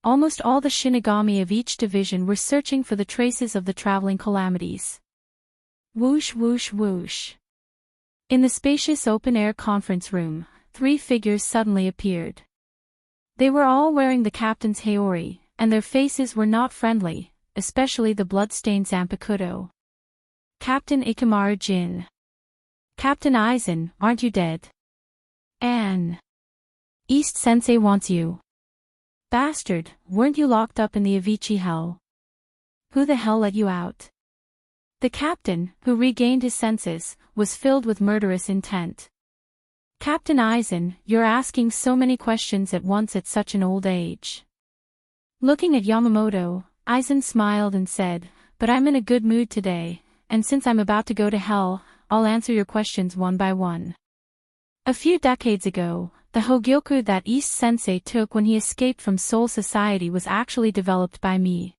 Almost all the Shinigami of each division were searching for the traces of the traveling calamities. Whoosh whoosh whoosh. In the spacious open-air conference room, 3 figures suddenly appeared. They were all wearing the captain's haori, and their faces were not friendly, especially the blood-stained Zanpakuto. Captain Ikamaru Jin. Captain Aizen, aren't you dead? Anne. East Sensei wants you. Bastard, weren't you locked up in the Avicii hell? Who the hell let you out? The captain, who regained his senses, was filled with murderous intent. Captain Aizen, you're asking so many questions at once at such an old age. Looking at Yamamoto, Aizen smiled and said, but I'm in a good mood today, and since I'm about to go to hell, I'll answer your questions one by one. A few decades ago, the Hogyoku that East Sensei took when he escaped from Soul Society was actually developed by me.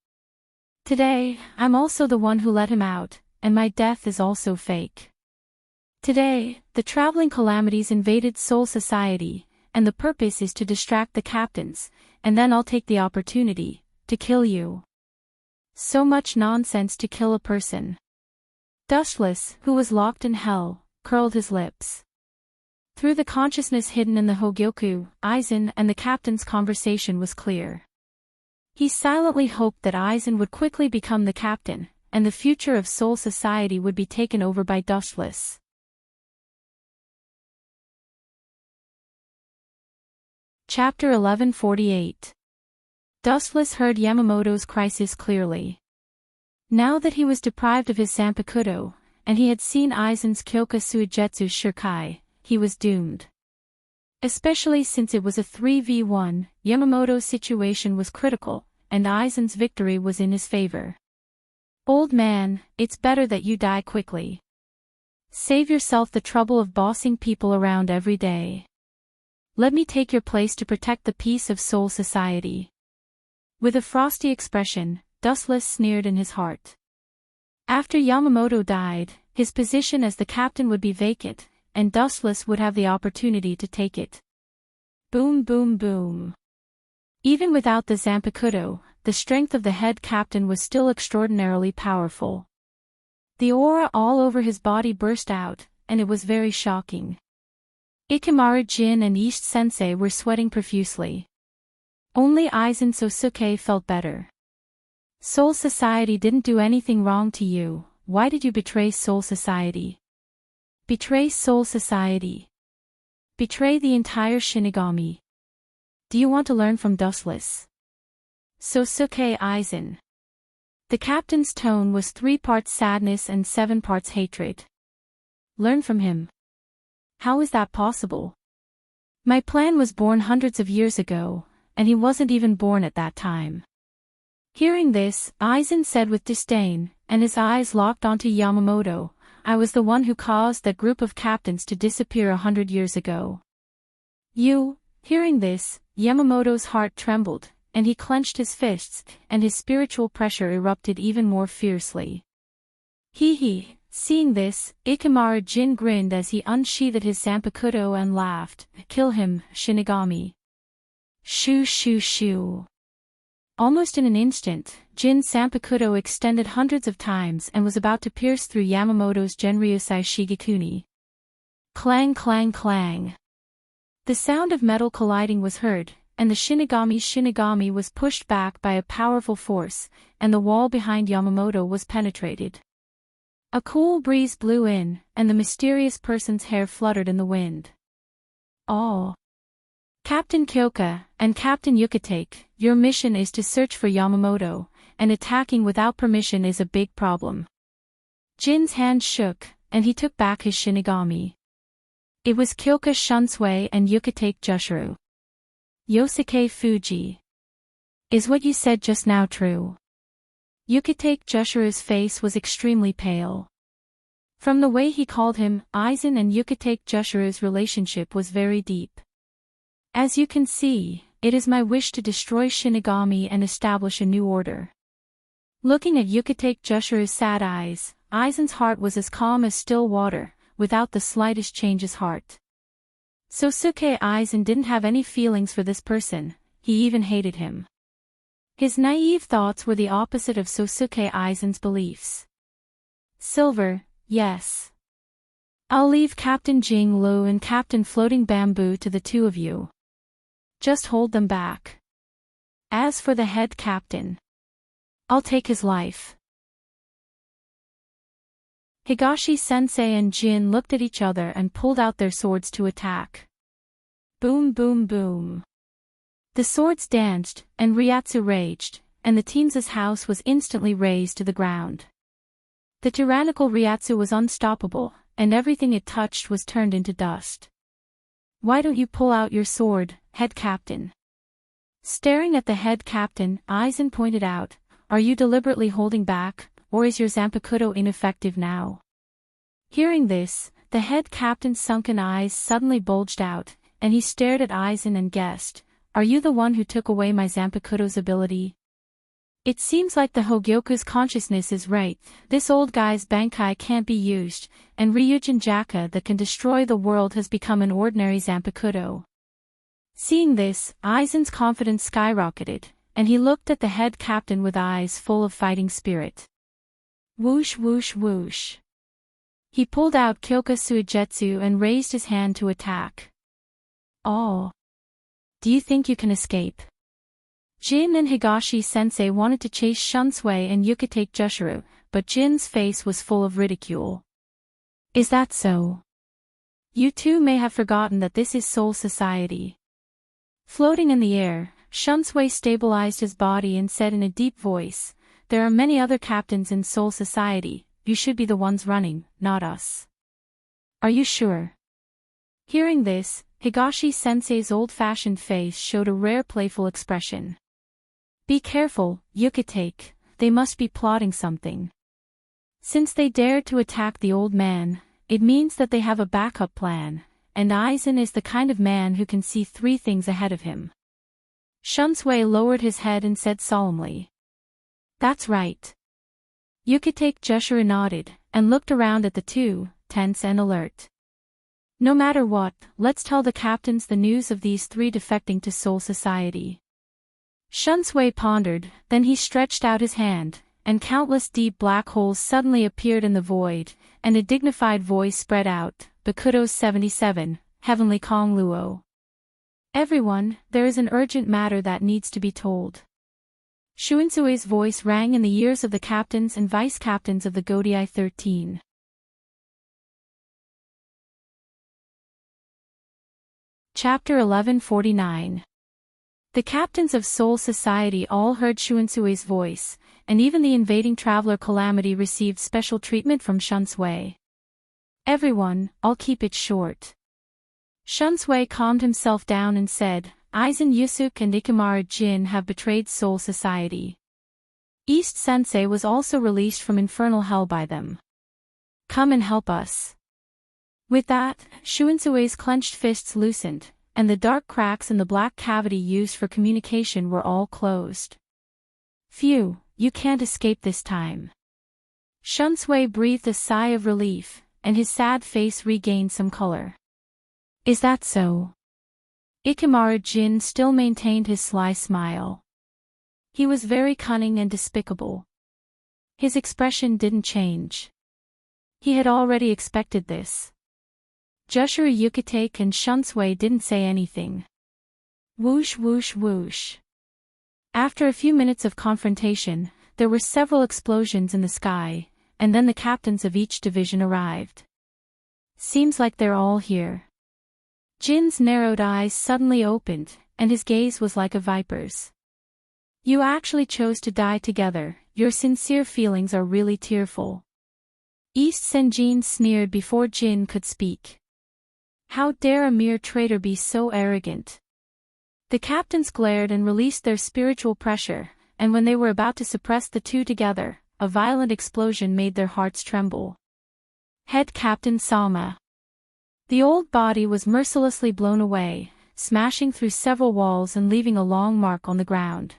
Today, I'm also the one who let him out, and my death is also fake. Today, the traveling calamities invaded Soul Society, and the purpose is to distract the captains, and then I'll take the opportunity to kill you. So much nonsense to kill a person. Dustless, who was locked in hell, curled his lips. Through the consciousness hidden in the Hogyoku, Aizen and the captain's conversation was clear. He silently hoped that Aizen would quickly become the captain, and the future of Soul Society would be taken over by Dustless. Chapter 1148. Dustless heard Yamamoto's crisis clearly. Now that he was deprived of his Zanpakuto, and he had seen Aizen's Kyoka Suigetsu Shirkai, he was doomed. Especially since it was a 3v1, Yamamoto's situation was critical, and Aizen's victory was in his favor. Old man, it's better that you die quickly. Save yourself the trouble of bossing people around every day. Let me take your place to protect the peace of Soul Society. With a frosty expression, Dustless sneered in his heart. After Yamamoto died, his position as the captain would be vacant, and Dustless would have the opportunity to take it. Boom boom boom. Even without the Zanpakuto, the strength of the head captain was still extraordinarily powerful. The aura all over his body burst out, and it was very shocking. Ikamaru Jin and Ishi Sensei were sweating profusely. Only Aizen Sosuke felt better. Soul Society didn't do anything wrong to you, why did you betray Soul Society? Betray Soul Society. Betray the entire Shinigami. Do you want to learn from Dustless? Sosuke Aizen. The captain's tone was 3 parts sadness and 7 parts hatred. Learn from him. How is that possible? My plan was born hundreds of years ago, and he wasn't even born at that time. Hearing this, Aizen said with disdain, and his eyes locked onto Yamamoto, I was the one who caused that group of captains to disappear 100 years ago. You, hearing this, Yamamoto's heart trembled, and he clenched his fists, and his spiritual pressure erupted even more fiercely. Hee. Seeing this, Ikamaru Jin grinned as he unsheathed his Zanpakuto and laughed, kill him, Shinigami. Shoo shoo shoo. Almost in an instant, Jin's Zanpakuto extended hundreds of times and was about to pierce through Yamamoto's Genryusai Shigekuni. Clang clang clang. The sound of metal colliding was heard, and the Shinigami's Shinigami was pushed back by a powerful force, and the wall behind Yamamoto was penetrated. A cool breeze blew in, and the mysterious person's hair fluttered in the wind. Oh! Captain Kyoka, and Captain Yukitake, your mission is to search for Yamamoto, and attacking without permission is a big problem. Jin's hand shook, and he took back his Shinigami. It was Kyoka Shunsui and Yukitake Jushiro. Yosuke Fuji. Is what you said just now true? Yukitake Jushiro's face was extremely pale. From the way he called him, Aizen and Yukitake Jushiro's relationship was very deep. As you can see, it is my wish to destroy Shinigami and establish a new order. Looking at Yukitake Jushiro's sad eyes, Aizen's heart was as calm as still water, without the slightest change's heart. Sosuke Aizen didn't have any feelings for this person, he even hated him. His naive thoughts were the opposite of Sosuke Aizen's beliefs. Silver, yes. I'll leave Captain Jing Lu and Captain Floating Bamboo to the two of you. Just hold them back. As for the head captain, I'll take his life. Higashi-sensei and Jin looked at each other and pulled out their swords to attack. Boom boom boom. The swords danced, and Ryatsu raged, and the teens' house was instantly razed to the ground. The tyrannical Ryatsu was unstoppable, and everything it touched was turned into dust. Why don't you pull out your sword, head captain? Staring at the head captain, Aizen pointed out, are you deliberately holding back, or is your Zanpakuto ineffective now? Hearing this, the head captain's sunken eyes suddenly bulged out, and he stared at Aizen and guessed, are you the one who took away my Zanpakuto's ability? It seems like the Hogyoku's consciousness is right, this old guy's Bankai can't be used, and Ryujin Jaka that can destroy the world has become an ordinary Zanpakuto. Seeing this, Aizen's confidence skyrocketed, and he looked at the head captain with eyes full of fighting spirit. Whoosh whoosh whoosh. He pulled out Kyoka Suigetsu and raised his hand to attack. Oh! Do you think you can escape? Jin and Higashi-sensei wanted to chase Shunsui and Yukitake Jushiro, but Jin's face was full of ridicule. Is that so? You two may have forgotten that this is Soul Society. Floating in the air, Shunsui stabilized his body and said in a deep voice, there are many other captains in Soul Society, you should be the ones running, not us. Are you sure? Hearing this, Higashi-sensei's old-fashioned face showed a rare playful expression. Be careful, Yukitake, they must be plotting something. Since they dared to attack the old man, it means that they have a backup plan, and Aizen is the kind of man who can see 3 things ahead of him. Shunsui lowered his head and said solemnly. That's right. Yukitake Jushiro nodded, and looked around at the two, tense and alert. No matter what, let's tell the captains the news of these 3 defecting to Soul Society. Shunsui pondered, then he stretched out his hand, and countless deep black holes suddenly appeared in the void, and a dignified voice spread out, Bakudo 77, Heavenly Kong Luo. Everyone, there is an urgent matter that needs to be told. Shuinsui's voice rang in the ears of the captains and vice-captains of the Godai 13. Chapter 1149. The captains of Soul Society all heard Shuinsui's voice, and even the invading traveler Calamity received special treatment from Shunsui. Everyone, I'll keep it short. Shunsui calmed himself down and said, Aizen Yusuke and Ikemara Jin have betrayed Soul Society. East Sensei was also released from infernal hell by them. Come and help us. With that, Shuinsui's clenched fists loosened, and the dark cracks in the black cavity used for communication were all closed. Phew, you can't escape this time. Shunsui breathed a sigh of relief, and his sad face regained some color. Is that so? Ikemara Jin still maintained his sly smile. He was very cunning and despicable. His expression didn't change. He had already expected this. Jushiro Yukitake and Shunsui didn't say anything. Whoosh whoosh whoosh. After a few minutes of confrontation, there were several explosions in the sky, and then the captains of each division arrived. Seems like they're all here. Jin's narrowed eyes suddenly opened, and his gaze was like a viper's. You actually chose to die together, your sincere feelings are really tearful. East Senjin sneered before Jin could speak. How dare a mere traitor be so arrogant? The captains glared and released their spiritual pressure, and when they were about to suppress the two together, a violent explosion made their hearts tremble. Head Captain Sama. The old body was mercilessly blown away, smashing through several walls and leaving a long mark on the ground.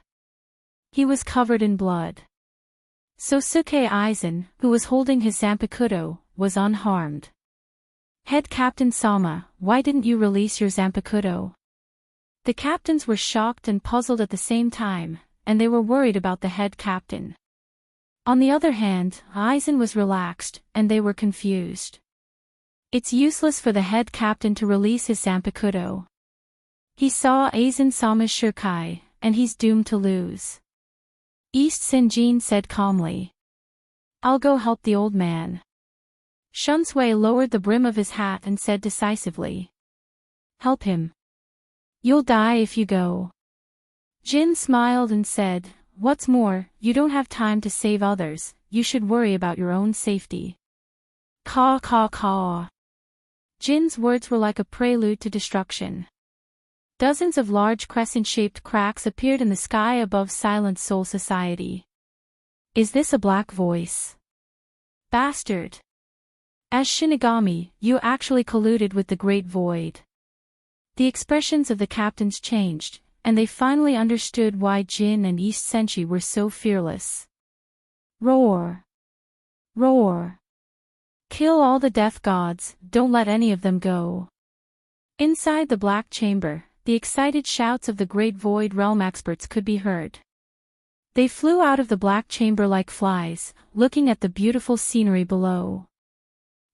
He was covered in blood. Sosuke Aizen, who was holding his Zanpakuto, was unharmed. Head Captain Sama, why didn't you release your Zanpakuto? The captains were shocked and puzzled at the same time, and they were worried about the head captain. On the other hand, Aizen was relaxed, and they were confused. It's useless for the head captain to release his Zanpakuto. He saw Aizen Sama's Shirkai, and he's doomed to lose. East Senjin said calmly. I'll go help the old man. Shunsui lowered the brim of his hat and said decisively. Help him. You'll die if you go. Jin smiled and said, what's more, you don't have time to save others, you should worry about your own safety. Caw caw caw. Jin's words were like a prelude to destruction. Dozens of large crescent-shaped cracks appeared in the sky above Silent Soul Society. Is this a black voice? Bastard! As Shinigami, you actually colluded with the Great Void. The expressions of the captains changed, and they finally understood why Jin and East Senshi were so fearless. Roar! Roar! Kill all the death gods, don't let any of them go. Inside the black chamber, the excited shouts of the Great Void Realm experts could be heard. They flew out of the black chamber like flies, looking at the beautiful scenery below.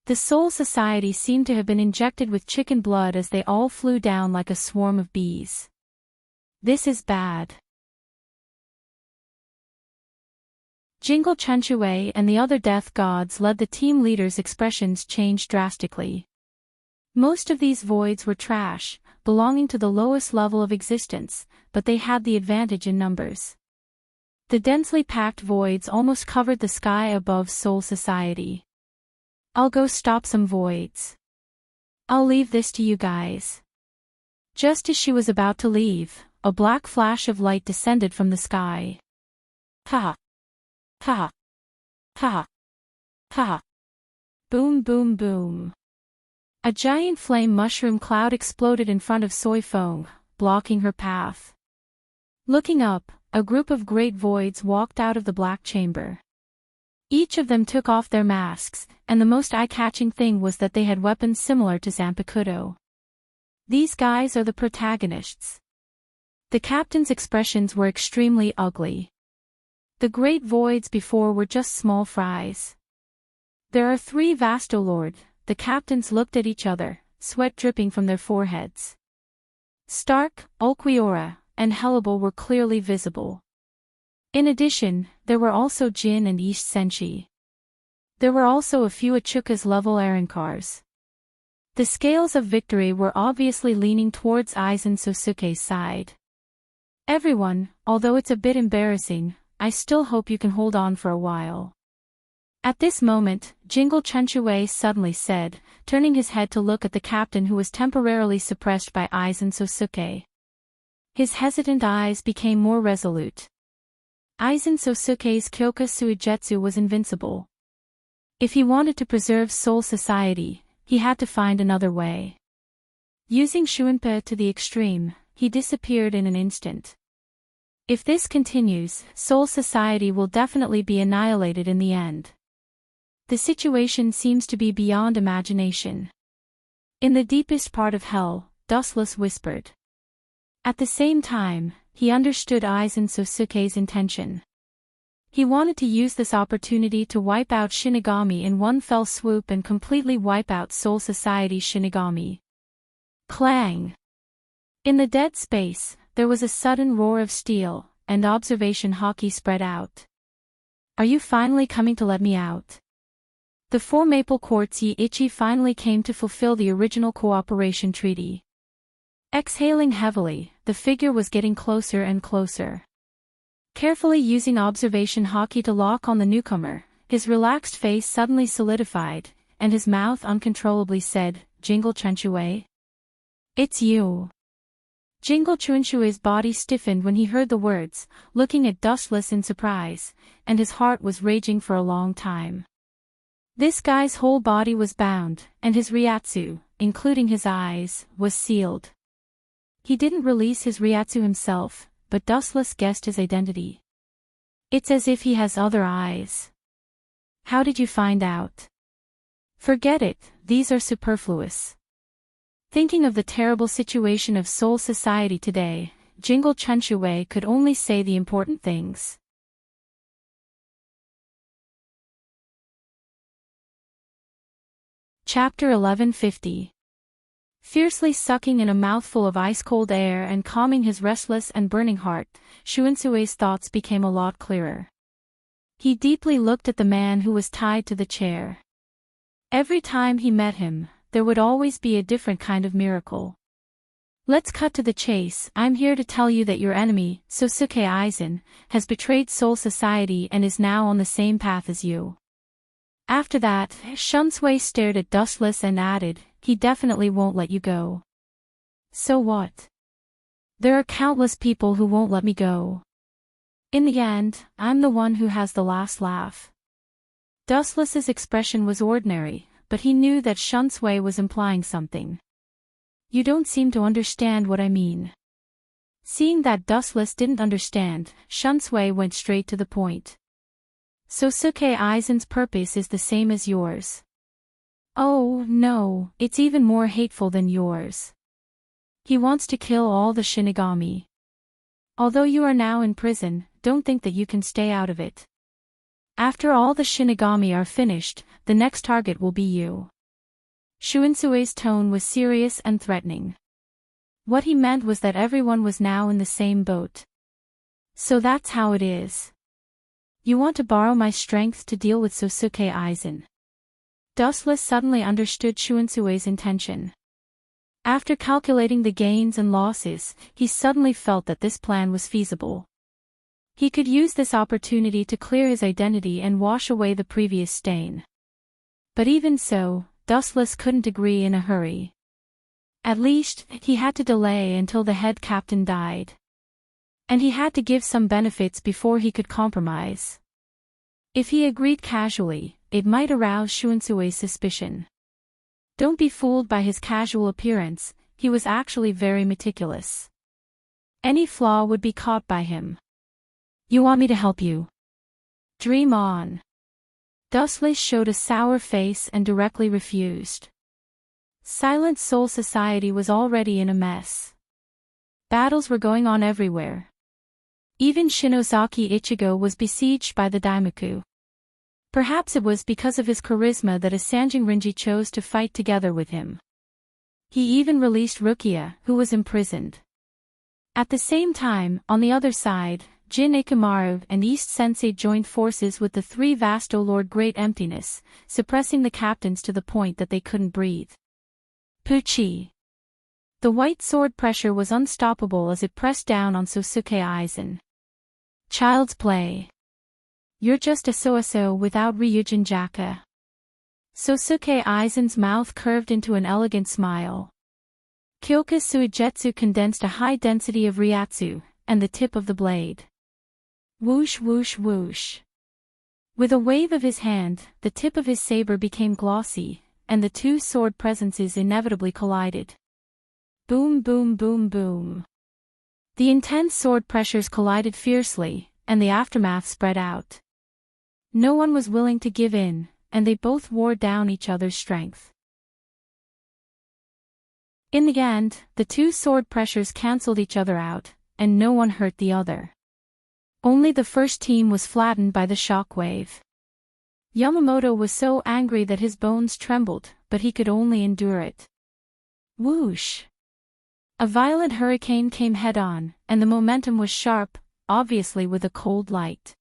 The Soul Society seemed to have been injected with chicken blood as they all flew down like a swarm of bees. This is bad. Jingle Chunchue and the other death gods led the team leaders' expressions changed drastically. Most of these voids were trash, belonging to the lowest level of existence, but they had the advantage in numbers. The densely packed voids almost covered the sky above Soul Society. I'll go stop some voids. I'll leave this to you guys. Just as she was about to leave, a black flash of light descended from the sky. Ha! Ha! Ha! Ha! Boom boom boom. A giant flame mushroom cloud exploded in front of Soi Feng, blocking her path. Looking up, a group of great voids walked out of the black chamber. Each of them took off their masks, and the most eye-catching thing was that they had weapons similar to Zanpakuto. These guys are the protagonists. The captain's expressions were extremely ugly. The great voids before were just small fries. There are 3 Vastolord. The captains looked at each other, sweat dripping from their foreheads. Stark, Ulquiorra, and Hellable were clearly visible. In addition, there were also Jin and Ish Senshi. There were also a few Achuka's level Arankars. The scales of victory were obviously leaning towards Aizen Sosuke's side. Everyone, although it's a bit embarrassing, I still hope you can hold on for a while. At this moment, Jingle Chunchue suddenly said, turning his head to look at the captain who was temporarily suppressed by Aizen Sosuke. His hesitant eyes became more resolute. Aizen Sosuke's Kyoka Suigetsu was invincible. If he wanted to preserve Soul Society, he had to find another way. Using Shuinpa to the extreme, he disappeared in an instant. If this continues, Soul Society will definitely be annihilated in the end. The situation seems to be beyond imagination. In the deepest part of hell, Dustless whispered. At the same time, he understood Aizen Sosuke's intention. He wanted to use this opportunity to wipe out Shinigami in one fell swoop and completely wipe out Soul Society's Shinigami. Clang! In the dead space, there was a sudden roar of steel, and observation hockey spread out. Are you finally coming to let me out? The 4 Maple Quartz Ichi finally came to fulfill the original cooperation treaty. Exhaling heavily, the figure was getting closer and closer. Carefully using observation hockey to lock on the newcomer, his relaxed face suddenly solidified, and his mouth uncontrollably said, Jingle Chunchue? It's you. Jingle Chunchue's body stiffened when he heard the words, looking at Dustless in surprise, and his heart was raging for a long time. This guy's whole body was bound, and his Ryatsu, including his eyes, was sealed. He didn't release his Ryatsu himself, but Dustless guessed his identity. It's as if he has other eyes. How did you find out? Forget it, these are superfluous. Thinking of the terrible situation of Soul Society today, Jingle Chunchue could only say the important things. Chapter 1150. Fiercely sucking in a mouthful of ice-cold air and calming his restless and burning heart, Shuinsue's thoughts became a lot clearer. He deeply looked at the man who was tied to the chair. Every time he met him, there would always be a different kind of miracle. Let's cut to the chase. I'm here to tell you that your enemy, Sosuke Aizen, has betrayed Soul Society and is now on the same path as you. After that, Shunsui stared at Dustless and added, he definitely won't let you go. So what? There are countless people who won't let me go. In the end, I'm the one who has the last laugh. Dustless's expression was ordinary, but he knew that Shunsui was implying something. You don't seem to understand what I mean. Seeing that Dustless didn't understand, Shunsui went straight to the point. Sosuke Aizen's purpose is the same as yours. Oh, no, it's even more hateful than yours. He wants to kill all the Shinigami. Although you are now in prison, don't think that you can stay out of it. After all the Shinigami are finished, the next target will be you. Shuinsue's tone was serious and threatening. What he meant was that everyone was now in the same boat. So that's how it is. You want to borrow my strength to deal with Sosuke Aizen. Dustless suddenly understood Shuinsue's intention. After calculating the gains and losses, he suddenly felt that this plan was feasible. He could use this opportunity to clear his identity and wash away the previous stain. But even so, Dustless couldn't agree in a hurry. At least, he had to delay until the head captain died. And he had to give some benefits before he could compromise. If he agreed casually, it might arouse Shuinsue's suspicion. Don't be fooled by his casual appearance, he was actually very meticulous. Any flaw would be caught by him. You want me to help you? Dream on. Dustless showed a sour face and directly refused. Silent Soul Society was already in a mess. Battles were going on everywhere. Even Shinozaki Ichigo was besieged by the Daimoku. Perhaps it was because of his charisma that a Sanjin Rinji chose to fight together with him. He even released Rukia, who was imprisoned. At the same time, on the other side, Jin Ikamaru and East Sensei joined forces with the three Vasto Lord Great Emptiness, suppressing the captains to the point that they couldn't breathe. Pucci. The white sword pressure was unstoppable as it pressed down on Sosuke Aizen. Child's play. You're just a so-so without Ryujin Jaka. Sosuke Aizen's mouth curved into an elegant smile. Kyoka Suigetsu condensed a high density of Ryatsu, and the tip of the blade. Whoosh whoosh whoosh. With a wave of his hand, the tip of his saber became glossy, and the two sword presences inevitably collided. Boom boom boom boom. The intense sword pressures collided fiercely, and the aftermath spread out. No one was willing to give in, and they both wore down each other's strength. In the end, the two sword pressures cancelled each other out, and no one hurt the other. Only the first team was flattened by the shockwave. Yamamoto was so angry that his bones trembled, but he could only endure it. Whoosh! A violent hurricane came head-on, and the momentum was sharp, obviously with a cold light.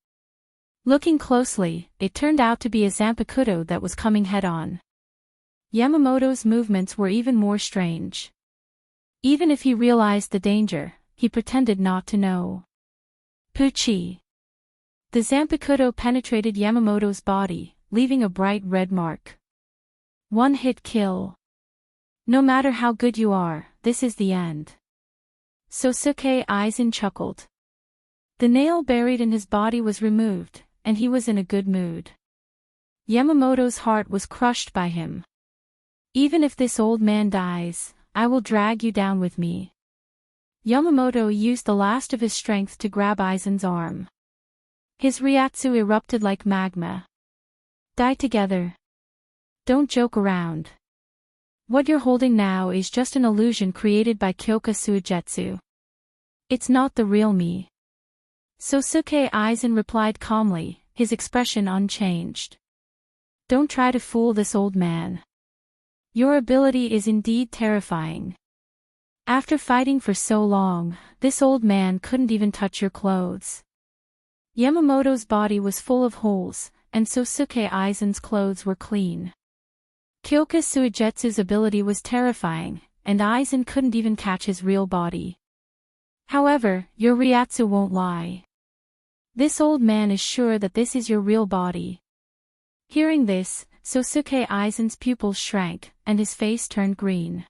Looking closely, it turned out to be a Zanpakuto that was coming head-on. Yamamoto's movements were even more strange. Even if he realized the danger, he pretended not to know. Pucci. The Zanpakuto penetrated Yamamoto's body, leaving a bright red mark. One-hit kill. No matter how good you are, this is the end. Sosuke Aizen chuckled. The nail buried in his body was removed, and he was in a good mood. Yamamoto's heart was crushed by him. Even if this old man dies, I will drag you down with me. Yamamoto used the last of his strength to grab Aizen's arm. His Ryatsu erupted like magma. Die together. Don't joke around. What you're holding now is just an illusion created by Kyoka Suigetsu. It's not the real me. Sosuke Aizen replied calmly, his expression unchanged. Don't try to fool this old man. Your ability is indeed terrifying. After fighting for so long, this old man couldn't even touch your clothes. Yamamoto's body was full of holes, and Sosuke Aizen's clothes were clean. Kyoka Suigetsu's ability was terrifying, and Aizen couldn't even catch his real body. However, your Ryatsu won't lie. This old man is sure that this is your real body. Hearing this, Sosuke Aizen's pupils shrank, and his face turned green.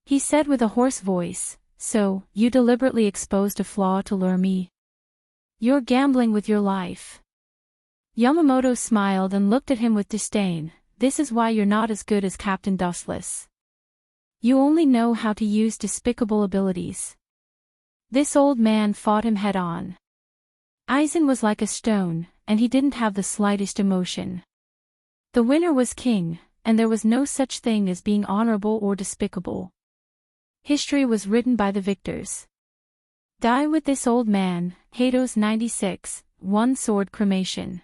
He said with a hoarse voice, "So, you deliberately exposed a flaw to lure me? You're gambling with your life." Yamamoto smiled and looked at him with disdain. This is why you're not as good as Captain Dustless. You only know how to use despicable abilities. This old man fought him head-on. Aizen was like a stone, and he didn't have the slightest emotion. The winner was king, and there was no such thing as being honorable or despicable. History was written by the victors. Die with this old man, Hatos 96, one sword cremation.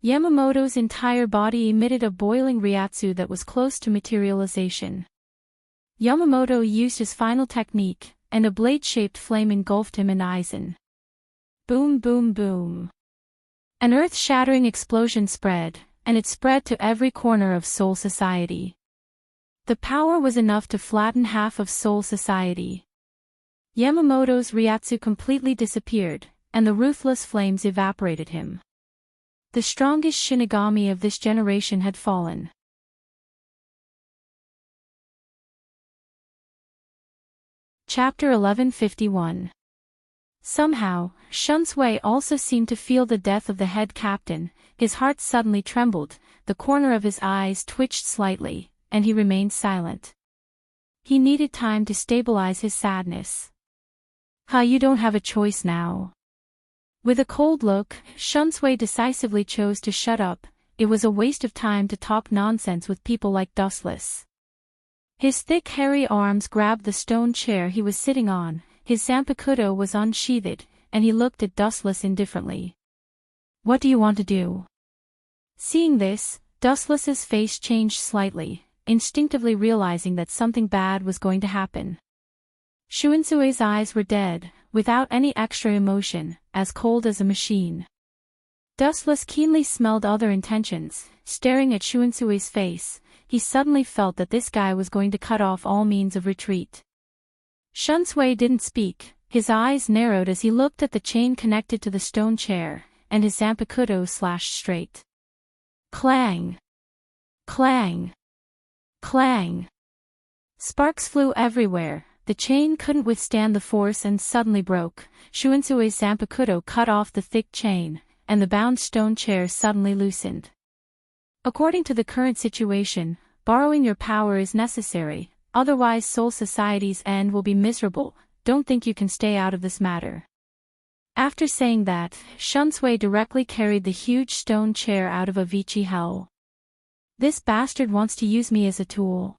Yamamoto's entire body emitted a boiling Ryatsu that was close to materialization. Yamamoto used his final technique, and a blade-shaped flame engulfed him and Aizen. Boom boom boom. An earth-shattering explosion spread, and it spread to every corner of Soul Society. The power was enough to flatten half of Soul Society. Yamamoto's Ryatsu completely disappeared, and the ruthless flames evaporated him. The strongest Shinigami of this generation had fallen. Chapter 1151. Somehow, Shunsui also seemed to feel the death of the head captain. His heart suddenly trembled, the corner of his eyes twitched slightly, and he remained silent. He needed time to stabilize his sadness. You don't have a choice now. With a cold look, Shunsui decisively chose to shut up. It was a waste of time to talk nonsense with people like Dustless. His thick hairy arms grabbed the stone chair he was sitting on, his zanpakuto was unsheathed, and he looked at Dustless indifferently. What do you want to do? Seeing this, Dustless's face changed slightly, instinctively realizing that something bad was going to happen. Shuinsui's eyes were dead, without any extra emotion, as cold as a machine. Dustless keenly smelled other intentions, staring at Shuinsui's face. He suddenly felt that this guy was going to cut off all means of retreat. Shunsui didn't speak, his eyes narrowed as he looked at the chain connected to the stone chair, and his zanpakuto slashed straight. Clang! Clang! Clang! Sparks flew everywhere, the chain couldn't withstand the force and suddenly broke. Shuinsui's zanpakuto cut off the thick chain, and the bound stone chair suddenly loosened. According to the current situation, borrowing your power is necessary, otherwise Soul Society's end will be miserable. Don't think you can stay out of this matter. After saying that, Shunsui directly carried the huge stone chair out of Avicii hell. This bastard wants to use me as a tool.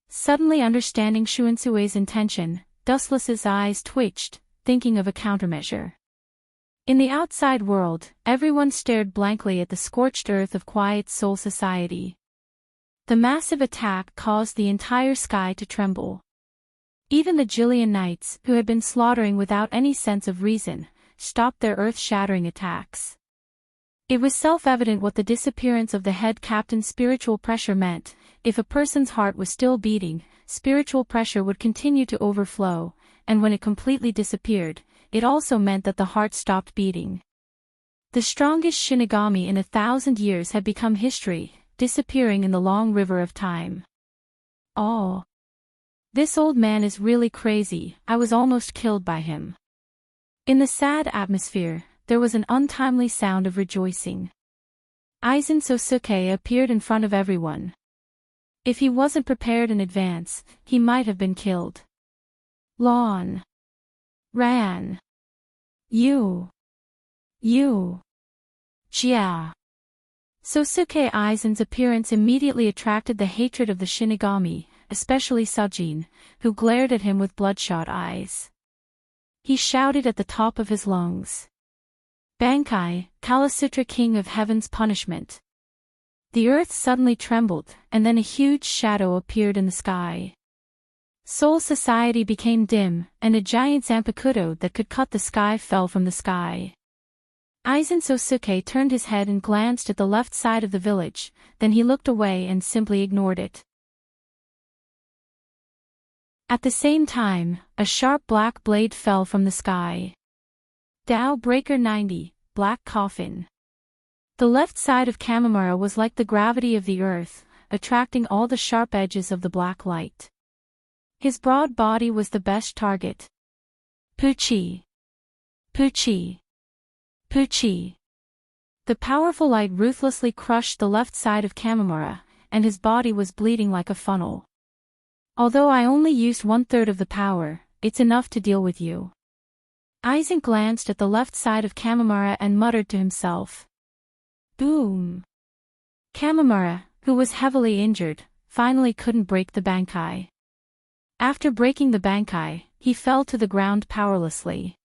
Suddenly understanding Shuinsui's intention, Dustless's eyes twitched, thinking of a countermeasure. In the outside world, everyone stared blankly at the scorched earth of quiet Soul Society. The massive attack caused the entire sky to tremble. Even the Jillian Knights, who had been slaughtering without any sense of reason, stopped their earth-shattering attacks. It was self-evident what the disappearance of the head captain's spiritual pressure meant. If a person's heart was still beating, spiritual pressure would continue to overflow, and when it completely disappeared, it also meant that the heart stopped beating. The strongest Shinigami in 1,000 years had become history, disappearing in the long river of time. Oh. This old man is really crazy, I was almost killed by him. In the sad atmosphere, there was an untimely sound of rejoicing. Aizen Sosuke appeared in front of everyone. If he wasn't prepared in advance, he might have been killed. Ran. You. Jia. Sosuke Aizen's appearance immediately attracted the hatred of the Shinigami, especially Sajin, who glared at him with bloodshot eyes. He shouted at the top of his lungs. Bankai, Kalasutra King of Heaven's punishment. The earth suddenly trembled, and then a huge shadow appeared in the sky. Soul Society became dim, and a giant zanpakuto that could cut the sky fell from the sky. Aizen Sosuke turned his head and glanced at the left side of the village, then he looked away and simply ignored it. At the same time, a sharp black blade fell from the sky. Tao Breaker 90, Black Coffin. The left side of Kamimura was like the gravity of the earth, attracting all the sharp edges of the black light. His broad body was the best target. Pucci. Pucci. Pucci. The powerful light ruthlessly crushed the left side of Kamimura, and his body was bleeding like a funnel. Although I only used 1/3 of the power, it's enough to deal with you. Aizen glanced at the left side of Kamimura and muttered to himself. Boom. Kamimura, who was heavily injured, finally couldn't break the Bankai. After breaking the Bankai, he fell to the ground powerlessly.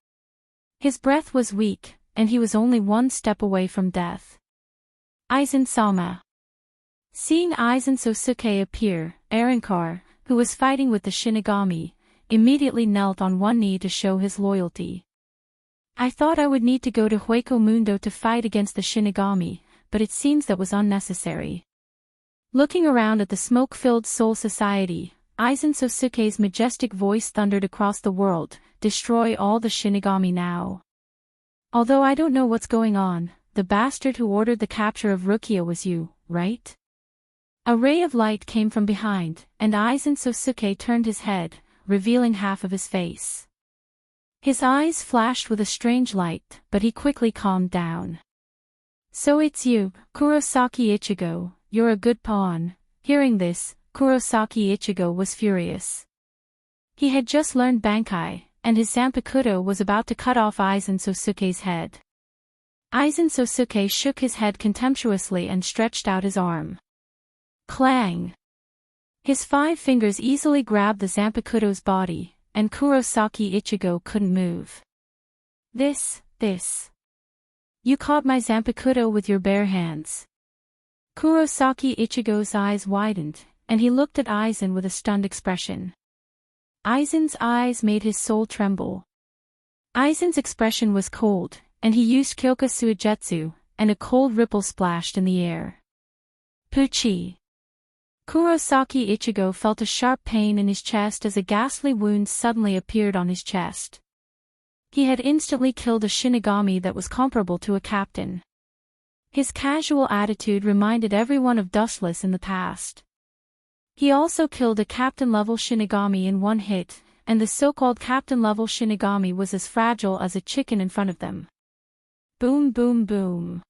His breath was weak, and he was only one step away from death. Aizen-sama. Seeing Aizen Sosuke appear, Arankar, who was fighting with the Shinigami, immediately knelt on one knee to show his loyalty. I thought I would need to go to Hueco Mundo to fight against the Shinigami, but it seems that was unnecessary. Looking around at the smoke-filled Soul Society, Aizen Sosuke's majestic voice thundered across the world, "Destroy all the Shinigami now." Although I don't know what's going on, the bastard who ordered the capture of Rukia was you, right? A ray of light came from behind, and Aizen Sosuke turned his head, revealing half of his face. His eyes flashed with a strange light, but he quickly calmed down. "So it's you, Kurosaki Ichigo, you're a good pawn." Hearing this, Kurosaki Ichigo was furious. He had just learned Bankai, and his Zanpakuto was about to cut off Aizen Sosuke's head. Aizen Sosuke shook his head contemptuously and stretched out his arm. Clang! His 5 fingers easily grabbed the Zanpakuto's body, and Kurosaki Ichigo couldn't move. This. You caught my Zanpakuto with your bare hands." Kurosaki Ichigo's eyes widened, and he looked at Aizen with a stunned expression. Aizen's eyes made his soul tremble. Aizen's expression was cold, and he used Kyoka Suigetsu, and a cold ripple splashed in the air. Puchi! Kurosaki Ichigo felt a sharp pain in his chest as a ghastly wound suddenly appeared on his chest. He had instantly killed a Shinigami that was comparable to a captain. His casual attitude reminded everyone of Dustless in the past. He also killed a captain-level Shinigami in one hit, and the so-called captain-level Shinigami was as fragile as a chicken in front of them. Boom boom boom.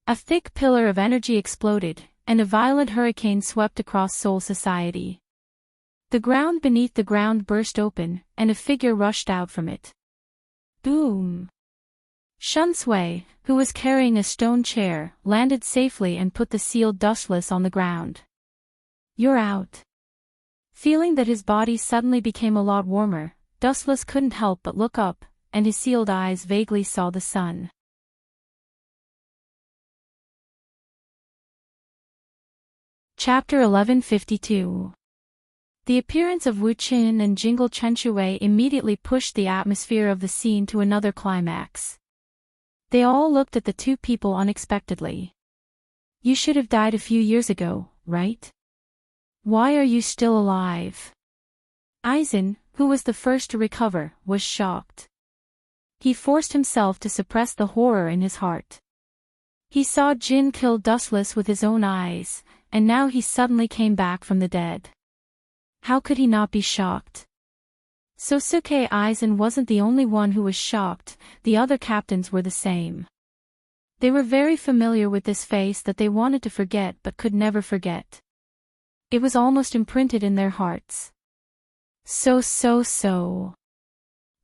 A thick pillar of energy exploded, and a violent hurricane swept across Soul Society. The ground beneath the ground burst open, and a figure rushed out from it. Boom! Shunsui, who was carrying a stone chair, landed safely and put the sealed Dustless on the ground. "You're out." Feeling that his body suddenly became a lot warmer, Dustless couldn't help but look up, and his sealed eyes vaguely saw the sun. Chapter 1152. The appearance of Wu Qin and Jingle Chenshui immediately pushed the atmosphere of the scene to another climax. They all looked at the two people unexpectedly. "You should have died a few years ago, right? Why are you still alive?" Aizen, who was the first to recover, was shocked. He forced himself to suppress the horror in his heart. He saw Jin kill Dustless with his own eyes, and now he suddenly came back from the dead. How could he not be shocked? Sosuke Aizen wasn't the only one who was shocked, the other captains were the same. They were very familiar with this face that they wanted to forget but could never forget. It was almost imprinted in their hearts. So.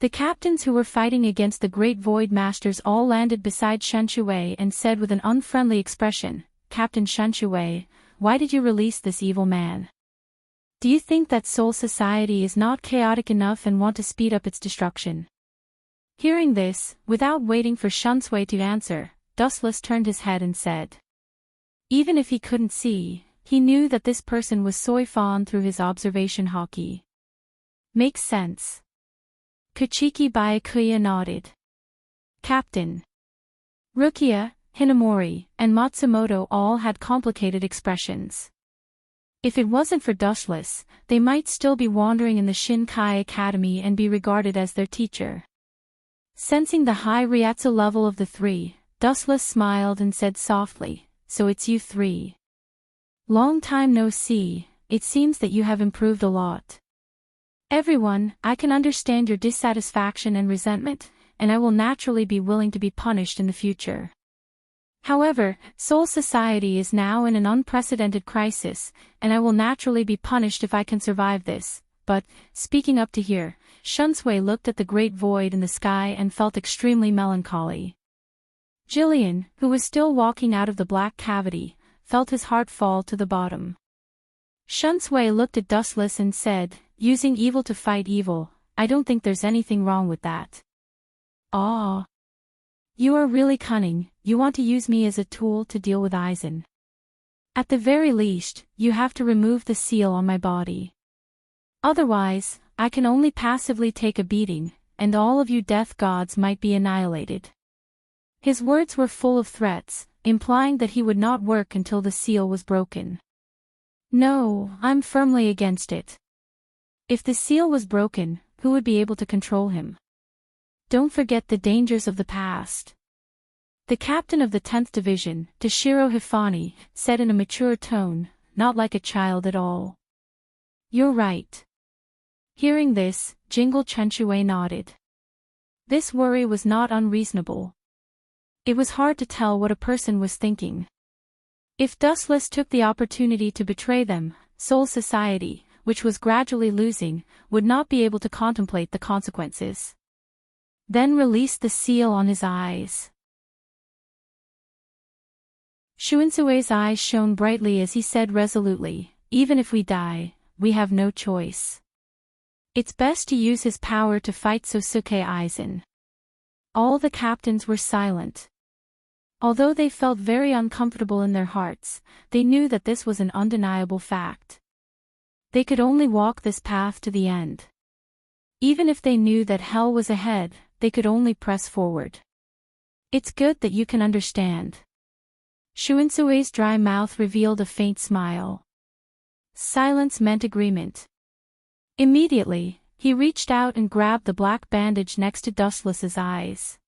The captains who were fighting against the Great Void Masters all landed beside Shunsui and said with an unfriendly expression, "Captain Shunsui, why did you release this evil man? Do you think that Soul Society is not chaotic enough and want to speed up its destruction?" Hearing this, without waiting for Shunsui to answer, Dustless turned his head and said. Even if he couldn't see, he knew that this person was Soifan through his observation haki. Makes sense. Kuchiki Byakuya nodded. Captain Rukia, Hinamori, and Matsumoto all had complicated expressions. If it wasn't for Dustless, they might still be wandering in the Shinkai Academy and be regarded as their teacher. Sensing the high Ryatsu level of the three, Dustless smiled and said softly, "So it's you three. Long time no see, it seems that you have improved a lot. Everyone, I can understand your dissatisfaction and resentment, and I will naturally be willing to be punished in the future. However, Soul Society is now in an unprecedented crisis, and I will naturally be punished if I can survive this, but," speaking up to here, Shunsui looked at the great void in the sky and felt extremely melancholy. Jillian, who was still walking out of the black cavity, felt his heart fall to the bottom. Shunsui looked at Dustless and said, "Using evil to fight evil, I don't think there's anything wrong with that." "Ah. You are really cunning, you want to use me as a tool to deal with Aizen. At the very least, you have to remove the seal on my body. Otherwise, I can only passively take a beating, and all of you death gods might be annihilated. His words were full of threats, implying that he would not work until the seal was broken. No, I'm firmly against it. If the seal was broken, who would be able to control him? Don't forget the dangers of the past. The captain of the 10th Division, Toshiro Hifani, said in a mature tone, not like a child at all. You're right. Hearing this, Jingle Chunchue nodded. This worry was not unreasonable. It was hard to tell what a person was thinking. If Dustless took the opportunity to betray them, Soul Society, which was gradually losing, would not be able to contemplate the consequences. Then release the seal on his eyes. Shuinsue's eyes shone brightly as he said resolutely, even if we die, we have no choice. It's best to use his power to fight Sosuke Aizen. All the captains were silent. Although they felt very uncomfortable in their hearts, they knew that this was an undeniable fact. They could only walk this path to the end. Even if they knew that hell was ahead, they could only press forward. It's good that you can understand. Shuinsue's dry mouth revealed a faint smile. Silence meant agreement. Immediately, he reached out and grabbed the black bandage next to Dustless's eyes.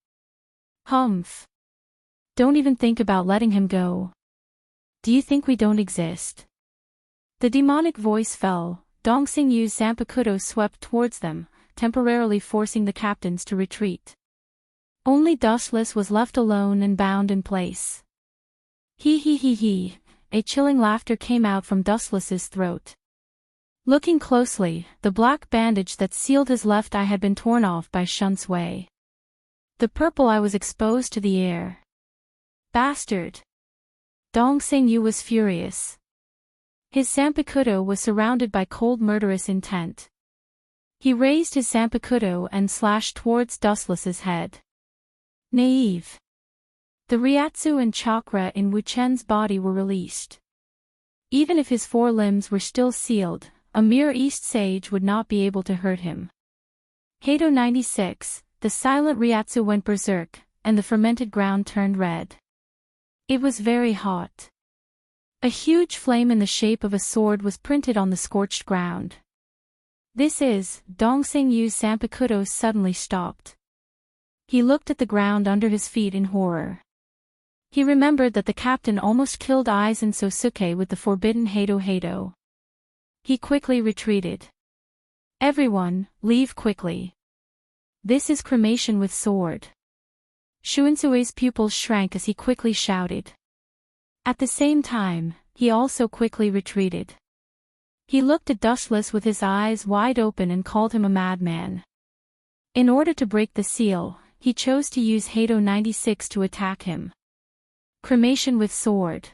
Humph. Don't even think about letting him go. Do you think we don't exist? The demonic voice fell. Dongsing Yu's Zanpakuto swept towards them, temporarily forcing the captains to retreat. Only Dustless was left alone and bound in place. He. A chilling laughter came out from Dustless's throat. Looking closely, the black bandage that sealed his left eye had been torn off by Shunsui. The purple eye was exposed to the air. Bastard! Dongsing Yu was furious. His Zanpakuto was surrounded by cold murderous intent. He raised his Zanpakuto and slashed towards Dustless's head. Naive. The Ryatsu and chakra in Wu Chen's body were released. Even if his 4 limbs were still sealed, a mere East Sage would not be able to hurt him. Hado 96, the silent Ryatsu went berserk, and the fermented ground turned red. It was very hot. A huge flame in the shape of a sword was printed on the scorched ground. This is, Dongsing Yu's Zanpakuto suddenly stopped. He looked at the ground under his feet in horror. He remembered that the captain almost killed Aizen Sosuke with the forbidden Hado. He quickly retreated. Everyone, leave quickly. This is cremation with sword. Shuinsue's pupils shrank as he quickly shouted. At the same time, he also quickly retreated. He looked at Dustless with his eyes wide open and called him a madman. In order to break the seal, he chose to use Hado 96 to attack him. Cremation with sword.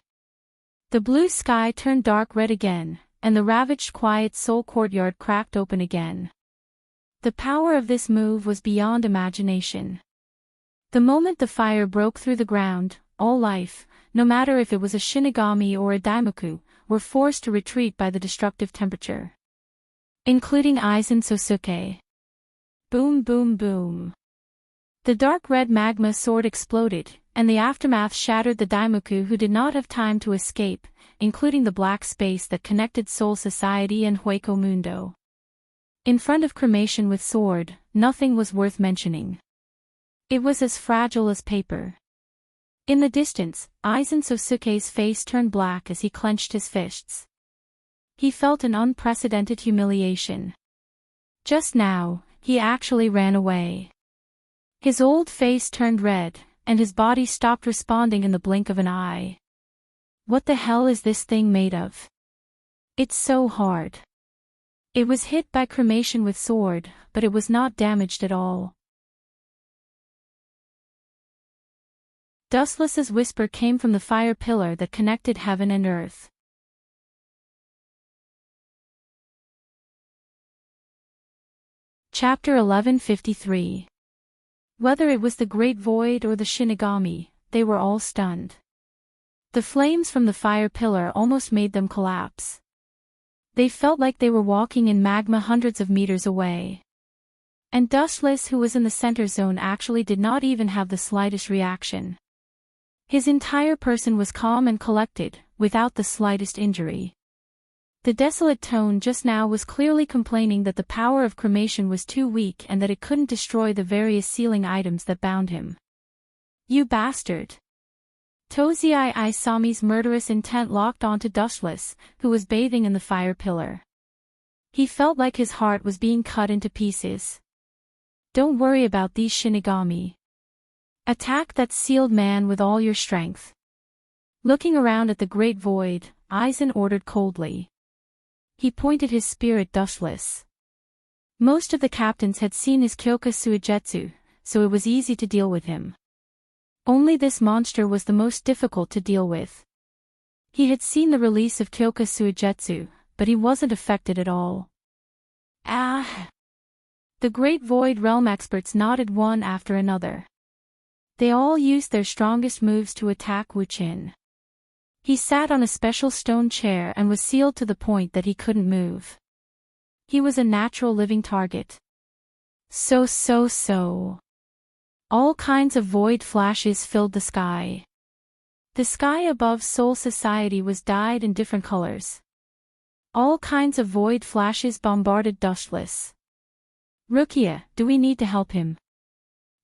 The blue sky turned dark red again, and the ravaged quiet soul courtyard cracked open again. The power of this move was beyond imagination. The moment the fire broke through the ground, all life, no matter if it was a Shinigami or a Daimoku, were forced to retreat by the destructive temperature. Including Aizen Sosuke. Boom boom boom. The dark red magma sword exploded, and the aftermath shattered the Daimoku who did not have time to escape, including the black space that connected Soul Society and Hueco Mundo. In front of cremation with sword, nothing was worth mentioning. It was as fragile as paper. In the distance, Aizen Sosuke's face turned black as he clenched his fists. He felt an unprecedented humiliation. Just now, he actually ran away. His old face turned red, and his body stopped responding in the blink of an eye. What the hell is this thing made of? It's so hard. It was hit by cremation with sword, but it was not damaged at all. Dustless's whisper came from the fire pillar that connected heaven and earth. Chapter 1153. Whether it was the Great Void or the Shinigami, they were all stunned. The flames from the fire pillar almost made them collapse. They felt like they were walking in magma hundreds of meters away. And Dustless, who was in the center zone, actually did not even have the slightest reaction. His entire person was calm and collected, without the slightest injury. The desolate tone just now was clearly complaining that the power of cremation was too weak and that it couldn't destroy the various sealing items that bound him. You bastard! Tozii Isami's murderous intent locked onto Dustless, who was bathing in the fire pillar. He felt like his heart was being cut into pieces. Don't worry about these Shinigami. Attack that sealed man with all your strength. Looking around at the great void, Aizen ordered coldly. He pointed his spear at Dustless. Most of the captains had seen his Kyoka Suigetsu, so it was easy to deal with him. Only this monster was the most difficult to deal with. He had seen the release of Kyoka Suigetsu, but he wasn't affected at all. Ah! The Great Void Realm experts nodded one after another. They all used their strongest moves to attack Wu Qin. He sat on a special stone chair and was sealed to the point that he couldn't move. He was a natural living target. So. All kinds of void flashes filled the sky. The sky above Soul Society was dyed in different colors. All kinds of void flashes bombarded Dustless. Rukia, do we need to help him?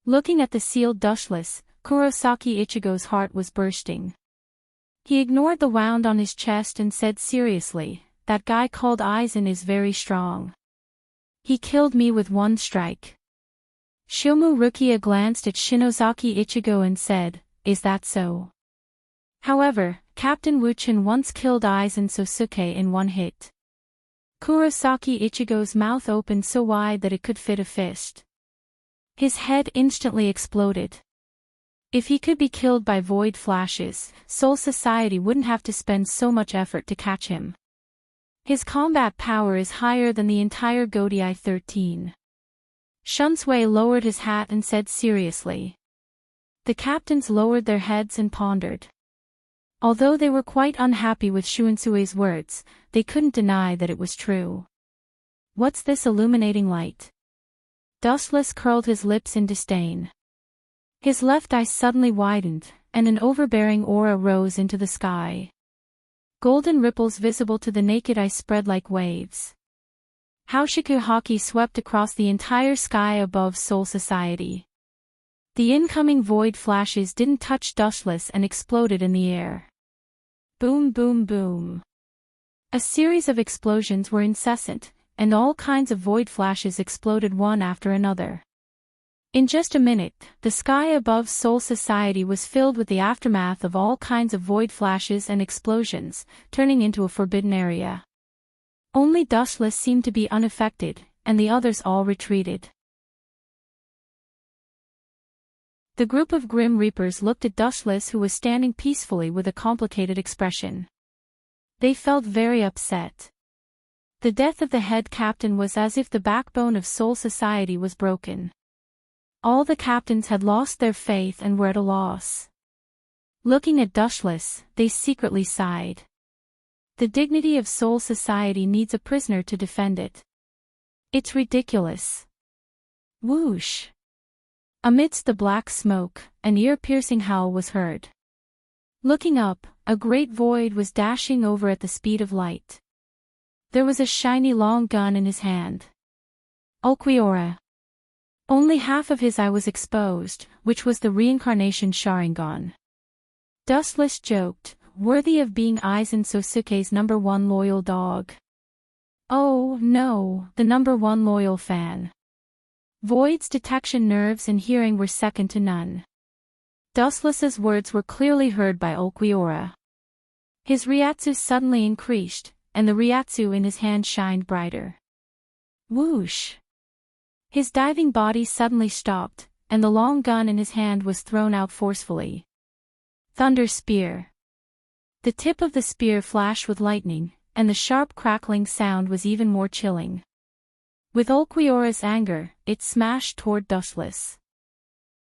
Looking at the sealed Dustless, Kurosaki Ichigo's heart was bursting. He ignored the wound on his chest and said seriously, that guy called Aizen is very strong. He killed me with one strike. Shiomu Rukia glanced at Shinozaki Ichigo and said, is that so? However, Captain Wu Qin once killed Aizen Sosuke in one hit. Kurosaki Ichigo's mouth opened so wide that it could fit a fist. His head instantly exploded. If he could be killed by void flashes, Soul Society wouldn't have to spend so much effort to catch him. His combat power is higher than the entire Godai 13. Shunsui lowered his hat and said seriously. The captains lowered their heads and pondered. Although they were quite unhappy with Shuansui's words, they couldn't deny that it was true. What's this illuminating light? Dustless curled his lips in disdain. His left eye suddenly widened, and an overbearing aura rose into the sky. Golden ripples visible to the naked eye spread like waves. Haoshiku Haki swept across the entire sky above Soul Society. The incoming void flashes didn't touch Dustless and exploded in the air. Boom boom boom. A series of explosions were incessant, and all kinds of void flashes exploded one after another. In just a minute, the sky above Soul Society was filled with the aftermath of all kinds of void flashes and explosions, turning into a forbidden area. Only Dustless seemed to be unaffected, and the others all retreated. The group of Grim Reapers looked at Dustless, who was standing peacefully with a complicated expression. They felt very upset. The death of the head captain was as if the backbone of Soul Society was broken. All the captains had lost their faith and were at a loss. Looking at Dustless, they secretly sighed. The dignity of Soul Society needs a prisoner to defend it. It's ridiculous. Whoosh! Amidst the black smoke, an ear-piercing howl was heard. Looking up, a great void was dashing over at the speed of light. There was a shiny long gun in his hand. Ulquiorra. Only half of his eye was exposed, which was the reincarnation Sharingan. Dustless joked, worthy of being Aizen Sosuke's #1 loyal dog. Oh no, the #1 loyal fan. Void's detection nerves and hearing were second to none. Dustless's words were clearly heard by Ulquiorra. His Ryatsu suddenly increased, and the Ryatsu in his hand shined brighter. Whoosh! His diving body suddenly stopped, and the long gun in his hand was thrown out forcefully. Thunder Spear. The tip of the spear flashed with lightning, and the sharp crackling sound was even more chilling. With Ulquiorra's anger, it smashed toward Dustless.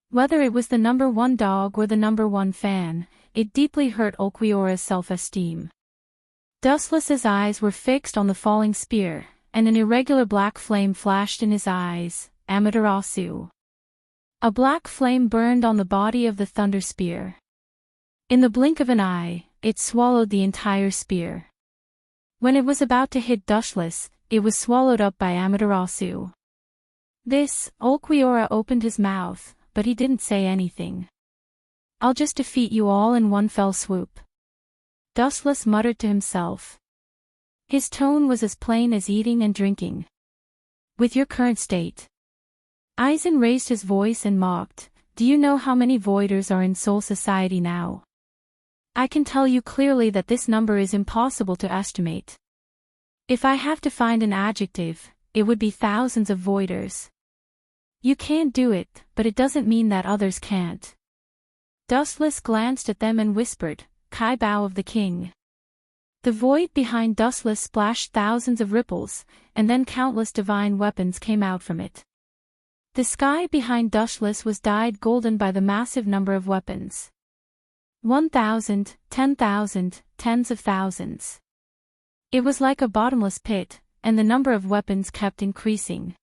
Whether it was the #1 dog or the #1 fan, it deeply hurt Ulquiorra's self-esteem. Dustless's eyes were fixed on the falling spear, and an irregular black flame flashed in his eyes, Amaterasu. A black flame burned on the body of the thunder spear. In the blink of an eye, it swallowed the entire spear. When it was about to hit Dushless, it was swallowed up by Amaterasu. This, Ulquiorra opened his mouth, but he didn't say anything. "I'll just defeat you all in one fell swoop," Dustless muttered to himself. His tone was as plain as eating and drinking. "With your current state." Aizen raised his voice and mocked, "Do you know how many voiders are in Soul Society now? I can tell you clearly that this number is impossible to estimate. If I have to find an adjective, it would be thousands of voiders. You can't do it, but it doesn't mean that others can't." Dustless glanced at them and whispered, "Kai Bao of the King." The void behind Dustless splashed thousands of ripples, and then countless divine weapons came out from it. The sky behind Dustless was dyed golden by the massive number of weapons. 1,000, 10,000, tens of thousands. It was like a bottomless pit, and the number of weapons kept increasing.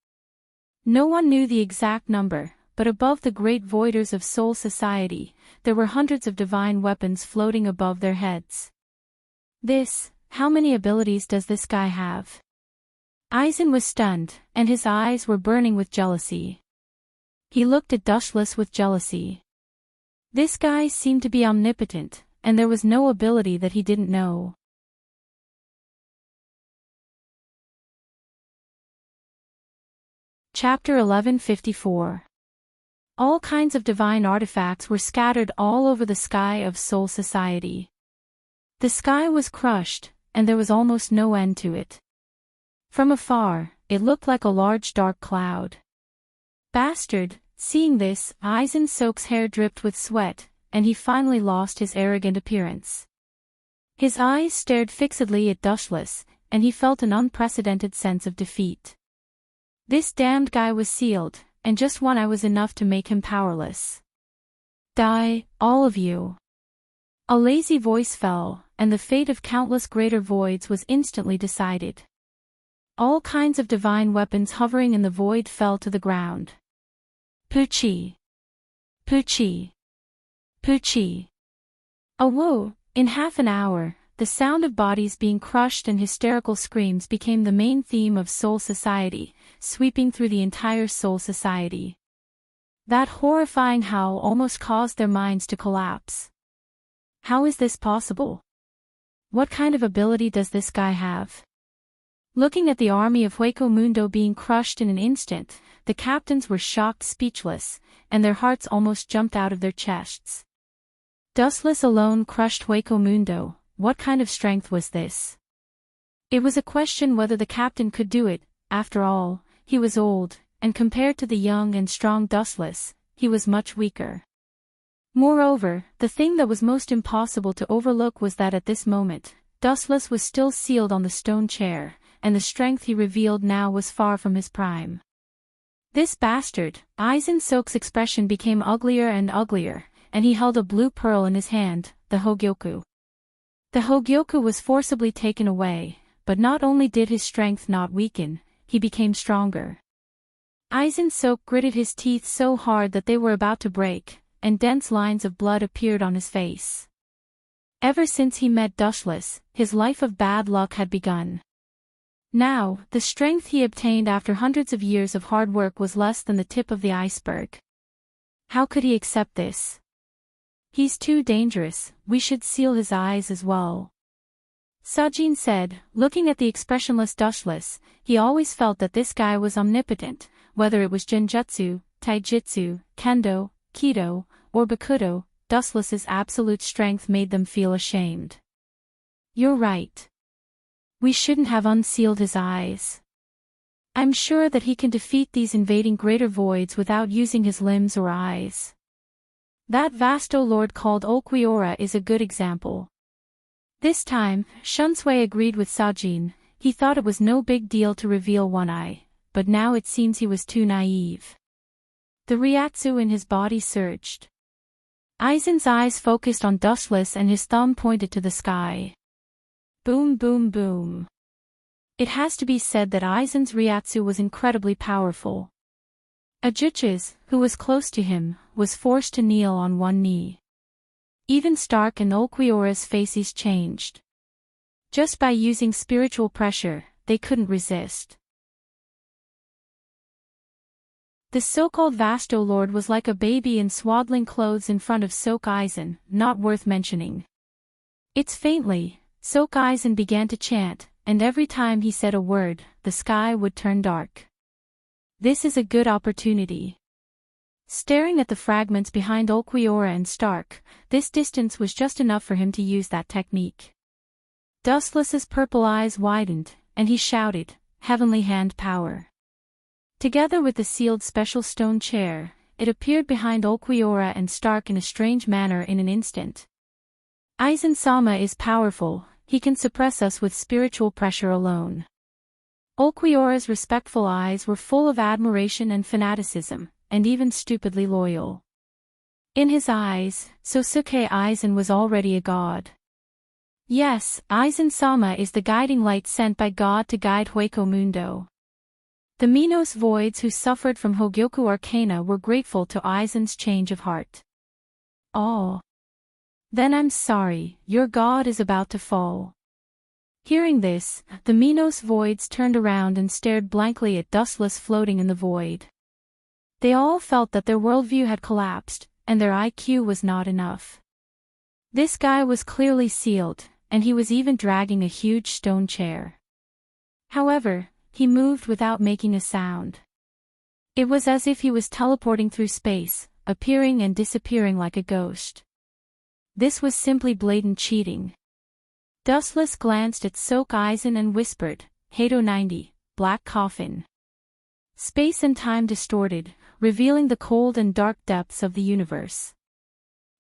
No one knew the exact number, but above the great voiders of Soul Society, there were hundreds of divine weapons floating above their heads. How many abilities does this guy have? Aizen was stunned, and his eyes were burning with jealousy. He looked at Dushless with jealousy. This guy seemed to be omnipotent, and there was no ability that he didn't know. Chapter 1154. All kinds of divine artifacts were scattered all over the sky of Soul Society. The sky was crushed, and there was almost no end to it. From afar, it looked like a large dark cloud. Bastard! Seeing this, Aizen Sok's hair dripped with sweat, and he finally lost his arrogant appearance. His eyes stared fixedly at Dushless, and he felt an unprecedented sense of defeat. This damned guy was sealed, and just one eye was enough to make him powerless. "Die, all of you." A lazy voice fell, and the fate of countless greater voids was instantly decided. All kinds of divine weapons hovering in the void fell to the ground. Pucci! Pucci! Pucci! Oh whoa! In half an hour, the sound of bodies being crushed and hysterical screams became the main theme of Soul Society, sweeping through the entire Soul Society. That horrifying howl almost caused their minds to collapse. How is this possible? What kind of ability does this guy have? Looking at the army of Hueco Mundo being crushed in an instant, the captains were shocked speechless, and their hearts almost jumped out of their chests. Dustless alone crushed Hueco Mundo. What kind of strength was this? It was a question whether the captain could do it. After all, he was old, and compared to the young and strong Dustless, he was much weaker. Moreover, the thing that was most impossible to overlook was that at this moment, Dustless was still sealed on the stone chair, and the strength he revealed now was far from his prime. This bastard! Aizen Sok's expression became uglier and uglier, and he held a blue pearl in his hand, the Hogyoku. The Hogyoku was forcibly taken away, but not only did his strength not weaken, he became stronger. Aizen Sok gritted his teeth so hard that they were about to break, and dense lines of blood appeared on his face. Ever since he met Dushless, his life of bad luck had begun. Now, the strength he obtained after hundreds of years of hard work was less than the tip of the iceberg. How could he accept this? "He's too dangerous, we should seal his eyes as well," Sajin said, looking at the expressionless Dushless. He always felt that this guy was omnipotent, whether it was Genjutsu, Taijutsu, Kendo, Kido, or Bakudo. Dustless's absolute strength made them feel ashamed. "You're right. We shouldn't have unsealed his eyes. I'm sure that he can defeat these invading greater voids without using his limbs or eyes. That Vasto Lord called Ulquiorra is a good example." This time, Shunsui agreed with Sajin. He thought it was no big deal to reveal one eye, but now it seems he was too naive. The Ryatsu in his body surged. Aizen's eyes focused on Dustless and his thumb pointed to the sky. Boom boom boom. It has to be said that Aizen's Ryatsu was incredibly powerful. Ajuches, who was close to him, was forced to kneel on one knee. Even Stark and Ulquiora's faces changed. Just by using spiritual pressure, they couldn't resist. The so-called Vasto Lord was like a baby in swaddling clothes in front of Sok Eisen, not worth mentioning. It's faintly, Sok Eisen began to chant, and every time he said a word, the sky would turn dark. This is a good opportunity. Staring at the fragments behind Ulquiorra and Stark, this distance was just enough for him to use that technique. Dustless's purple eyes widened, and he shouted, "Heavenly Hand Power." Together with the sealed special stone chair, it appeared behind Ulquiorra and Stark in a strange manner in an instant. Aizen-sama is powerful, he can suppress us with spiritual pressure alone. Ulquiora's respectful eyes were full of admiration and fanaticism, and even stupidly loyal. In his eyes, Sosuke Aizen was already a god. Yes, Aizen-sama is the guiding light sent by God to guide Hueco Mundo. The Minos Voids who suffered from Hogyoku Arcana were grateful to Aizen's change of heart. Oh. Then I'm sorry, your god is about to fall. Hearing this, the Minos Voids turned around and stared blankly at Dustless floating in the void. They all felt that their worldview had collapsed, and their IQ was not enough. This guy was clearly sealed, and he was even dragging a huge stone chair. However, he moved without making a sound. It was as if he was teleporting through space, appearing and disappearing like a ghost. This was simply blatant cheating. Dustless glanced at Sok Eisen and whispered, "Hato 90, Black Coffin." Space and time distorted, revealing the cold and dark depths of the universe.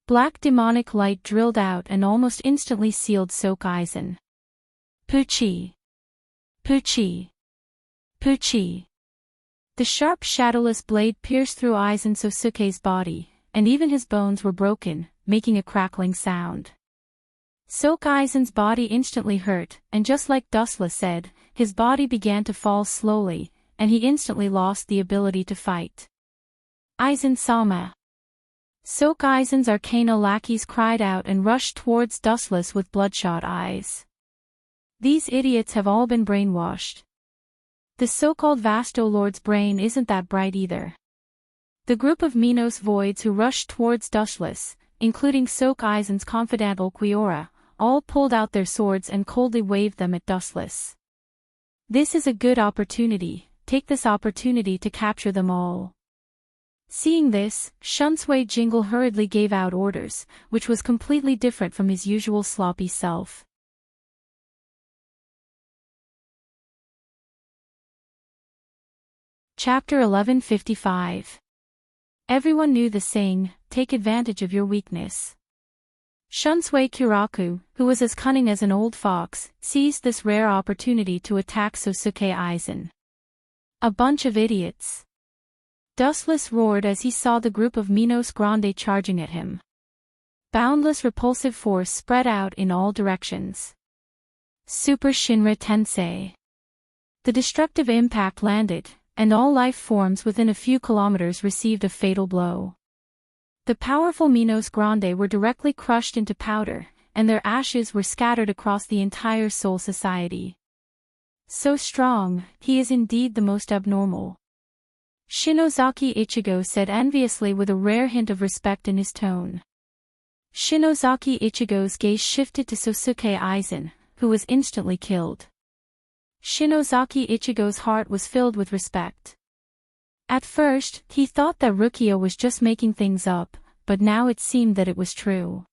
Black demonic light drilled out and almost instantly sealed Sok Eisen. Pucci. Pucci. Pucci. The sharp shadowless blade pierced through Aizen Sosuke's body, and even his bones were broken, making a crackling sound. Sok Aizen's body instantly hurt, and just like Dustless said, his body began to fall slowly, and he instantly lost the ability to fight. Aizen-sama. Sok Aizen's Arcana lackeys cried out and rushed towards Dustless with bloodshot eyes. These idiots have all been brainwashed. The so-called Vasto Lord's brain isn't that bright either. The group of Minos Voids who rushed towards Dustless, including Sok Aizen's confidant Ulquiorra, all pulled out their swords and coldly waved them at Dustless. This is a good opportunity, take this opportunity to capture them all. Seeing this, Shunsui Jingle hurriedly gave out orders, which was completely different from his usual sloppy self. Chapter 1155. Everyone knew the saying, "Take advantage of your weakness." Shunsui Kiraku, who was as cunning as an old fox, seized this rare opportunity to attack Sosuke Aizen. A bunch of idiots. Dustless roared as he saw the group of Minos Grande charging at him. Boundless repulsive force spread out in all directions. Super Shinra Tensei. The destructive impact landed, and all life forms within a few kilometers received a fatal blow. The powerful Minos Grande were directly crushed into powder, and their ashes were scattered across the entire Soul Society. So strong, he is indeed the most abnormal. Shinozaki Ichigo said enviously with a rare hint of respect in his tone. Shinozaki Ichigo's gaze shifted to Sosuke Aizen, who was instantly killed. Shinozaki Ichigo's heart was filled with respect. At first, he thought that Rukia was just making things up, but now it seemed that it was true.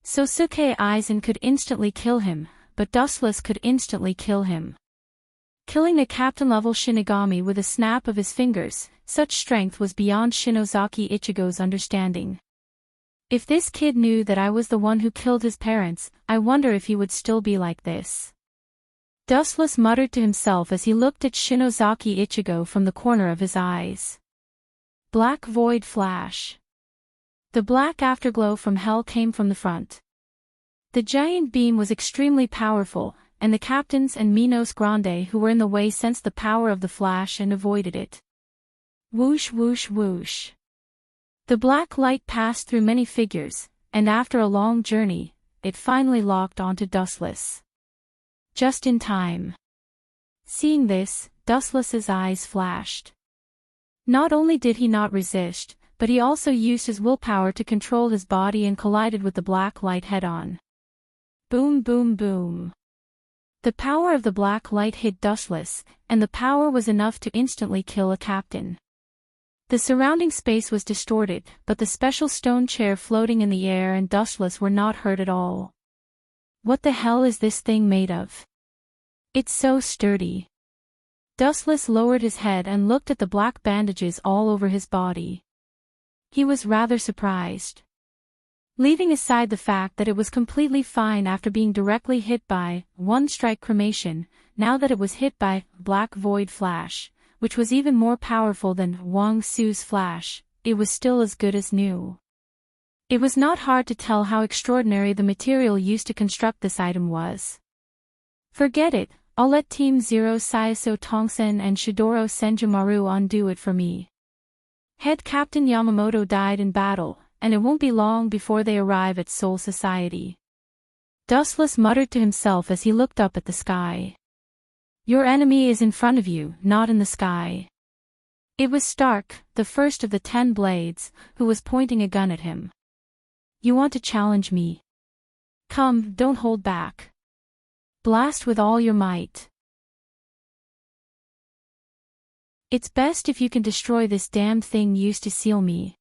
Sosuke Aizen could instantly kill him, but Dustless could instantly kill him. Killing a captain-level Shinigami with a snap of his fingers, such strength was beyond Shinozaki Ichigo's understanding. If this kid knew that I was the one who killed his parents, I wonder if he would still be like this. Dustless muttered to himself as he looked at Shinozaki Ichigo from the corner of his eyes. Black void flash. The black afterglow from hell came from the front. The giant beam was extremely powerful, and the captains and Minos Grande who were in the way sensed the power of the flash and avoided it. Whoosh whoosh whoosh. The black light passed through many figures, and after a long journey, it finally locked onto Dustless. Just in time. Seeing this, Dustless's eyes flashed. Not only did he not resist, but he also used his willpower to control his body and collided with the black light head-on. Boom boom boom. The power of the black light hit Dustless, and the power was enough to instantly kill a captain. The surrounding space was distorted, but the special stone chair floating in the air and Dustless were not hurt at all. What the hell is this thing made of? It's so sturdy. Dustless lowered his head and looked at the black bandages all over his body. He was rather surprised. Leaving aside the fact that it was completely fine after being directly hit by one-strike cremation, now that it was hit by Black Void Flash, which was even more powerful than Wang Su's flash, it was still as good as new. It was not hard to tell how extraordinary the material used to construct this item was. Forget it, I'll let Team Zero Saiso Tongsen and Shidoro Senjumaru undo it for me. Head Captain Yamamoto died in battle, and it won't be long before they arrive at Soul Society. Dustless muttered to himself as he looked up at the sky. Your enemy is in front of you, not in the sky. It was Stark, the first of the 10 blades, who was pointing a gun at him. You want to challenge me? Come, don't hold back. Blast with all your might. It's best if you can destroy this damned thing used to seal me.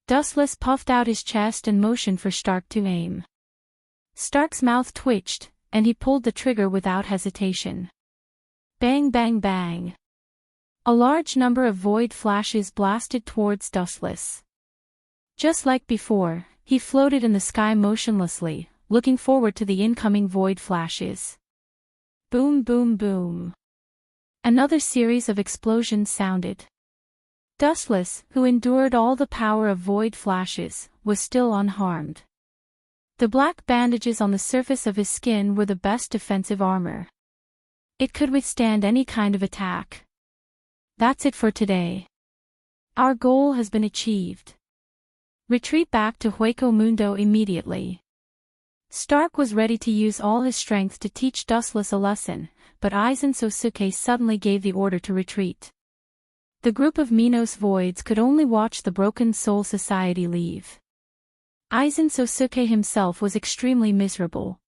Dustless puffed out his chest and motioned for Stark to aim. Stark's mouth twitched, and he pulled the trigger without hesitation. Bang bang bang. A large number of void flashes blasted towards Dustless. Just like before, he floated in the sky motionlessly, looking forward to the incoming void flashes. Boom boom boom. Another series of explosions sounded. Dustless, who endured all the power of void flashes, was still unharmed. The black bandages on the surface of his skin were the best defensive armor. It could withstand any kind of attack. That's it for today. Our goal has been achieved. Retreat back to Hueco Mundo immediately. Stark was ready to use all his strength to teach Dustless a lesson, but Aizen Sosuke suddenly gave the order to retreat. The group of Minos Voids could only watch the Broken Soul Society leave. Aizen Sosuke himself was extremely miserable.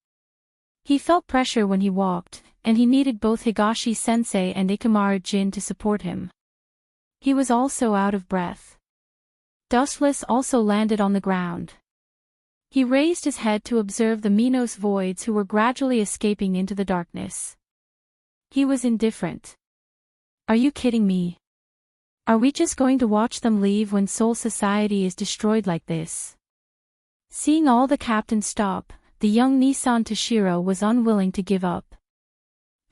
He felt pressure when he walked, and he needed both Higashi-sensei and Ikemara-jin to support him. He was also out of breath. Dustless also landed on the ground. He raised his head to observe the Minos Voids who were gradually escaping into the darkness. He was indifferent. Are you kidding me? Are we just going to watch them leave when Soul Society is destroyed like this? Seeing all the captains stop, the young Nissan Toshiro was unwilling to give up.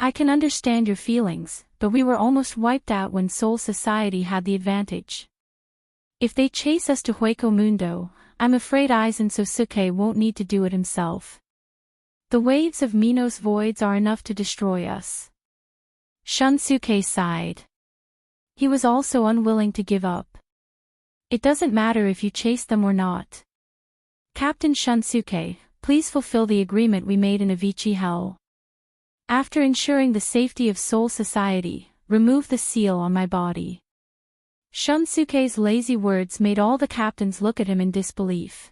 I can understand your feelings, but we were almost wiped out when Soul Society had the advantage. If they chase us to Hueco Mundo, I'm afraid Aizen Sosuke won't need to do it himself. The waves of Minos Voids are enough to destroy us. Shunsuke sighed. He was also unwilling to give up. It doesn't matter if you chase them or not. Captain Shunsuke, please fulfill the agreement we made in Avicii Hell. After ensuring the safety of Soul Society, remove the seal on my body. Shunsuke's lazy words made all the captains look at him in disbelief.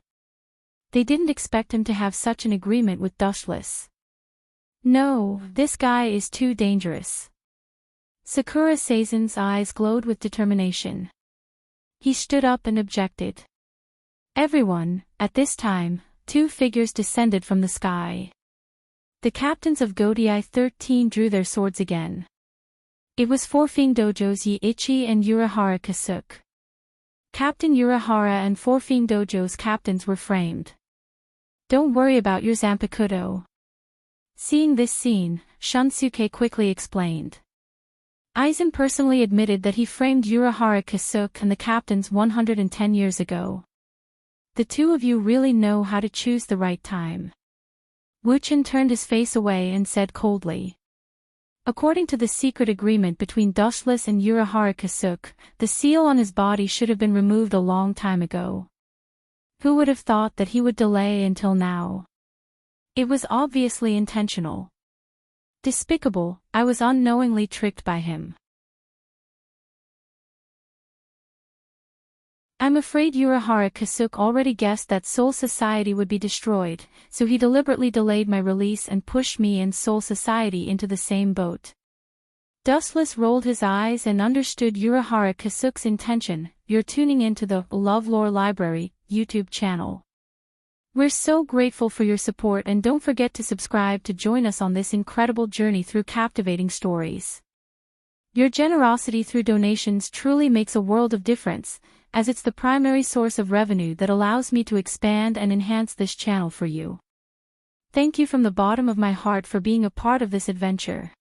They didn't expect him to have such an agreement with Dustless. No, this guy is too dangerous. Sakura Seizen's eyes glowed with determination. He stood up and objected. Everyone, at this time, 2 figures descended from the sky. The captains of Godai 13 drew their swords again. It was Forfing Dojo's Yiichi and Urahara Kasuke. Captain Urahara and Forfing Dojo's captains were framed. Don't worry about your Zanpakuto. Seeing this scene, Shunsuke quickly explained. Aizen personally admitted that he framed Urahara Kasuke and the captains 110 years ago. The two of you really know how to choose the right time. Wuchen turned his face away and said coldly. According to the secret agreement between Dustless and Urahara Kasuke, the seal on his body should have been removed a long time ago. Who would have thought that he would delay until now? It was obviously intentional. Despicable, I was unknowingly tricked by him. I'm afraid Urahara Kasuke already guessed that Soul Society would be destroyed, so he deliberately delayed my release and pushed me and Soul Society into the same boat. Dustless rolled his eyes and understood Urahara Kasuke's intention. You're tuning into the LoveLore Library YouTube channel. We're so grateful for your support, and don't forget to subscribe to join us on this incredible journey through captivating stories. Your generosity through donations truly makes a world of difference, as it's the primary source of revenue that allows me to expand and enhance this channel for you. Thank you from the bottom of my heart for being a part of this adventure.